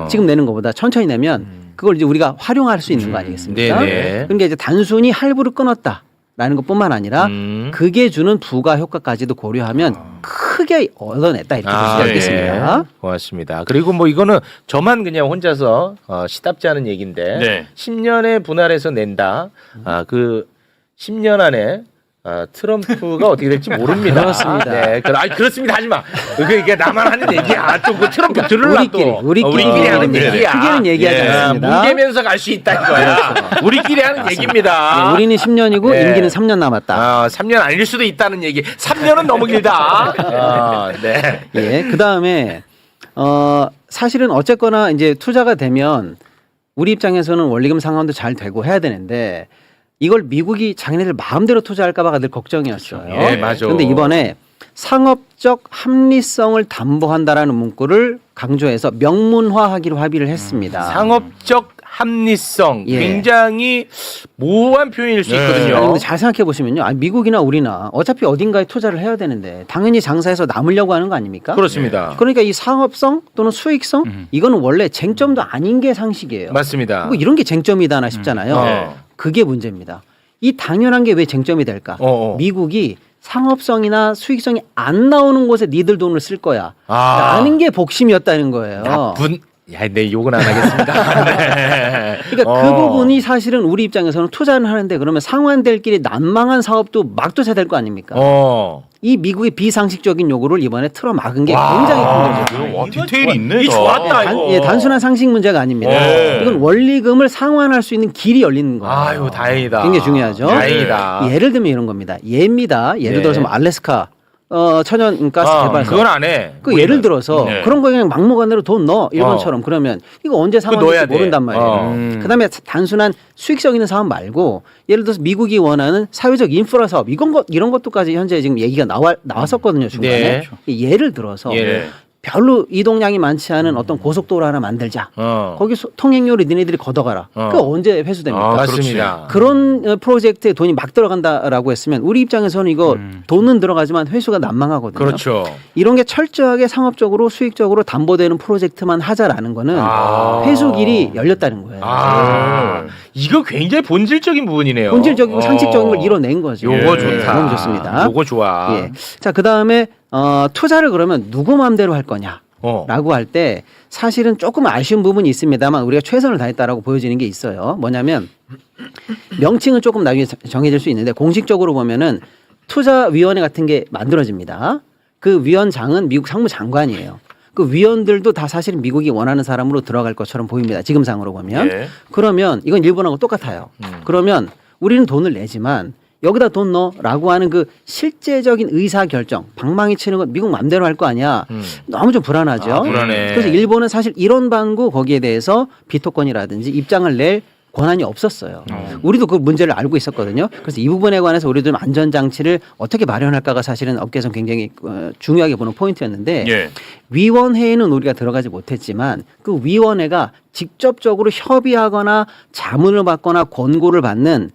지금 내는 것보다 천천히 내면 그걸 이제 우리가 활용할 수 있는 거 아니겠습니까? 그러니까 이제 단순히 할부를 끊었다. 라는 것뿐만 아니라 그게 주는 부가 효과까지도 고려하면 크게 얻어냈다 이렇게 볼 수가 있겠습니다. 고맙습니다. 그리고 뭐 이거는 저만 그냥 혼자서 시답지 않은 얘기인데 10년에 분할해서 낸다. 그 10년 안에 트럼프가 어떻게 될지 모릅니다. 그렇습니다. 네, 그렇습니다. 하지 마. 이게 나만 하는 얘기야. 좀 그 트럼프 들으려 또. 우리끼리 하는 얘기야. 크게는 얘기하지 않습니다. 뭉개면서 갈 수 있다 이거야. 우리끼리 하는 얘기입니다. 우리는 10년이고 임기는 3년 남았다. 3년 아닐 수도 있다는 얘기. 3년은 너무 길다. 그 다음에 사실은 어쨌거나 이제 투자가 되면 우리 입장에서는 원리금 상환도 잘 되고 해야 되는데. 이걸 미국이 자기네들 마음대로 투자할까봐가 늘 걱정이었어요. 맞아. 그런데 이번에 상업적 합리성을 담보한다라는 문구를 강조해서 명문화하기로 합의를 했습니다. 상업적 합리성 굉장히 모호한 표현일 수 있거든요. 아니, 근데 잘 생각해 보시면요, 미국이나 우리나 어차피 어딘가에 투자를 해야 되는데 당연히 장사해서 남으려고 하는 거 아닙니까? 그렇습니다. 그러니까 이 상업성 또는 수익성 이거는 원래 쟁점도 아닌 게 상식이에요. 맞습니다. 뭐 이런 게 쟁점이다나 싶잖아요. 그게 문제입니다. 이 당연한 게 왜 쟁점이 될까? 미국이 상업성이나 수익성이 안 나오는 곳에 니들 돈을 쓸 거야 라는 게 복심이었다는 거예요. 네, 욕은 안 하겠습니다. 그러니까 그 부분이 사실은 우리 입장에서는 투자를 하는데 그러면 상환될 길이 난망한 사업도 막 투자될 거 아닙니까? 이 미국의 비상식적인 요구를 이번에 틀어 막은 게 굉장히 큰 거죠. 디테일이 있네. 좋았다. 단순한 상식 문제가 아닙니다. 이건 원리금을 상환할 수 있는 길이 열리는 거예요. 아유, 다행이다. 굉장히 중요하죠. 다행이다. 예를 들면 이런 겁니다. 예입니다. 예를 들어서 뭐 알래스카 천연가스 개발사. 그건 안 해. 예를 들어서 그런 거 그냥 막무가내로 돈 넣어 일본처럼 그러면 이거 언제 상황될지 모른단 말이에요. 그다음에 단순한 수익성 있는 사업 말고 예를 들어서 미국이 원하는 사회적 인프라 사업 이런 것도까지 현재 지금 얘기가 나왔었거든요 중간에. 예를 들어서 별로 이동량이 많지 않은 어떤 고속도로 하나 만들자. 거기 통행료를 니네들이 걷어가라. 그게 언제 회수됩니까? 맞습니다. 그런 프로젝트에 돈이 막 들어간다라고 했으면 우리 입장에서는 이거 돈은 들어가지만 회수가 난망하거든요. 그렇죠. 이런 게 철저하게 상업적으로 수익적으로 담보되는 프로젝트만 하자라는 거는 회수 길이 열렸다는 거예요. 이거 굉장히 본질적인 부분이네요. 본질적이고 상식적인 걸 이뤄낸 거죠. 요거 좋다. 너무 좋습니다. 요거 좋아. 자, 그다음에 투자를 그러면 누구 마음대로 할 거냐? 라고 할 때 사실은 조금 아쉬운 부분이 있습니다만 우리가 최선을 다했다라고 보여지는 게 있어요. 뭐냐면 명칭은 조금 나중에 정해질 수 있는데 공식적으로 보면은 투자위원회 같은 게 만들어집니다. 그 위원장은 미국 상무장관이에요. 그 위원들도 다 사실은 미국이 원하는 사람으로 들어갈 것처럼 보입니다. 지금 상으로 보면. 예. 그러면 이건 일본하고 똑같아요. 그러면 우리는 돈을 내지만 여기다 돈 넣어라고 하는 그 실제적인 의사결정, 방망이 치는 건 미국 맘대로 할 거 아니야. 너무 좀 불안하죠. 아, 불안해. 그래서 일본은 사실 이론 방구 거기에 대해서 비토권이라든지 입장을 낼 권한이 없었어요. 우리도 그 문제를 알고 있었거든요. 그래서 이 부분에 관해서 우리도 좀 안전장치를 어떻게 마련할까가 사실은 업계에서 굉장히 중요하게 보는 포인트였는데 예. 위원회에는 우리가 들어가지 못했지만 그 위원회가 직접적으로 협의하거나 자문을 받거나 권고를 받는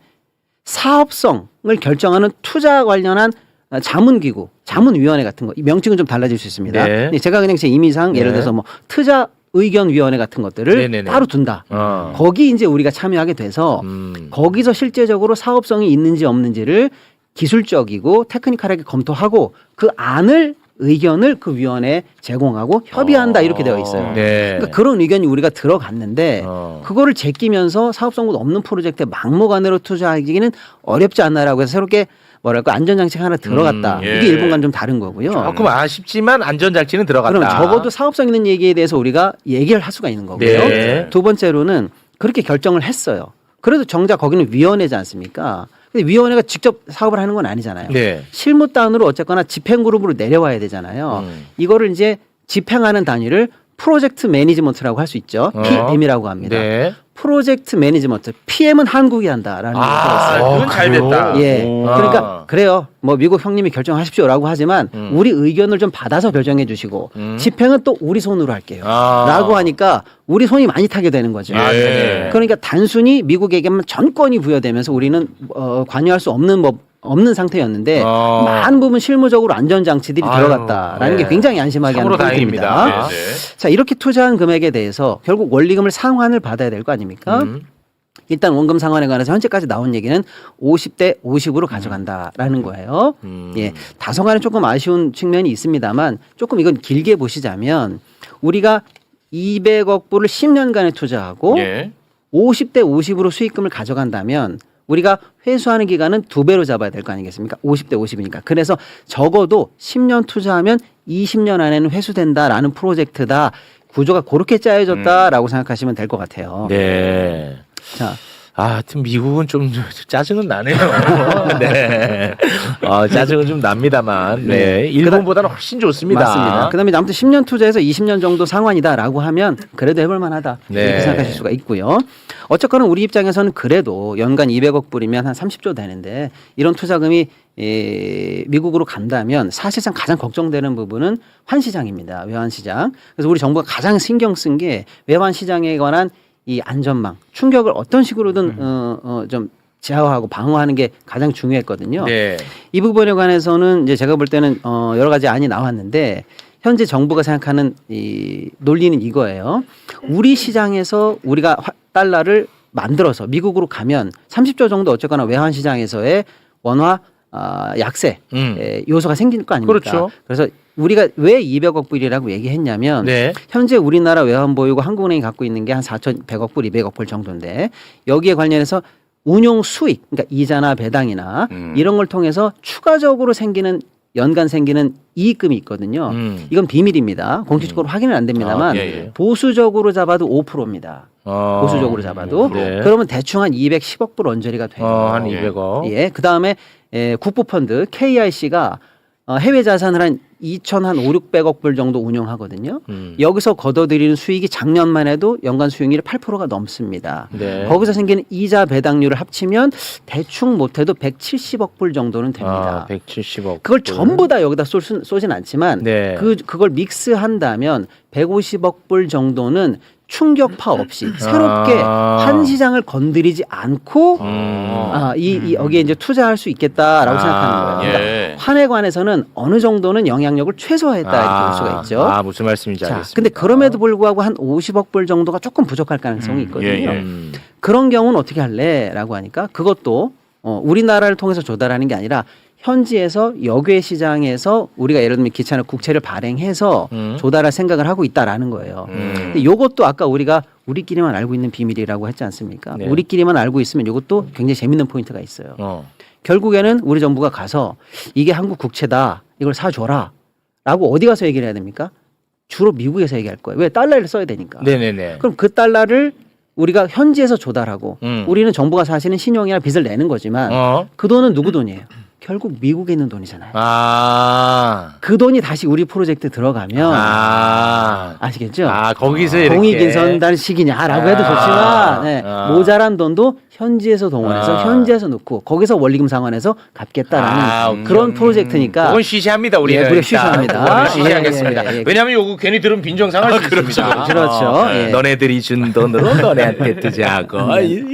사업성을 결정하는 투자 관련한 자문기구, 자문위원회 같은 거, 이 명칭은 좀 달라질 수 있습니다. 네. 근데 제가 그냥 제 임의상 예를 들어서 뭐 투자 의견위원회 같은 것들을 네네네. 따로 둔다. 거기 이제 우리가 참여하게 돼서 거기서 실제적으로 사업성이 있는지 없는지를 기술적이고 테크니컬하게 검토하고 그 안을 의견을 그 위원회에 제공하고 협의한다 이렇게 되어 있어요. 네. 그러니까 그런 의견이 우리가 들어갔는데 그거를 제끼면서 사업성도 없는 프로젝트에 막무가내로 투자하기는 어렵지 않나라고 해서 새롭게 뭐랄까 안전장치가 하나 들어갔다. 예. 이게 일본과는 좀 다른 거고요. 조금 아쉽지만 안전장치는 들어갔다. 그럼 적어도 사업성 있는 얘기에 대해서 우리가 얘기를 할 수가 있는 거고요. 네. 두 번째로는 그렇게 결정을 했어요. 그래도 정작 거기는 위원회지 않습니까? 근데 위원회가 직접 사업을 하는 건 아니잖아요. 네. 실무단으로 어쨌거나 집행그룹으로 내려와야 되잖아요. 이거를 이제 집행하는 단위를 프로젝트 매니지먼트라고 할 수 있죠. PM이라고 합니다. 네. 프로젝트 매니지먼트. PM은 한국이 한다라는 얘기가 있어요. 그건 잘 됐다. 예. 그러니까 그래요. 뭐 미국 형님이 결정하십시오라고 하지만 우리 의견을 좀 받아서 결정해 주시고 집행은 또 우리 손으로 할게요. 라고 하니까 우리 손이 많이 타게 되는 거죠. 네. 그러니까 단순히 미국에게만 전권이 부여되면서 우리는 관여할 수 없는 상태였는데 많은 부분 실무적으로 안전장치들이 들어갔다라는 게 굉장히 안심하게 하는 포인트입니다. 자, 이렇게 투자한 금액에 대해서 결국 원리금을 상환을 받아야 될 거 아닙니까? 일단 원금 상환에 관해서 현재까지 나온 얘기는 50대 50으로 가져간다라는 거예요. 예, 다소간에 조금 아쉬운 측면이 있습니다만 조금 이건 길게 보시자면 우리가 200억 불을 10년간에 투자하고 50대 50으로 수익금을 가져간다면 우리가 회수하는 기간은 2배로 잡아야 될 거 아니겠습니까? 50대 50이니까. 그래서 적어도 10년 투자하면 20년 안에는 회수된다라는 프로젝트다. 구조가 그렇게 짜여졌다라고 생각하시면 될 것 같아요. 네. 자, 하여튼 미국은 좀 짜증은 나네요. 네. 짜증은 좀 납니다만. 네. 일본보다는 훨씬 좋습니다. 맞습니다. 그다음에 아무튼 10년 투자해서 20년 정도 상환이다라고 하면 그래도 해볼 만하다. 네. 이렇게 생각하실 수가 있고요. 어쨌거나 우리 입장에서는 그래도 연간 200억 불이면 한 30조 되는데 이런 투자금이 미국으로 간다면 사실상 가장 걱정되는 부분은 환시장입니다. 외환시장. 그래서 우리 정부가 가장 신경 쓴 게 외환시장에 관한 이 안전망, 충격을 어떤 식으로든 좀 제어하고 방어하는 게 가장 중요했거든요. 네. 이 부분에 관해서는 이제 제가 볼 때는 여러 가지 안이 나왔는데 현재 정부가 생각하는 이 논리는 이거예요. 우리 시장에서 우리가 달러를 만들어서 미국으로 가면 30조 정도 어쨌거나 외환 시장에서의 원화 약세 요소가 생길 거 아닙니까? 그렇죠. 그래서 우리가 왜 200억 불이라고 얘기했냐면 네. 현재 우리나라 외환 보유고 한국은행이 갖고 있는 게 한 4,100억 불, 200억 불 정도인데 여기에 관련해서 운용 수익, 그러니까 이자나 배당이나 이런 걸 통해서 추가적으로 연간 생기는 이익금이 있거든요. 이건 비밀입니다. 공식적으로 확인은 안 됩니다만 보수적으로 잡아도 5%입니다. 보수적으로 잡아도. 네. 그러면 대충 한 210억 불 언저리가 돼요. 한 200억. 예. 그다음에 국부펀드 KIC가 해외 자산을 한 2,500억 불 정도 운용하거든요. 여기서 걷어들이는 수익이 작년만 해도 연간 수익률이 8%가 넘습니다. 네. 거기서 생기는 이자 배당률을 합치면 대충 못해도 170억 불 정도는 됩니다. 170억. 그걸 전부 다 여기다 쏘진 않지만 네. 그걸 그걸 믹스한다면 150억 불 정도는 충격파 없이 새롭게 한 시장을 건드리지 않고 여기에 이제 투자할 수 있겠다라고 생각하는 거예요. 그러니까 환에 관해서는 어느 정도는 영향력을 최소화했다 이렇게 볼 수가 있죠. 무슨 말씀인지 자, 알겠습니다. 근데 그럼에도 불구하고 한 50억 불 정도가 조금 부족할 가능성이 있거든요. 그런 경우는 어떻게 할래라고 하니까 그것도 우리나라를 통해서 조달하는 게 아니라 현지에서 역외 시장에서 우리가 예를 들면 기차나 국채를 발행해서 조달할 생각을 하고 있다라는 거예요. 근데 이것도 아까 우리가 우리끼리만 알고 있는 비밀이라고 했지 않습니까? 네. 우리끼리만 알고 있으면 이것도 굉장히 재밌는 포인트가 있어요. 결국에는 우리 정부가 가서 이게 한국 국채다. 이걸 사줘라. 라고 어디 가서 얘기를 해야 됩니까? 주로 미국에서 얘기할 거예요. 왜? 달러를 써야 되니까. 네네네. 그럼 그 달러를 우리가 현지에서 조달하고 우리는 정부가 사실은 신용이나 빚을 내는 거지만 그 돈은 누구 돈이에요? 결국 미국에 있는 돈이잖아요. 그 돈이 다시 우리 프로젝트 들어가면 아시겠죠? 거기서 이렇게 공익인선단식이냐라고 해도 좋지만 네, 모자란 돈도 현지에서 동원해서 현지에서 넣고 거기서 원리금 상환해서 갚겠다라는 그런 프로젝트니까. 그건 시시합니다. 우리는. 예, 우리가 시시합니다. 시시하겠습니다. 왜냐하면 요거 괜히 들으면 빈정상할 수 있습니다. 그렇죠. 예. 너네들이 준 돈으로 너네한테 투자하고.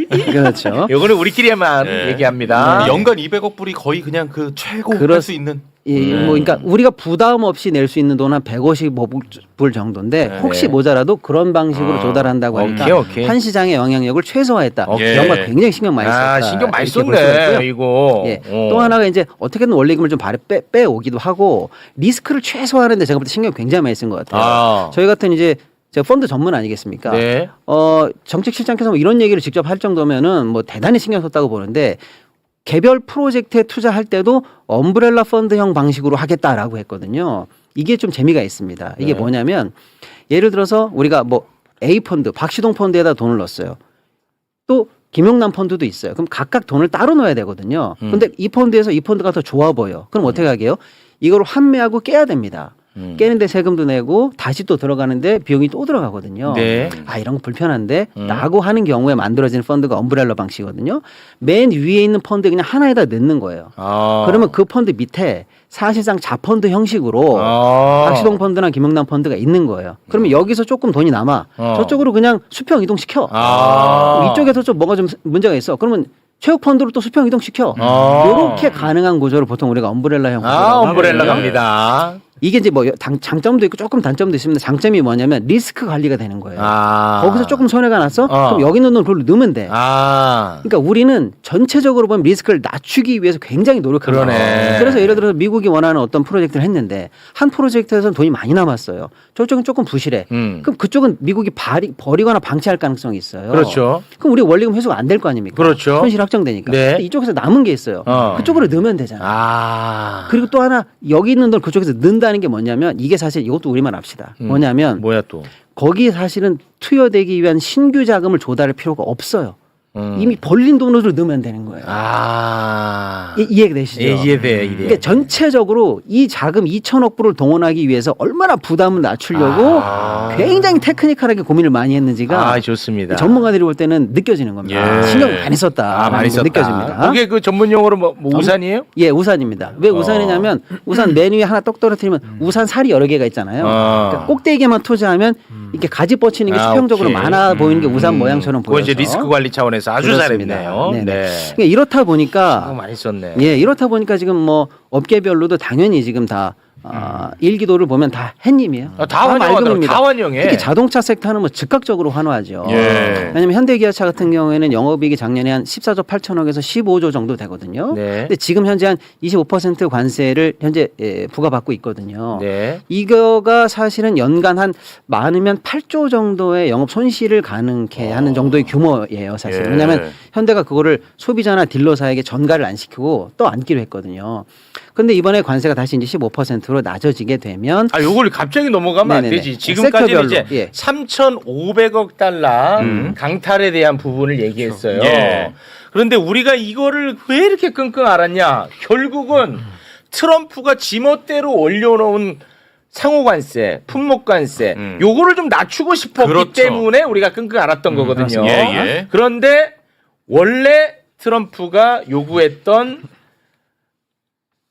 그렇죠. 요거는 우리끼리만 얘기합니다. 연간 200억 불이 거의 그냥 그 최고 할 수 있는. 예, 뭐 그러니까 우리가 부담 없이 낼 수 있는 돈 한 150불 정도인데 혹시 모자라도 그런 방식으로 조달한다고 하니까 오케이. 한 시장의 영향력을 최소화했다. 이런 거 굉장히 신경 많이 썼다. 신경 많이 이렇게 볼 수가 썼네. 있고요. 이거. 예. 또 하나가 이제 어떻게든 원리금을 좀 빼오기도 하고 리스크를 최소화하는데 제가 볼 때 신경 굉장히 많이 쓴 것 같아요. 저희 같은 이제 제가 펀드 전문 아니겠습니까? 네. 정책실장께서 뭐 이런 얘기를 직접 할 정도면은 뭐 대단히 신경 썼다고 보는데 개별 프로젝트에 투자할 때도 엄브렐라 펀드형 방식으로 하겠다라고 했거든요. 이게 좀 재미가 있습니다. 이게 뭐냐면 예를 들어서 우리가 뭐 A 펀드, 박시동 펀드에다 돈을 넣었어요. 또 김용남 펀드도 있어요. 그럼 각각 돈을 따로 넣어야 되거든요. 근데 이 펀드에서 이 펀드가 더 좋아 보여. 그럼 어떻게 하게요? 이걸 환매하고 깨야 됩니다. 깨는데 세금도 내고 다시 또 들어가는데 비용이 또 들어가거든요. 네. 이런 거 불편한데 라고 하는 경우에 만들어지는 펀드가 엄브렐러 방식이거든요. 맨 위에 있는 펀드 그냥 하나에다 넣는 거예요. 그러면 그 펀드 밑에 사실상 자펀드 형식으로 박시동 펀드나 김영남 펀드가 있는 거예요. 그러면 여기서 조금 돈이 남아 저쪽으로 그냥 수평 이동시켜. 이쪽에서 좀 뭐가 좀 문제가 있어. 그러면 체육 펀드로 또 수평 이동시켜. 이렇게 가능한 구조를 보통 우리가 엄브렐라형 엄브렐라 갑니다. 이게 이제 뭐 장점도 있고 조금 단점도 있습니다. 장점이 뭐냐면 리스크 관리가 되는 거예요. 거기서 조금 손해가 났어? 그럼 여기 있는 돈 그걸로 넣으면 돼. 그러니까 우리는 전체적으로 보면 리스크를 낮추기 위해서 굉장히 노력하는 거예요. 그래서 예를 들어서 미국이 원하는 어떤 프로젝트를 했는데 한 프로젝트에서는 돈이 많이 남았어요. 저쪽은 조금 부실해. 그럼 그쪽은 미국이 버리거나 방치할 가능성이 있어요. 그렇죠. 그럼 우리 원리금 회수가 안 될 거 아닙니까? 그렇죠. 손실 확정되니까. 네. 근데 이쪽에서 남은 게 있어요. 그쪽으로 넣으면 되잖아. 그리고 또 하나 여기 있는 돈 그쪽에서 넣는다는 게 뭐냐면 이게 사실 이것도 우리만 압시다. 뭐냐면 뭐야 또? 거기에 사실은 투여되기 위한 신규 자금을 조달할 필요가 없어요. 이미 벌린 돈으로 넣으면 되는 거예요. 이해되시죠? 예, 이해돼. 그러니까 전체적으로 이 자금 2천억 불을 동원하기 위해서 얼마나 부담을 낮추려고 굉장히 테크니컬하게 고민을 많이 했는지가 좋습니다. 전문가들이 볼 때는 느껴지는 겁니다. 신경 많이 썼다. 많이 썼다. 느껴집니다. 그게 그 전문 용어로 뭐 우산이에요? 예, 우산입니다. 왜 우산이냐면 우산 맨 위에 하나 떡 떨어뜨리면 우산 살이 여러 개가 있잖아요. 그러니까 꼭대기에만 투자하면 이렇게 가지 뻗치는 게 수평적으로 오케이. 많아 보이는 게 우산 모양처럼 보여서. 그건 이제 리스크 관리 차원에서 아주 그렇습니다. 잘했네요. 네네. 네. 그러니까 이렇다 보니까 많이 썼네. 예, 이렇다 보니까 지금 뭐 업계별로도 당연히 지금 다 일기도를 보면 다 햇님이에요. 다 환영하더라고요. 다 환영해. 특히 자동차 섹터는 뭐 즉각적으로 환호하죠. 왜냐하면 현대기아차 같은 경우에는 영업이익이 작년에 한 14조 8천억에서 15조 정도 되거든요. 근데 지금 현재 한 25% 관세를 현재 부과받고 있거든요. 이거가 사실은 연간 한 많으면 8조 정도의 영업 손실을 가능케 하는 정도의 규모예요, 사실. 왜냐하면 현대가 그거를 소비자나 딜러사에게 전가를 안 시키고 또 안기로 했거든요. 근데 이번에 관세가 다시 이제 15%로 낮아지게 되면 요걸 갑자기 넘어가면 안 되지. 지금까지는 이제 3,500억 달러 강탈에 대한 부분을 얘기했어요. 그런데 우리가 이거를 왜 이렇게 끙끙 앓았냐? 결국은 트럼프가 지멋대로 올려놓은 상호관세, 품목관세, 요거를 좀 낮추고 싶었기 때문에 우리가 끙끙 앓았던 거거든요. 그런데 원래 트럼프가 요구했던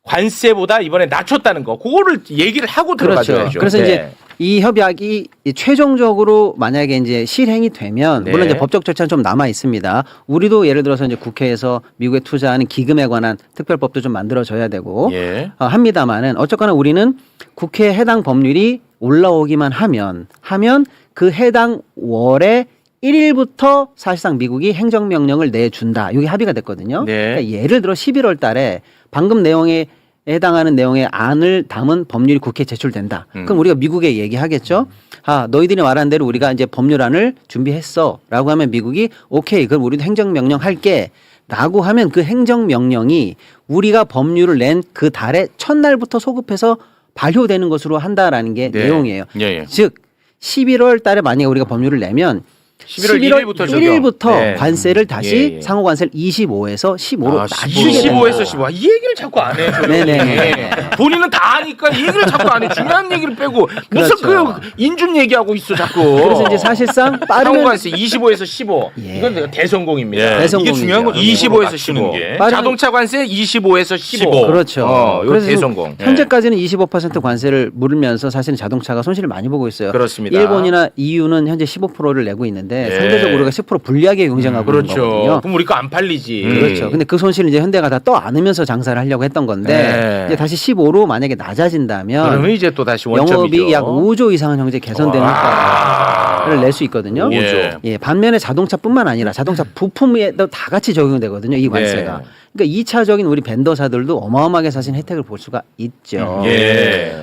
관세보다 이번에 낮췄다는 거, 그거를 얘기를 하고 들어가줘야죠. 그래서 이제 이 협약이 최종적으로 만약에 이제 실행이 되면 물론 이제 법적 절차는 좀 남아 있습니다. 우리도 예를 들어서 이제 국회에서 미국에 투자하는 기금에 관한 특별법도 좀 만들어져야 되고 합니다만은 어쨌거나 우리는 국회에 해당 법률이 올라오기만 하면 그 해당 월에 1일부터 사실상 미국이 행정명령을 내준다. 이게 합의가 됐거든요. 그러니까 예를 들어 11월 달에 방금 내용에 해당하는 내용의 안을 담은 법률이 국회에 제출된다. 그럼 우리가 미국에 얘기하겠죠. 아, 너희들이 말한 대로 우리가 이제 법률안을 준비했어라고 하면 미국이 오케이, 그럼 우리도 행정명령 할게. 라고 하면 그 행정명령이 우리가 법률을 낸 그 달의 첫날부터 소급해서 발효되는 것으로 한다라는 게 내용이에요. 즉 11월 달에 만약에 우리가 법률을 내면 11월 1일부터 관세를 다시 상호 관세를 25에서 15로 낮추게 됩니다. 25에서 15. 이 얘기를 자꾸 안 해. 네네. 본인은 다 아니까 이 얘기를 자꾸 안 해. 중요한 얘기를 빼고 무슨 그렇죠. 그 인준 얘기하고 있어 자꾸. 그래서 이제 사실상 빠르면 상호 관세 25에서 15. 이건 내가 대성공입니다. 대성공이죠. 이게 중요한 건 25에서 15. 자동차 관세 25에서 15. 그렇죠. 이거 대성공. 현재까지는 25% 관세를 물으면서 사실은 자동차가 손실을 많이 보고 있어요. 그렇습니다. 일본이나 EU는 현재 15%를 내고 있는데 상대적으로 우리가 10% 불리하게 경쟁하고 있는 거거든요. 그럼 우리 거 안 팔리지. 그렇죠. 근데 그 손실을 이제 현대가 다 떠 안으면서 장사를 하려고 했던 건데 이제 다시 15로 만약에 낮아진다면 그러면 이제 또 다시 원점이죠. 영업이 약 5조 이상은 현재 개선되는 효과를 낼 수 있거든요. 5조. 예, 반면에 자동차뿐만 아니라 자동차 부품에도 다 같이 적용되거든요. 이 관세가. 그러니까 2차적인 우리 벤더사들도 어마어마하게 사실 혜택을 볼 수가 있죠.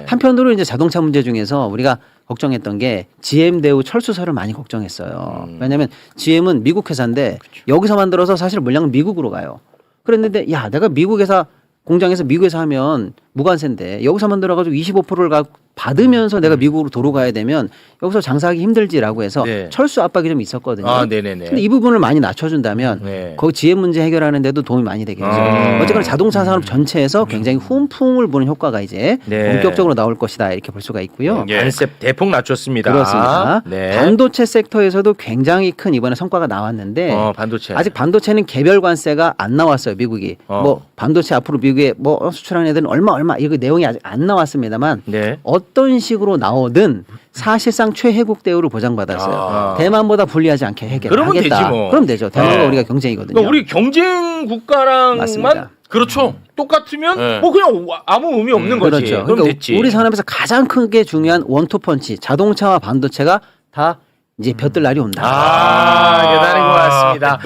한편으로 이제 자동차 문제 중에서 우리가 걱정했던 게 GM 대우 철수사를 많이 걱정했어요. 왜냐하면 GM은 미국 회사인데 여기서 만들어서 사실 물량은 미국으로 가요. 그랬는데 야, 내가 미국 회사 공장에서 미국에서 하면 무관세인데 여기서 만들어가지고 25%를 받으면서 내가 미국으로 도로 가야 되면 여기서 장사하기 힘들지라고 해서 철수 압박이 좀 있었거든요. 근데 이 부분을 많이 낮춰준다면 거기 지혜 문제 해결하는 데도 도움이 많이 되겠죠. 어쨌거나 자동차 산업 전체에서 굉장히 훈풍을 부는 효과가 이제 본격적으로 나올 것이다 이렇게 볼 수가 있고요. 관세 대폭 낮췄습니다. 그렇습니다. 반도체 섹터에서도 굉장히 큰 이번에 성과가 나왔는데 반도체. 아직 반도체는 개별 관세가 안 나왔어요. 미국이. 뭐 반도체 앞으로 미국에 뭐 수출하는 애들은 얼마 이거 내용이 아직 안 나왔습니다만 어떤 식으로 나오든 사실상 최혜국 대우를 보장받았어요. 대만보다 불리하지 않게 해결하겠다. 그러면 되지 뭐. 그럼 되죠. 대만과 우리가 경쟁이거든요. 그러니까 우리 경쟁 국가랑만 맞습니다. 그렇죠. 똑같으면 뭐 그냥 아무 의미 없는 거지. 그렇죠. 그럼 그러니까 됐지. 우리 산업에서 가장 크게 중요한 원투펀치 자동차와 반도체가 다 이제 볕들 날이 온다. 대단히 고맙습니다.